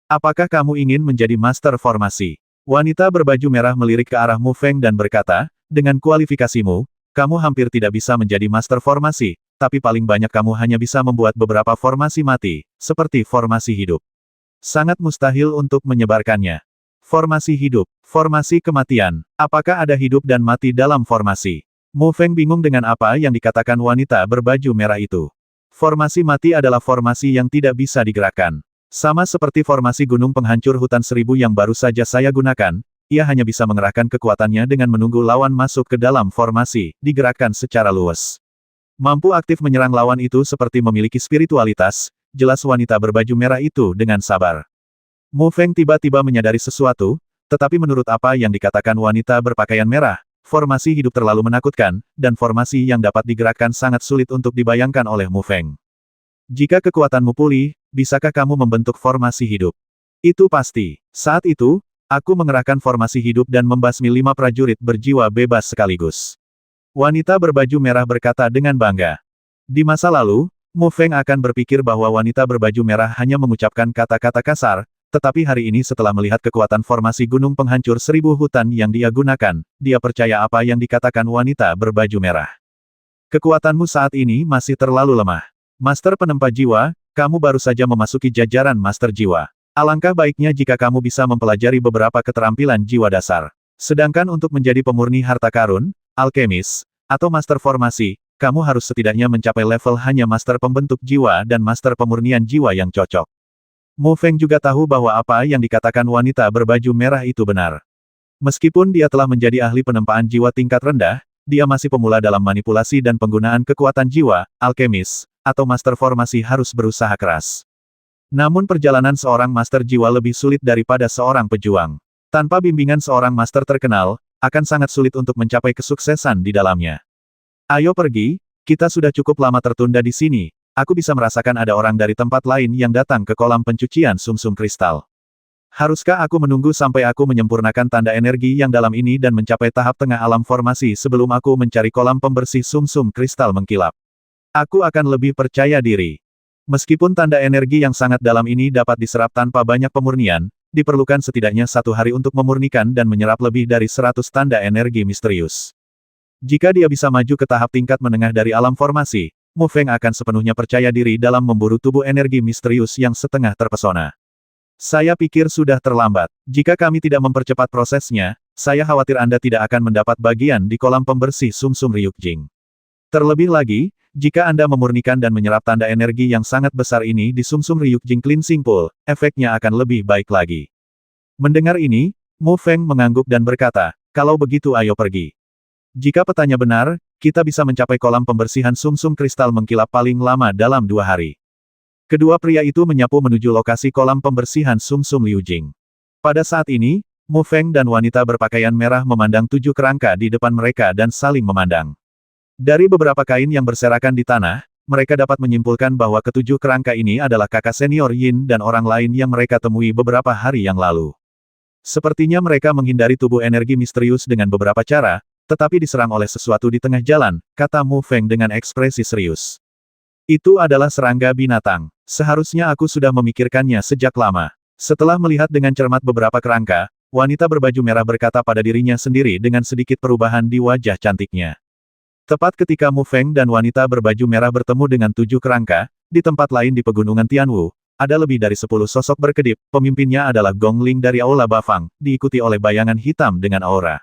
Apakah kamu ingin menjadi master formasi? Wanita berbaju merah melirik ke arah Mu Feng dan berkata, dengan kualifikasimu, kamu hampir tidak bisa menjadi master formasi, tapi paling banyak kamu hanya bisa membuat beberapa formasi mati, seperti formasi hidup. Sangat mustahil untuk menyebarkannya. Formasi hidup, formasi kematian, apakah ada hidup dan mati dalam formasi? Mu Feng bingung dengan apa yang dikatakan wanita berbaju merah itu. Formasi mati adalah formasi yang tidak bisa digerakkan. Sama seperti formasi gunung penghancur hutan 1000 yang baru saja saya gunakan, ia hanya bisa mengerahkan kekuatannya dengan menunggu lawan masuk ke dalam formasi, digerakkan secara luwes. Mampu aktif menyerang lawan itu seperti memiliki spiritualitas, jelas wanita berbaju merah itu dengan sabar. Mu Feng tiba-tiba menyadari sesuatu, tetapi menurut apa yang dikatakan wanita berpakaian merah, formasi hidup terlalu menakutkan, dan formasi yang dapat digerakkan sangat sulit untuk dibayangkan oleh Mu Feng. Jika kekuatanmu pulih, bisakah kamu membentuk formasi hidup? Itu pasti. Saat itu, aku mengerahkan formasi hidup dan membasmi 5 prajurit berjiwa bebas sekaligus. Wanita berbaju merah berkata dengan bangga. Di masa lalu, Mu Feng akan berpikir bahwa wanita berbaju merah hanya mengucapkan kata-kata kasar, Tetapi hari ini setelah melihat kekuatan formasi gunung penghancur 1000 hutan yang dia gunakan, dia percaya apa yang dikatakan wanita berbaju merah. Kekuatanmu saat ini masih terlalu lemah. Master penempa jiwa, kamu baru saja memasuki jajaran Master Jiwa. Alangkah baiknya jika kamu bisa mempelajari beberapa keterampilan jiwa dasar. Sedangkan untuk menjadi pemurni harta karun, alkemis, atau Master Formasi, kamu harus setidaknya mencapai level hanya Master Pembentuk Jiwa dan Master Pemurnian Jiwa yang cocok. Mu Feng juga tahu bahwa apa yang dikatakan wanita berbaju merah itu benar. Meskipun dia telah menjadi ahli penempaan jiwa tingkat rendah, dia masih pemula dalam manipulasi dan penggunaan kekuatan jiwa, alkemis, atau Master Formasi harus berusaha keras. Namun perjalanan seorang Master Jiwa lebih sulit daripada seorang pejuang. Tanpa bimbingan seorang Master terkenal, akan sangat sulit untuk mencapai kesuksesan di dalamnya. Ayo pergi, kita sudah cukup lama tertunda di sini, aku bisa merasakan ada orang dari tempat lain yang datang ke kolam pencucian sumsum kristal. Haruskah aku menunggu sampai aku menyempurnakan tanda energi yang dalam ini dan mencapai tahap tengah alam formasi sebelum aku mencari kolam pembersih sumsum kristal mengkilap? Aku akan lebih percaya diri. Meskipun tanda energi yang sangat dalam ini dapat diserap tanpa banyak pemurnian, diperlukan setidaknya 1 hari untuk memurnikan dan menyerap lebih dari 100 tanda energi misterius. Jika dia bisa maju ke tahap tingkat menengah dari alam formasi, Mu Feng akan sepenuhnya percaya diri dalam memburu tubuh energi misterius yang setengah terpesona. Saya pikir sudah terlambat. Jika kami tidak mempercepat prosesnya, saya khawatir Anda tidak akan mendapat bagian di kolam pembersih sumsum Ryukjing. Terlebih lagi, jika Anda memurnikan dan menyerap tanda energi yang sangat besar ini di sumsum Ryukjing Cleansing Pool, efeknya akan lebih baik lagi. Mendengar ini, Mu Feng mengangguk dan berkata, kalau begitu ayo pergi. Jika petanya benar, kita bisa mencapai kolam pembersihan sumsum kristal mengkilap paling lama dalam 2 hari. Kedua pria itu menyapu menuju lokasi kolam pembersihan sumsum Liujing. Pada saat ini, Mu Feng dan wanita berpakaian merah memandang 7 kerangka di depan mereka dan saling memandang. Dari beberapa kain yang berserakan di tanah, mereka dapat menyimpulkan bahwa ketujuh kerangka ini adalah kakak senior Yin dan orang lain yang mereka temui beberapa hari yang lalu. Sepertinya mereka menghindari tubuh energi misterius dengan beberapa cara, tetapi diserang oleh sesuatu di tengah jalan, kata Mu Feng dengan ekspresi serius. Itu adalah serangga binatang. Seharusnya aku sudah memikirkannya sejak lama. Setelah melihat dengan cermat beberapa kerangka, wanita berbaju merah berkata pada dirinya sendiri dengan sedikit perubahan di wajah cantiknya. Tepat ketika Mu Feng dan wanita berbaju merah bertemu dengan 7 kerangka, di tempat lain di pegunungan Tianwu, ada lebih dari 10 sosok berkedip, pemimpinnya adalah Gong Ling dari Aula Bafang, diikuti oleh bayangan hitam dengan aura.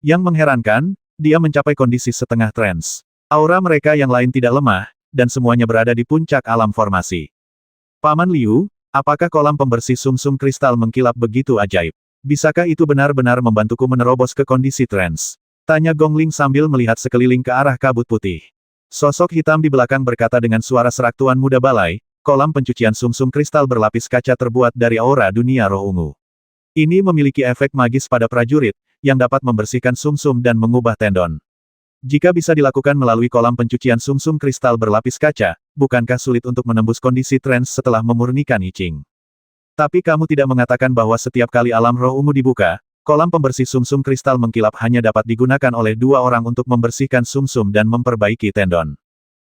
Yang mengherankan, dia mencapai kondisi setengah trance. Aura mereka yang lain tidak lemah, dan semuanya berada di puncak alam formasi. Paman Liu, apakah kolam pembersih sumsum kristal mengkilap begitu ajaib? Bisakah itu benar-benar membantuku menerobos ke kondisi trance? Tanya Gong Ling sambil melihat sekeliling ke arah kabut putih. Sosok hitam di belakang berkata dengan suara serak Tuan Muda Balai, kolam pencucian sumsum kristal berlapis kaca terbuat dari aura dunia roh ungu. Ini memiliki efek magis pada prajurit, yang dapat membersihkan sumsum dan mengubah tendon. Jika bisa dilakukan melalui kolam pencucian sumsum kristal berlapis kaca, bukankah sulit untuk menembus kondisi trance setelah memurnikan I Ching? Tapi kamu tidak mengatakan bahwa setiap kali alam roh ungu dibuka, kolam pembersih sumsum kristal mengkilap hanya dapat digunakan oleh 2 orang untuk membersihkan sumsum dan memperbaiki tendon.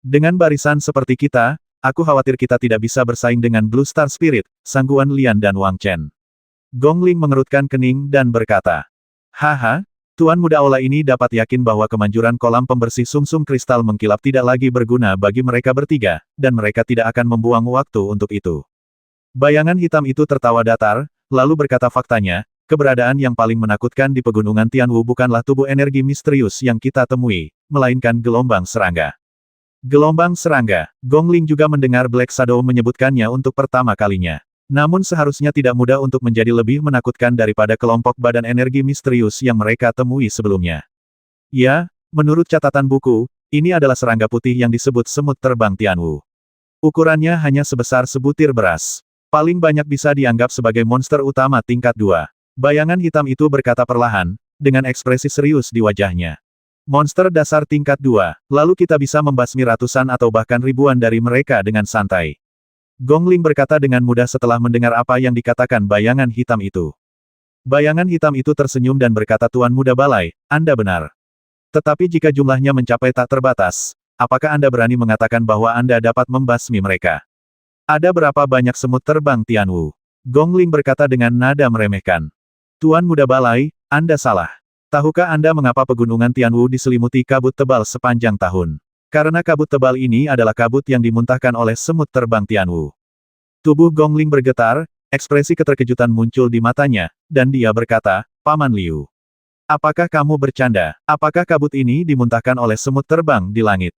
Dengan barisan seperti kita, aku khawatir kita tidak bisa bersaing dengan Blue Star Spirit, Sangguan Lian dan Wang Chen. Gong Ling mengerutkan kening dan berkata, haha, Tuan Muda Aula ini dapat yakin bahwa kemanjuran kolam pembersih sumsum kristal mengkilap tidak lagi berguna bagi mereka bertiga, dan mereka tidak akan membuang waktu untuk itu. Bayangan hitam itu tertawa datar, lalu berkata faktanya, keberadaan yang paling menakutkan di pegunungan Tianwu bukanlah tubuh energi misterius yang kita temui, melainkan gelombang serangga. Gelombang serangga. Gong Ling juga mendengar Black Shadow menyebutkannya untuk pertama kalinya. Namun seharusnya tidak mudah untuk menjadi lebih menakutkan daripada kelompok badan energi misterius yang mereka temui sebelumnya. Ya, menurut catatan buku, ini adalah serangga putih yang disebut semut terbang Tianwu. Ukurannya hanya sebesar sebutir beras. Paling banyak bisa dianggap sebagai monster utama tingkat 2. Bayangan hitam itu berkata perlahan, dengan ekspresi serius di wajahnya. Monster dasar tingkat 2, lalu kita bisa membasmi ratusan atau bahkan ribuan dari mereka dengan santai. Gong Ling berkata dengan mudah setelah mendengar apa yang dikatakan bayangan hitam itu. Bayangan hitam itu tersenyum dan berkata Tuan Muda Balai, Anda benar. Tetapi jika jumlahnya mencapai tak terbatas, apakah Anda berani mengatakan bahwa Anda dapat membasmi mereka? Ada berapa banyak semut terbang Tianwu? Gongling berkata dengan nada meremehkan. Tuan Muda Balai, Anda salah. Tahukah Anda mengapa pegunungan Tianwu diselimuti kabut tebal sepanjang tahun? Karena kabut tebal ini adalah kabut yang dimuntahkan oleh semut terbang Tianwu. Tubuh Gongling bergetar, ekspresi keterkejutan muncul di matanya, dan dia berkata, Paman Liu. Apakah kamu bercanda? Apakah kabut ini dimuntahkan oleh semut terbang di langit?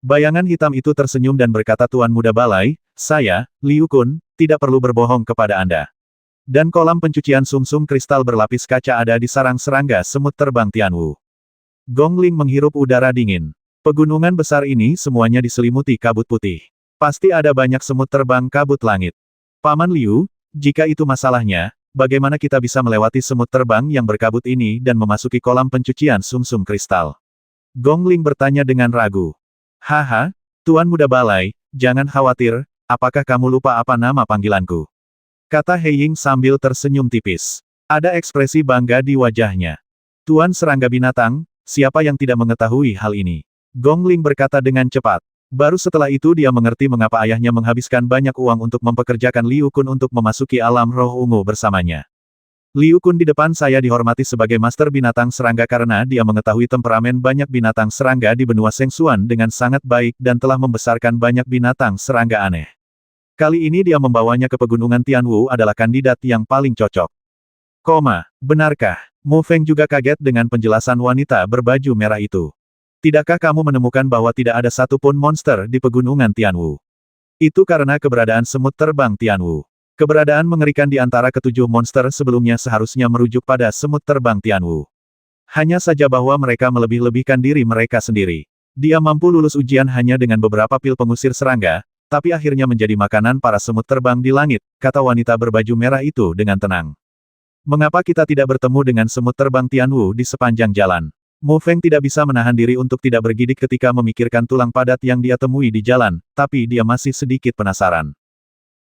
Bayangan hitam itu tersenyum dan berkata Tuan Muda Balai, saya, Liu Kun, tidak perlu berbohong kepada Anda. Dan kolam pencucian sumsum kristal berlapis kaca ada di sarang serangga semut terbang Tianwu. Gongling menghirup udara dingin. Pegunungan besar ini semuanya diselimuti kabut putih. Pasti ada banyak semut terbang kabut langit. Paman Liu, jika itu masalahnya, bagaimana kita bisa melewati semut terbang yang berkabut ini dan memasuki kolam pencucian sumsum kristal? Gongling bertanya dengan ragu. Haha, Tuan Muda Balai, jangan khawatir, apakah kamu lupa apa nama panggilanku? Kata He Ying sambil tersenyum tipis. Ada ekspresi bangga di wajahnya. Tuan Serangga Binatang, siapa yang tidak mengetahui hal ini? Gongling berkata dengan cepat. Baru setelah itu dia mengerti mengapa ayahnya menghabiskan banyak uang untuk mempekerjakan Liu Kun untuk memasuki alam roh ungu bersamanya. Liu Kun di depan saya dihormati sebagai master binatang serangga karena dia mengetahui temperamen banyak binatang serangga di benua Sengsuan dengan sangat baik dan telah membesarkan banyak binatang serangga aneh. Kali ini dia membawanya ke pegunungan Tianwu adalah kandidat yang paling cocok. Benarkah? Mu Feng juga kaget dengan penjelasan wanita berbaju merah itu. Tidakkah kamu menemukan bahwa tidak ada satupun monster di pegunungan Tianwu? Itu karena keberadaan semut terbang Tianwu. Keberadaan mengerikan di antara ketujuh monster sebelumnya seharusnya merujuk pada semut terbang Tianwu. Hanya saja bahwa mereka melebih-lebihkan diri mereka sendiri. Dia mampu lulus ujian hanya dengan beberapa pil pengusir serangga, tapi akhirnya menjadi makanan para semut terbang di langit, kata wanita berbaju merah itu dengan tenang. Mengapa kita tidak bertemu dengan semut terbang Tianwu di sepanjang jalan? Mu Feng tidak bisa menahan diri untuk tidak bergidik ketika memikirkan tulang padat yang dia temui di jalan, tapi dia masih sedikit penasaran.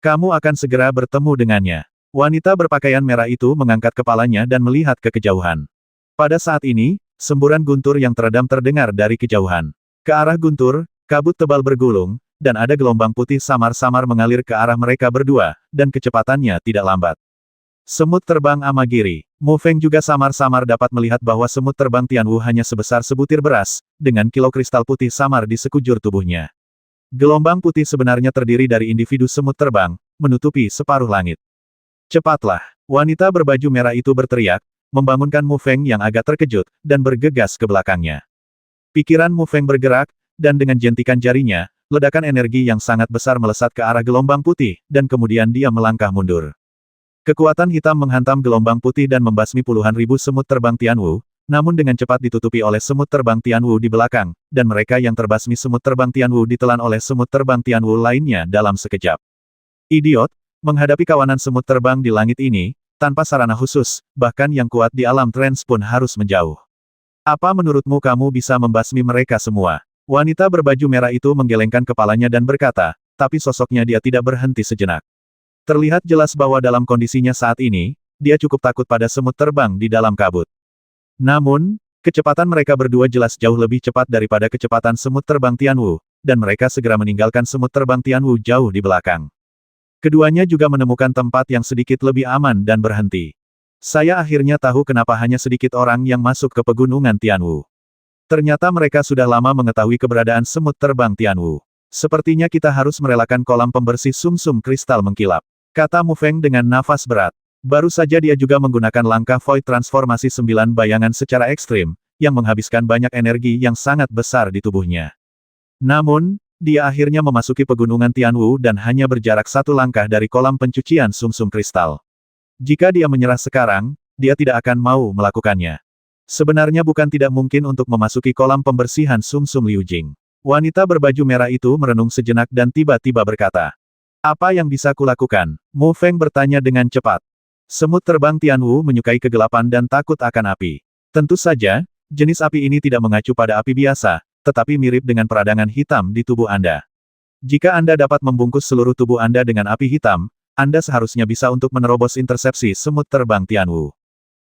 Kamu akan segera bertemu dengannya. Wanita berpakaian merah itu mengangkat kepalanya dan melihat ke kejauhan. Pada saat ini, semburan guntur yang teredam terdengar dari kejauhan. Ke arah guntur, kabut tebal bergulung, dan ada gelombang putih samar-samar mengalir ke arah mereka berdua, dan kecepatannya tidak lambat. Semut terbang Amagiri. Mu Feng juga samar-samar dapat melihat bahwa semut terbang Tianwu hanya sebesar sebutir beras, dengan kilo kristal putih samar di sekujur tubuhnya. Gelombang putih sebenarnya terdiri dari individu semut terbang, menutupi separuh langit. Cepatlah! Wanita berbaju merah itu berteriak, membangunkan Mu Feng yang agak terkejut, dan bergegas ke belakangnya. Pikiran Mu Feng bergerak, dan dengan jentikan jarinya, ledakan energi yang sangat besar melesat ke arah gelombang putih, dan kemudian dia melangkah mundur. Kekuatan hitam menghantam gelombang putih dan membasmi puluhan ribu semut terbang Tianwu, namun dengan cepat ditutupi oleh semut terbang Tianwu di belakang, dan mereka yang terbasmi semut terbang Tianwu ditelan oleh semut terbang Tianwu lainnya dalam sekejap. Idiot, menghadapi kawanan semut terbang di langit ini, tanpa sarana khusus, bahkan yang kuat di alam trans pun harus menjauh. Apa menurutmu kamu bisa membasmi mereka semua? Wanita berbaju merah itu menggelengkan kepalanya dan berkata, tapi sosoknya dia tidak berhenti sejenak. Terlihat jelas bahwa dalam kondisinya saat ini, dia cukup takut pada semut terbang di dalam kabut. Namun, kecepatan mereka berdua jelas jauh lebih cepat daripada kecepatan semut terbang Tianwu, dan mereka segera meninggalkan semut terbang Tianwu jauh di belakang. Keduanya juga menemukan tempat yang sedikit lebih aman dan berhenti. Saya akhirnya tahu kenapa hanya sedikit orang yang masuk ke pegunungan Tianwu. Ternyata mereka sudah lama mengetahui keberadaan semut terbang Tianwu. Sepertinya kita harus merelakan kolam pembersih sumsum kristal mengkilap. Kata Mu Feng dengan nafas berat. Baru saja dia juga menggunakan langkah Void Transformasi 9 bayangan secara ekstrim, yang menghabiskan banyak energi yang sangat besar di tubuhnya. Namun, dia akhirnya memasuki pegunungan Tianwu dan hanya berjarak satu langkah dari kolam pencucian sumsum kristal. Jika dia menyerah sekarang, dia tidak akan mau melakukannya. Sebenarnya bukan tidak mungkin untuk memasuki kolam pembersihan sumsum Liu Jing. Wanita berbaju merah itu merenung sejenak dan tiba-tiba berkata, apa yang bisa kulakukan? Mu Feng bertanya dengan cepat. Semut terbang Tianwu menyukai kegelapan dan takut akan api. Tentu saja, jenis api ini tidak mengacu pada api biasa, tetapi mirip dengan peradangan hitam di tubuh Anda. Jika Anda dapat membungkus seluruh tubuh Anda dengan api hitam, Anda seharusnya bisa untuk menerobos intersepsi semut terbang Tianwu.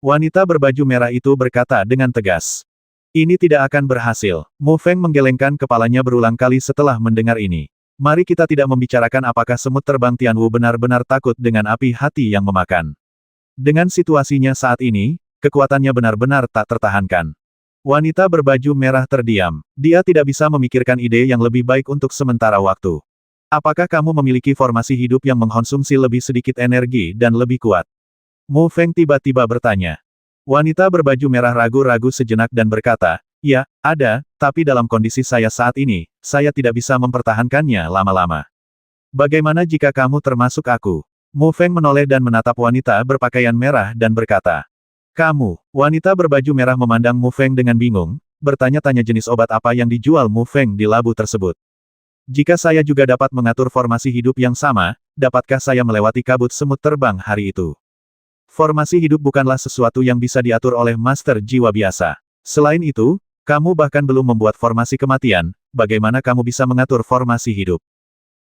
Wanita berbaju merah itu berkata dengan tegas. Ini tidak akan berhasil. Mu Feng menggelengkan kepalanya berulang kali setelah mendengar ini. Mari kita tidak membicarakan apakah semut terbang Tianwu benar-benar takut dengan api hati yang memakan. Dengan situasinya saat ini, kekuatannya benar-benar tak tertahankan. Wanita berbaju merah terdiam. Dia tidak bisa memikirkan ide yang lebih baik untuk sementara waktu. Apakah kamu memiliki formasi hidup yang mengkonsumsi lebih sedikit energi dan lebih kuat? Mu Feng tiba-tiba bertanya. Wanita berbaju merah ragu-ragu sejenak dan berkata, ya, ada, tapi dalam kondisi saya saat ini, saya tidak bisa mempertahankannya lama-lama. Bagaimana jika kamu termasuk aku? Mu Feng menoleh dan menatap wanita berpakaian merah dan berkata. Kamu, wanita berbaju merah memandang Mu Feng dengan bingung, bertanya-tanya jenis obat apa yang dijual Mu Feng di labu tersebut. Jika saya juga dapat mengatur formasi hidup yang sama, dapatkah saya melewati kabut semut terbang hari itu? Formasi hidup bukanlah sesuatu yang bisa diatur oleh master jiwa biasa. Selain itu, kamu bahkan belum membuat formasi kematian, bagaimana kamu bisa mengatur formasi hidup?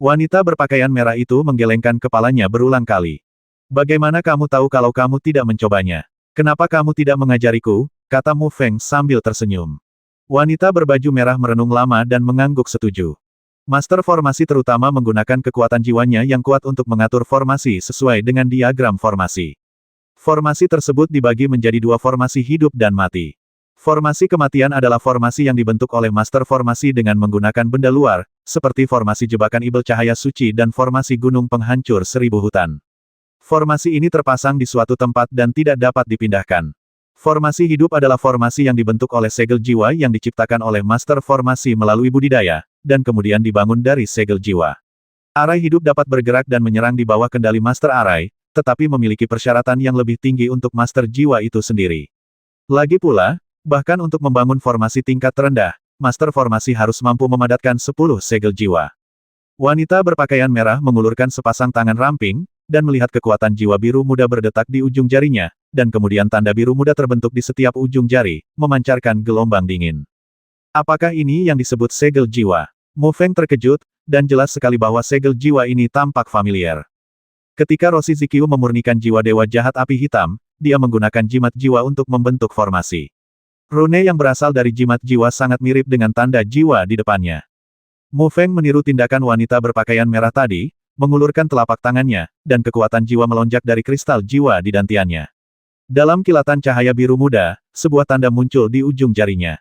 Wanita berpakaian merah itu menggelengkan kepalanya berulang kali. Bagaimana kamu tahu kalau kamu tidak mencobanya? Kenapa kamu tidak mengajariku? Kata Mu Feng sambil tersenyum. Wanita berbaju merah merenung lama dan mengangguk setuju. Master formasi terutama menggunakan kekuatan jiwanya yang kuat untuk mengatur formasi sesuai dengan diagram formasi. Formasi tersebut dibagi menjadi dua formasi hidup dan mati. Formasi kematian adalah formasi yang dibentuk oleh master formasi dengan menggunakan benda luar, seperti formasi jebakan ibel cahaya suci dan formasi gunung penghancur seribu hutan. Formasi ini terpasang di suatu tempat dan tidak dapat dipindahkan. Formasi hidup adalah formasi yang dibentuk oleh segel jiwa yang diciptakan oleh master formasi melalui budidaya, dan kemudian dibangun dari segel jiwa. Arai hidup dapat bergerak dan menyerang di bawah kendali master arai, tetapi memiliki persyaratan yang lebih tinggi untuk master jiwa itu sendiri. Lagi pula, bahkan untuk membangun formasi tingkat terendah, master formasi harus mampu memadatkan 10 segel jiwa. Wanita berpakaian merah mengulurkan sepasang tangan ramping, dan melihat kekuatan jiwa biru muda berdetak di ujung jarinya, dan kemudian tanda biru muda terbentuk di setiap ujung jari, memancarkan gelombang dingin. Apakah ini yang disebut segel jiwa? Mu Feng terkejut, dan jelas sekali bahwa segel jiwa ini tampak familiar. Ketika Roshi Zikyu memurnikan jiwa dewa jahat api hitam, dia menggunakan jimat jiwa untuk membentuk formasi. Rune yang berasal dari jimat jiwa sangat mirip dengan tanda jiwa di depannya. Mu Feng meniru tindakan wanita berpakaian merah tadi, mengulurkan telapak tangannya, dan kekuatan jiwa melonjak dari kristal jiwa di dantiannya. Dalam kilatan cahaya biru muda, sebuah tanda muncul di ujung jarinya.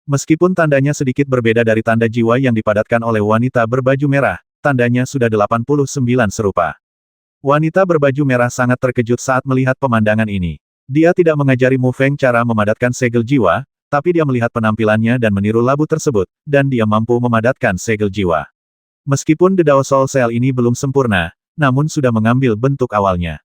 Meskipun tandanya sedikit berbeda dari tanda jiwa yang dipadatkan oleh wanita berbaju merah, tandanya sudah 89 serupa. Wanita berbaju merah sangat terkejut saat melihat pemandangan ini. Dia tidak mengajari Mu Feng cara memadatkan segel jiwa, tapi dia melihat penampilannya dan meniru labu tersebut, dan dia mampu memadatkan segel jiwa. Meskipun The Dao Soul Cell ini belum sempurna, namun sudah mengambil bentuk awalnya.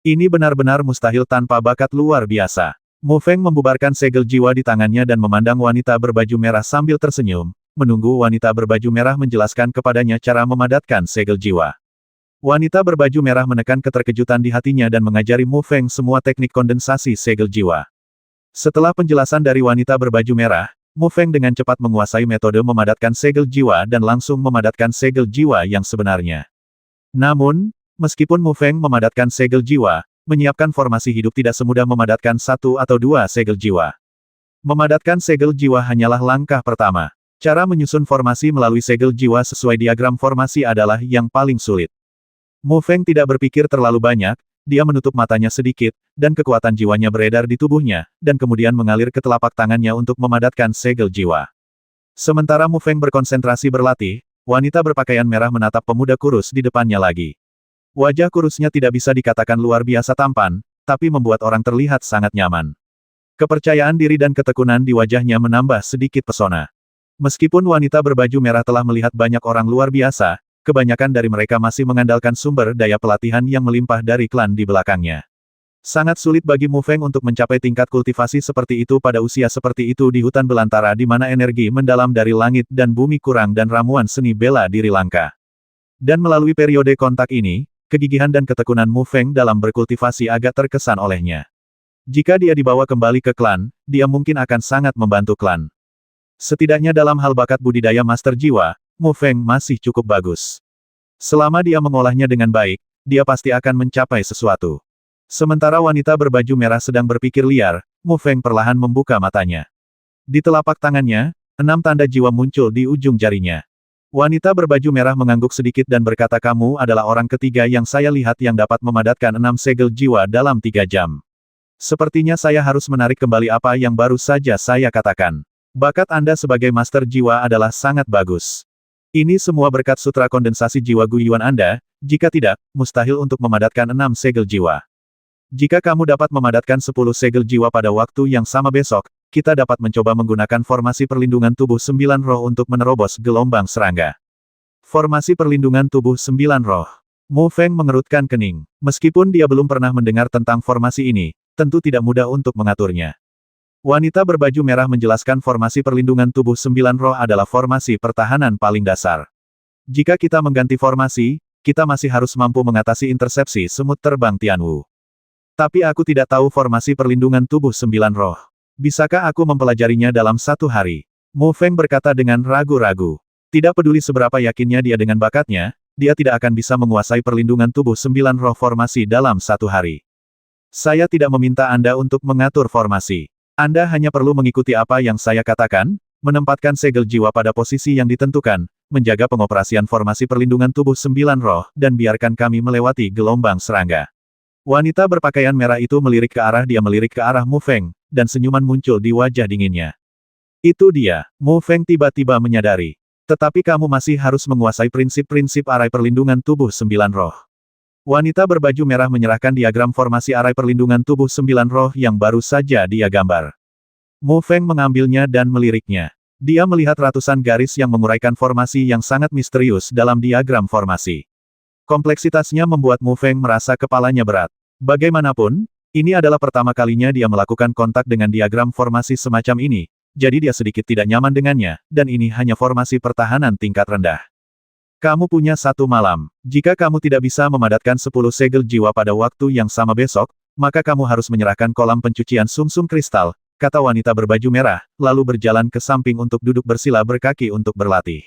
Ini benar-benar mustahil tanpa bakat luar biasa. Mu Feng membubarkan segel jiwa di tangannya dan memandang wanita berbaju merah sambil tersenyum, menunggu wanita berbaju merah menjelaskan kepadanya cara memadatkan segel jiwa. Wanita berbaju merah menekan keterkejutan di hatinya dan mengajari Mu Feng semua teknik kondensasi segel jiwa. Setelah penjelasan dari wanita berbaju merah, Mu Feng dengan cepat menguasai metode memadatkan segel jiwa dan langsung memadatkan segel jiwa yang sebenarnya. Namun, meskipun Mu Feng memadatkan segel jiwa, menyiapkan formasi hidup tidak semudah memadatkan satu atau dua segel jiwa. Memadatkan segel jiwa hanyalah langkah pertama. Cara menyusun formasi melalui segel jiwa sesuai diagram formasi adalah yang paling sulit. Mu Feng tidak berpikir terlalu banyak, dia menutup matanya sedikit, dan kekuatan jiwanya beredar di tubuhnya, dan kemudian mengalir ke telapak tangannya untuk memadatkan segel jiwa. Sementara Mu Feng berkonsentrasi berlatih, wanita berpakaian merah menatap pemuda kurus di depannya lagi. Wajah kurusnya tidak bisa dikatakan luar biasa tampan, tapi membuat orang terlihat sangat nyaman. Kepercayaan diri dan ketekunan di wajahnya menambah sedikit pesona. Meskipun wanita berbaju merah telah melihat banyak orang luar biasa, kebanyakan dari mereka masih mengandalkan sumber daya pelatihan yang melimpah dari klan di belakangnya. Sangat sulit bagi Mu Feng untuk mencapai tingkat kultivasi seperti itu pada usia seperti itu di hutan belantara di mana energi mendalam dari langit dan bumi kurang dan ramuan seni bela diri langka. Dan melalui periode kontak ini, kegigihan dan ketekunan Mu Feng dalam berkultivasi agak terkesan olehnya. Jika dia dibawa kembali ke klan, dia mungkin akan sangat membantu klan. Setidaknya dalam hal bakat budidaya master jiwa, Mu Feng masih cukup bagus. Selama dia mengolahnya dengan baik, dia pasti akan mencapai sesuatu. Sementara wanita berbaju merah sedang berpikir liar, Mu Feng perlahan membuka matanya. Di telapak tangannya, 6 tanda jiwa muncul di ujung jarinya. Wanita berbaju merah mengangguk sedikit dan berkata, kamu adalah orang ketiga yang saya lihat yang dapat memadatkan 6 segel jiwa dalam 3 jam. Sepertinya saya harus menarik kembali apa yang baru saja saya katakan. Bakat Anda sebagai master jiwa adalah sangat bagus. Ini semua berkat sutra kondensasi jiwa Guiyuan Anda, jika tidak, mustahil untuk memadatkan 6 segel jiwa. Jika kamu dapat memadatkan 10 segel jiwa pada waktu yang sama besok, kita dapat mencoba menggunakan formasi perlindungan tubuh 9 roh untuk menerobos gelombang serangga. Formasi perlindungan tubuh 9 roh. Mu Feng mengerutkan kening. Meskipun dia belum pernah mendengar tentang formasi ini, tentu tidak mudah untuk mengaturnya. Wanita berbaju merah menjelaskan formasi perlindungan tubuh 9 roh adalah formasi pertahanan paling dasar. Jika kita mengganti formasi, kita masih harus mampu mengatasi intersepsi semut terbang Tianwu. Tapi aku tidak tahu formasi perlindungan tubuh 9 roh. Bisakah aku mempelajarinya dalam 1 hari? Mu Feng berkata dengan ragu-ragu. Tidak peduli seberapa yakinnya dia dengan bakatnya, dia tidak akan bisa menguasai perlindungan tubuh 9 roh formasi dalam 1 hari. Saya tidak meminta Anda untuk mengatur formasi. Anda hanya perlu mengikuti apa yang saya katakan, menempatkan segel jiwa pada posisi yang ditentukan, menjaga pengoperasian formasi perlindungan tubuh 9 roh, dan biarkan kami melewati gelombang serangga. Wanita berpakaian merah itu melirik ke arah Mu Feng, dan senyuman muncul di wajah dinginnya. Itu dia, Mu Feng tiba-tiba menyadari. Tetapi kamu masih harus menguasai prinsip-prinsip arai perlindungan tubuh 9 roh. Wanita berbaju merah menyerahkan diagram formasi arai perlindungan tubuh 9 roh yang baru saja dia gambar. Mu Feng mengambilnya dan meliriknya. Dia melihat ratusan garis yang menguraikan formasi yang sangat misterius dalam diagram formasi. Kompleksitasnya membuat Mu Feng merasa kepalanya berat. Bagaimanapun, ini adalah pertama kalinya dia melakukan kontak dengan diagram formasi semacam ini, jadi dia sedikit tidak nyaman dengannya, dan ini hanya formasi pertahanan tingkat rendah. Kamu punya 1 malam. Jika kamu tidak bisa memadatkan 10 segel jiwa pada waktu yang sama besok, maka kamu harus menyerahkan kolam pencucian sumsum kristal, kata wanita berbaju merah, lalu berjalan ke samping untuk duduk bersila berkaki untuk berlatih.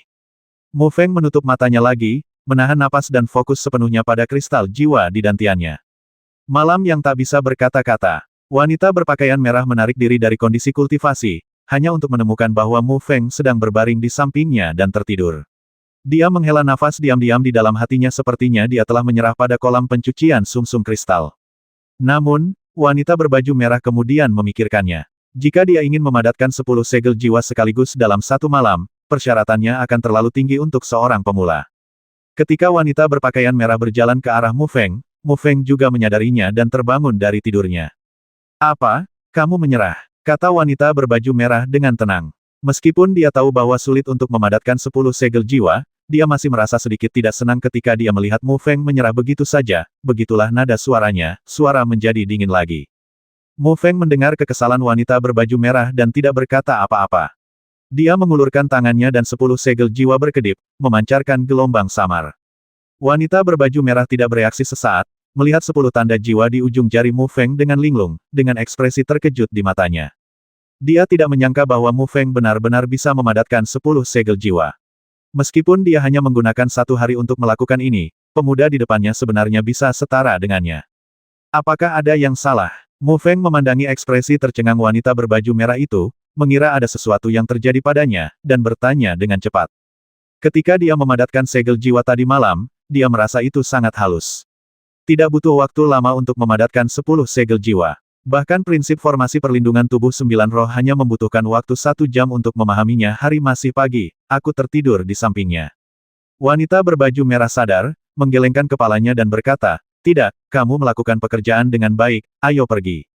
Mu Feng menutup matanya lagi, menahan napas dan fokus sepenuhnya pada kristal jiwa di dantiannya. Malam yang tak bisa berkata-kata. Wanita berpakaian merah menarik diri dari kondisi kultivasi, hanya untuk menemukan bahwa Mu Feng sedang berbaring di sampingnya dan tertidur. Dia menghela nafas diam-diam di dalam hatinya, sepertinya dia telah menyerah pada kolam pencucian sumsum kristal. Namun, wanita berbaju merah kemudian memikirkannya. Jika dia ingin memadatkan 10 segel jiwa sekaligus dalam 1 malam, persyaratannya akan terlalu tinggi untuk seorang pemula. Ketika wanita berpakaian merah berjalan ke arah Mu Feng juga menyadarinya dan terbangun dari tidurnya. Apa? Kamu menyerah? Kata wanita berbaju merah dengan tenang. Meskipun dia tahu bahwa sulit untuk memadatkan 10 segel jiwa, dia masih merasa sedikit tidak senang ketika dia melihat Mu Feng menyerah begitu saja. Begitulah nada suaranya, suara menjadi dingin lagi. Mu Feng mendengar kekesalan wanita berbaju merah dan tidak berkata apa-apa. Dia mengulurkan tangannya dan 10 segel jiwa berkedip, memancarkan gelombang samar. Wanita berbaju merah tidak bereaksi sesaat, melihat 10 tanda jiwa di ujung jari Mu Feng dengan linglung, dengan ekspresi terkejut di matanya. Dia tidak menyangka bahwa Mu Feng benar-benar bisa memadatkan 10 segel jiwa. Meskipun dia hanya menggunakan 1 hari untuk melakukan ini, pemuda di depannya sebenarnya bisa setara dengannya. Apakah ada yang salah? Mu Feng memandangi ekspresi tercengang wanita berbaju merah itu, mengira ada sesuatu yang terjadi padanya, dan bertanya dengan cepat. Ketika dia memadatkan segel jiwa tadi malam, dia merasa itu sangat halus. Tidak butuh waktu lama untuk memadatkan 10 segel jiwa. Bahkan prinsip formasi perlindungan tubuh 9 roh hanya membutuhkan waktu 1 jam untuk memahaminya. Hari masih pagi, aku tertidur di sampingnya. Wanita berbaju merah sadar, menggelengkan kepalanya dan berkata, tidak, kamu melakukan pekerjaan dengan baik, ayo pergi.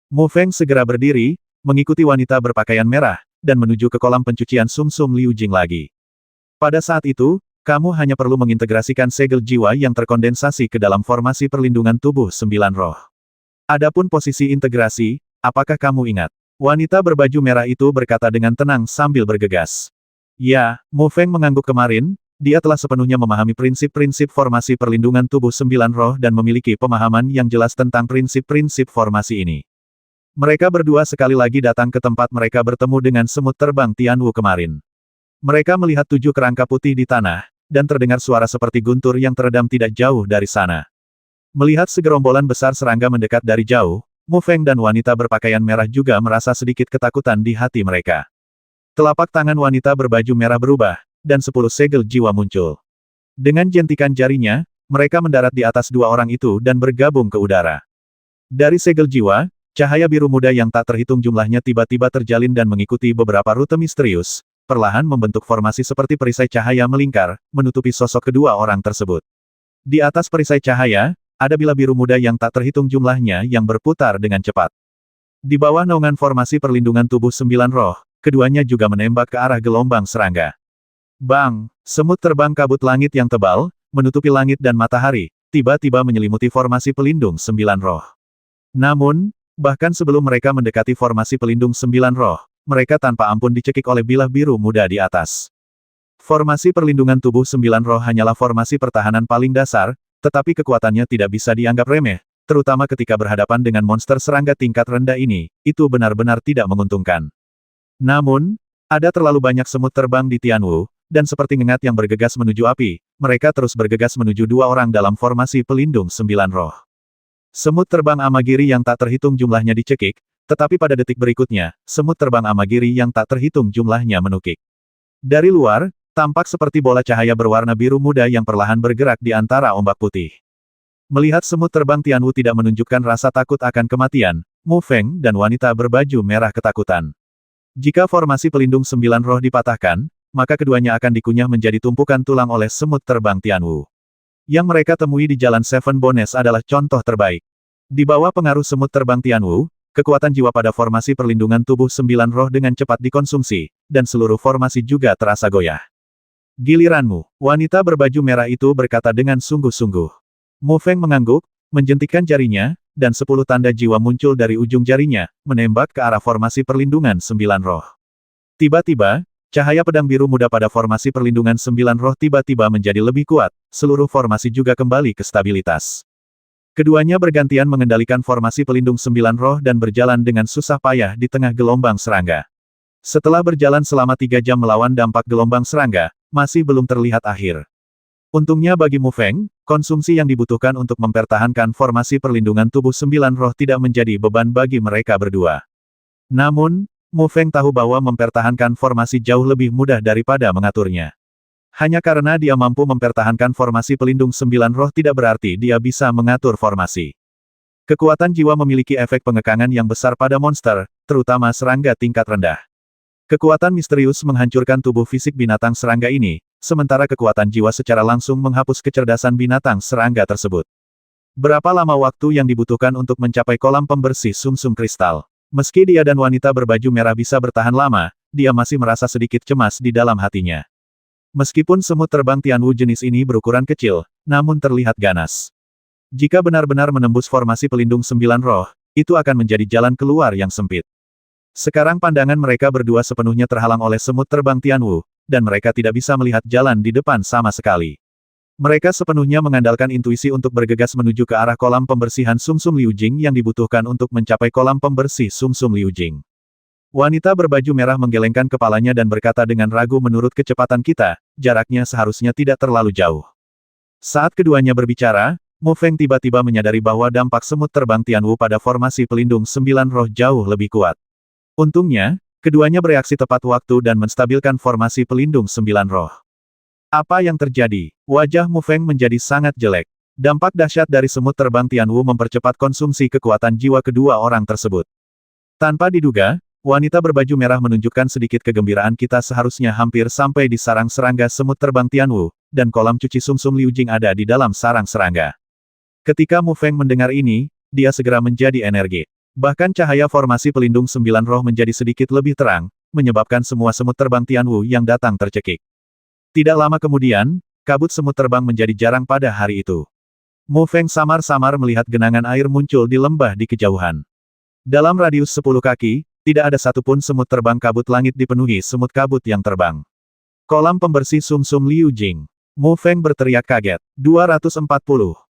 Mu Feng segera berdiri, mengikuti wanita berpakaian merah, dan menuju ke kolam pencucian sumsum Liu Jing lagi. Pada saat itu, kamu hanya perlu mengintegrasikan segel jiwa yang terkondensasi ke dalam formasi perlindungan tubuh 9 roh. Adapun posisi integrasi, apakah kamu ingat? Wanita berbaju merah itu berkata dengan tenang sambil bergegas. Ya, Mu Feng mengangguk kemarin, dia telah sepenuhnya memahami prinsip-prinsip formasi perlindungan tubuh 9 roh dan memiliki pemahaman yang jelas tentang prinsip-prinsip formasi ini. Mereka berdua sekali lagi datang ke tempat mereka bertemu dengan semut terbang Tianwu kemarin. Mereka melihat 7 kerangka putih di tanah, dan terdengar suara seperti guntur yang teredam tidak jauh dari sana. Melihat segerombolan besar serangga mendekat dari jauh, Mu Feng dan wanita berpakaian merah juga merasa sedikit ketakutan di hati mereka. Telapak tangan wanita berbaju merah berubah, dan 10 segel jiwa muncul. Dengan jentikan jarinya, mereka mendarat di atas dua orang itu dan bergabung ke udara. Dari segel jiwa, cahaya biru muda yang tak terhitung jumlahnya tiba-tiba terjalin dan mengikuti beberapa rute misterius, perlahan membentuk formasi seperti perisai cahaya melingkar, menutupi sosok kedua orang tersebut. Di atas perisai cahaya, ada bilah biru muda yang tak terhitung jumlahnya yang berputar dengan cepat. Di bawah naungan formasi perlindungan tubuh sembilan roh, keduanya juga menembak ke arah gelombang serangga. Bang! Semut terbang kabut langit yang tebal, menutupi langit dan matahari, tiba-tiba menyelimuti formasi pelindung sembilan roh. Namun, bahkan sebelum mereka mendekati formasi pelindung sembilan roh, mereka tanpa ampun dicekik oleh bilah biru muda di atas. Formasi perlindungan tubuh sembilan roh hanyalah formasi pertahanan paling dasar, tetapi kekuatannya tidak bisa dianggap remeh, terutama ketika berhadapan dengan monster serangga tingkat rendah ini, itu benar-benar tidak menguntungkan. Namun, ada terlalu banyak semut terbang di Tianwu, dan seperti ngengat yang bergegas menuju api, mereka terus bergegas menuju dua orang dalam formasi pelindung sembilan roh. Semut terbang Amagiri yang tak terhitung jumlahnya dicekik, tetapi pada detik berikutnya, semut terbang Amagiri yang tak terhitung jumlahnya menukik. Dari luar, tampak seperti bola cahaya berwarna biru muda yang perlahan bergerak di antara ombak putih. Melihat semut terbang Tianwu tidak menunjukkan rasa takut akan kematian, Mu Feng dan wanita berbaju merah ketakutan. Jika formasi pelindung sembilan roh dipatahkan, maka keduanya akan dikunyah menjadi tumpukan tulang oleh semut terbang Tianwu. Yang mereka temui di Jalan Seven Bones adalah contoh terbaik. Di bawah pengaruh semut terbang Tianwu, kekuatan jiwa pada formasi perlindungan tubuh sembilan roh dengan cepat dikonsumsi, dan seluruh formasi juga terasa goyah. Giliranmu, wanita berbaju merah itu berkata dengan sungguh-sungguh. Mu Feng mengangguk, menjentikkan jarinya, dan 10 tanda jiwa muncul dari ujung jarinya, menembak ke arah formasi perlindungan sembilan roh. Tiba-tiba, cahaya pedang biru muda pada formasi perlindungan sembilan roh tiba-tiba menjadi lebih kuat, seluruh formasi juga kembali ke stabilitas. Keduanya bergantian mengendalikan formasi pelindung sembilan roh dan berjalan dengan susah payah di tengah gelombang serangga. Setelah berjalan selama 3 jam melawan dampak gelombang serangga, masih belum terlihat akhir. Untungnya bagi Mu Feng, konsumsi yang dibutuhkan untuk mempertahankan formasi perlindungan tubuh sembilan roh tidak menjadi beban bagi mereka berdua. Namun, Mu Feng tahu bahwa mempertahankan formasi jauh lebih mudah daripada mengaturnya. Hanya karena dia mampu mempertahankan formasi pelindung sembilan roh tidak berarti dia bisa mengatur formasi. Kekuatan jiwa memiliki efek pengekangan yang besar pada monster, terutama serangga tingkat rendah. Kekuatan misterius menghancurkan tubuh fisik binatang serangga ini, sementara kekuatan jiwa secara langsung menghapus kecerdasan binatang serangga tersebut. Berapa lama waktu yang dibutuhkan untuk mencapai kolam pembersih sumsum kristal? Meski dia dan wanita berbaju merah bisa bertahan lama, dia masih merasa sedikit cemas di dalam hatinya. Meskipun semut terbang Tianwu jenis ini berukuran kecil, namun terlihat ganas. Jika benar-benar menembus formasi pelindung sembilan roh, itu akan menjadi jalan keluar yang sempit. Sekarang pandangan mereka berdua sepenuhnya terhalang oleh semut terbang Tianwu, dan mereka tidak bisa melihat jalan di depan sama sekali. Mereka sepenuhnya mengandalkan intuisi untuk bergegas menuju ke arah kolam pembersihan sumsum Liujing yang dibutuhkan untuk mencapai kolam pembersih sumsum Liujing. Wanita berbaju merah menggelengkan kepalanya dan berkata dengan ragu, menurut kecepatan kita, jaraknya seharusnya tidak terlalu jauh. Saat keduanya berbicara, Mu Feng tiba-tiba menyadari bahwa dampak semut terbang Tianwu pada formasi pelindung sembilan roh jauh lebih kuat. Untungnya, keduanya bereaksi tepat waktu dan menstabilkan formasi pelindung sembilan roh. Apa yang terjadi? Wajah Mu Feng menjadi sangat jelek. Dampak dahsyat dari semut terbang Tianwu mempercepat konsumsi kekuatan jiwa kedua orang tersebut. Tanpa diduga, wanita berbaju merah menunjukkan sedikit kegembiraan. Kita seharusnya hampir sampai di sarang serangga semut terbang Tianwu, dan kolam cuci sumsum Liujing ada di dalam sarang serangga. Ketika Mu Feng mendengar ini, dia segera menjadi energi. Bahkan cahaya formasi pelindung sembilan roh menjadi sedikit lebih terang, menyebabkan semua semut terbang Tianwu yang datang tercekik. Tidak lama kemudian, kabut semut terbang menjadi jarang pada hari itu. Mu Feng samar-samar melihat genangan air muncul di lembah di kejauhan. Dalam radius 10 kaki, tidak ada satupun semut terbang kabut langit dipenuhi semut kabut yang terbang. Kolam pembersih sumsum Liujing. Mu Feng berteriak kaget. 240.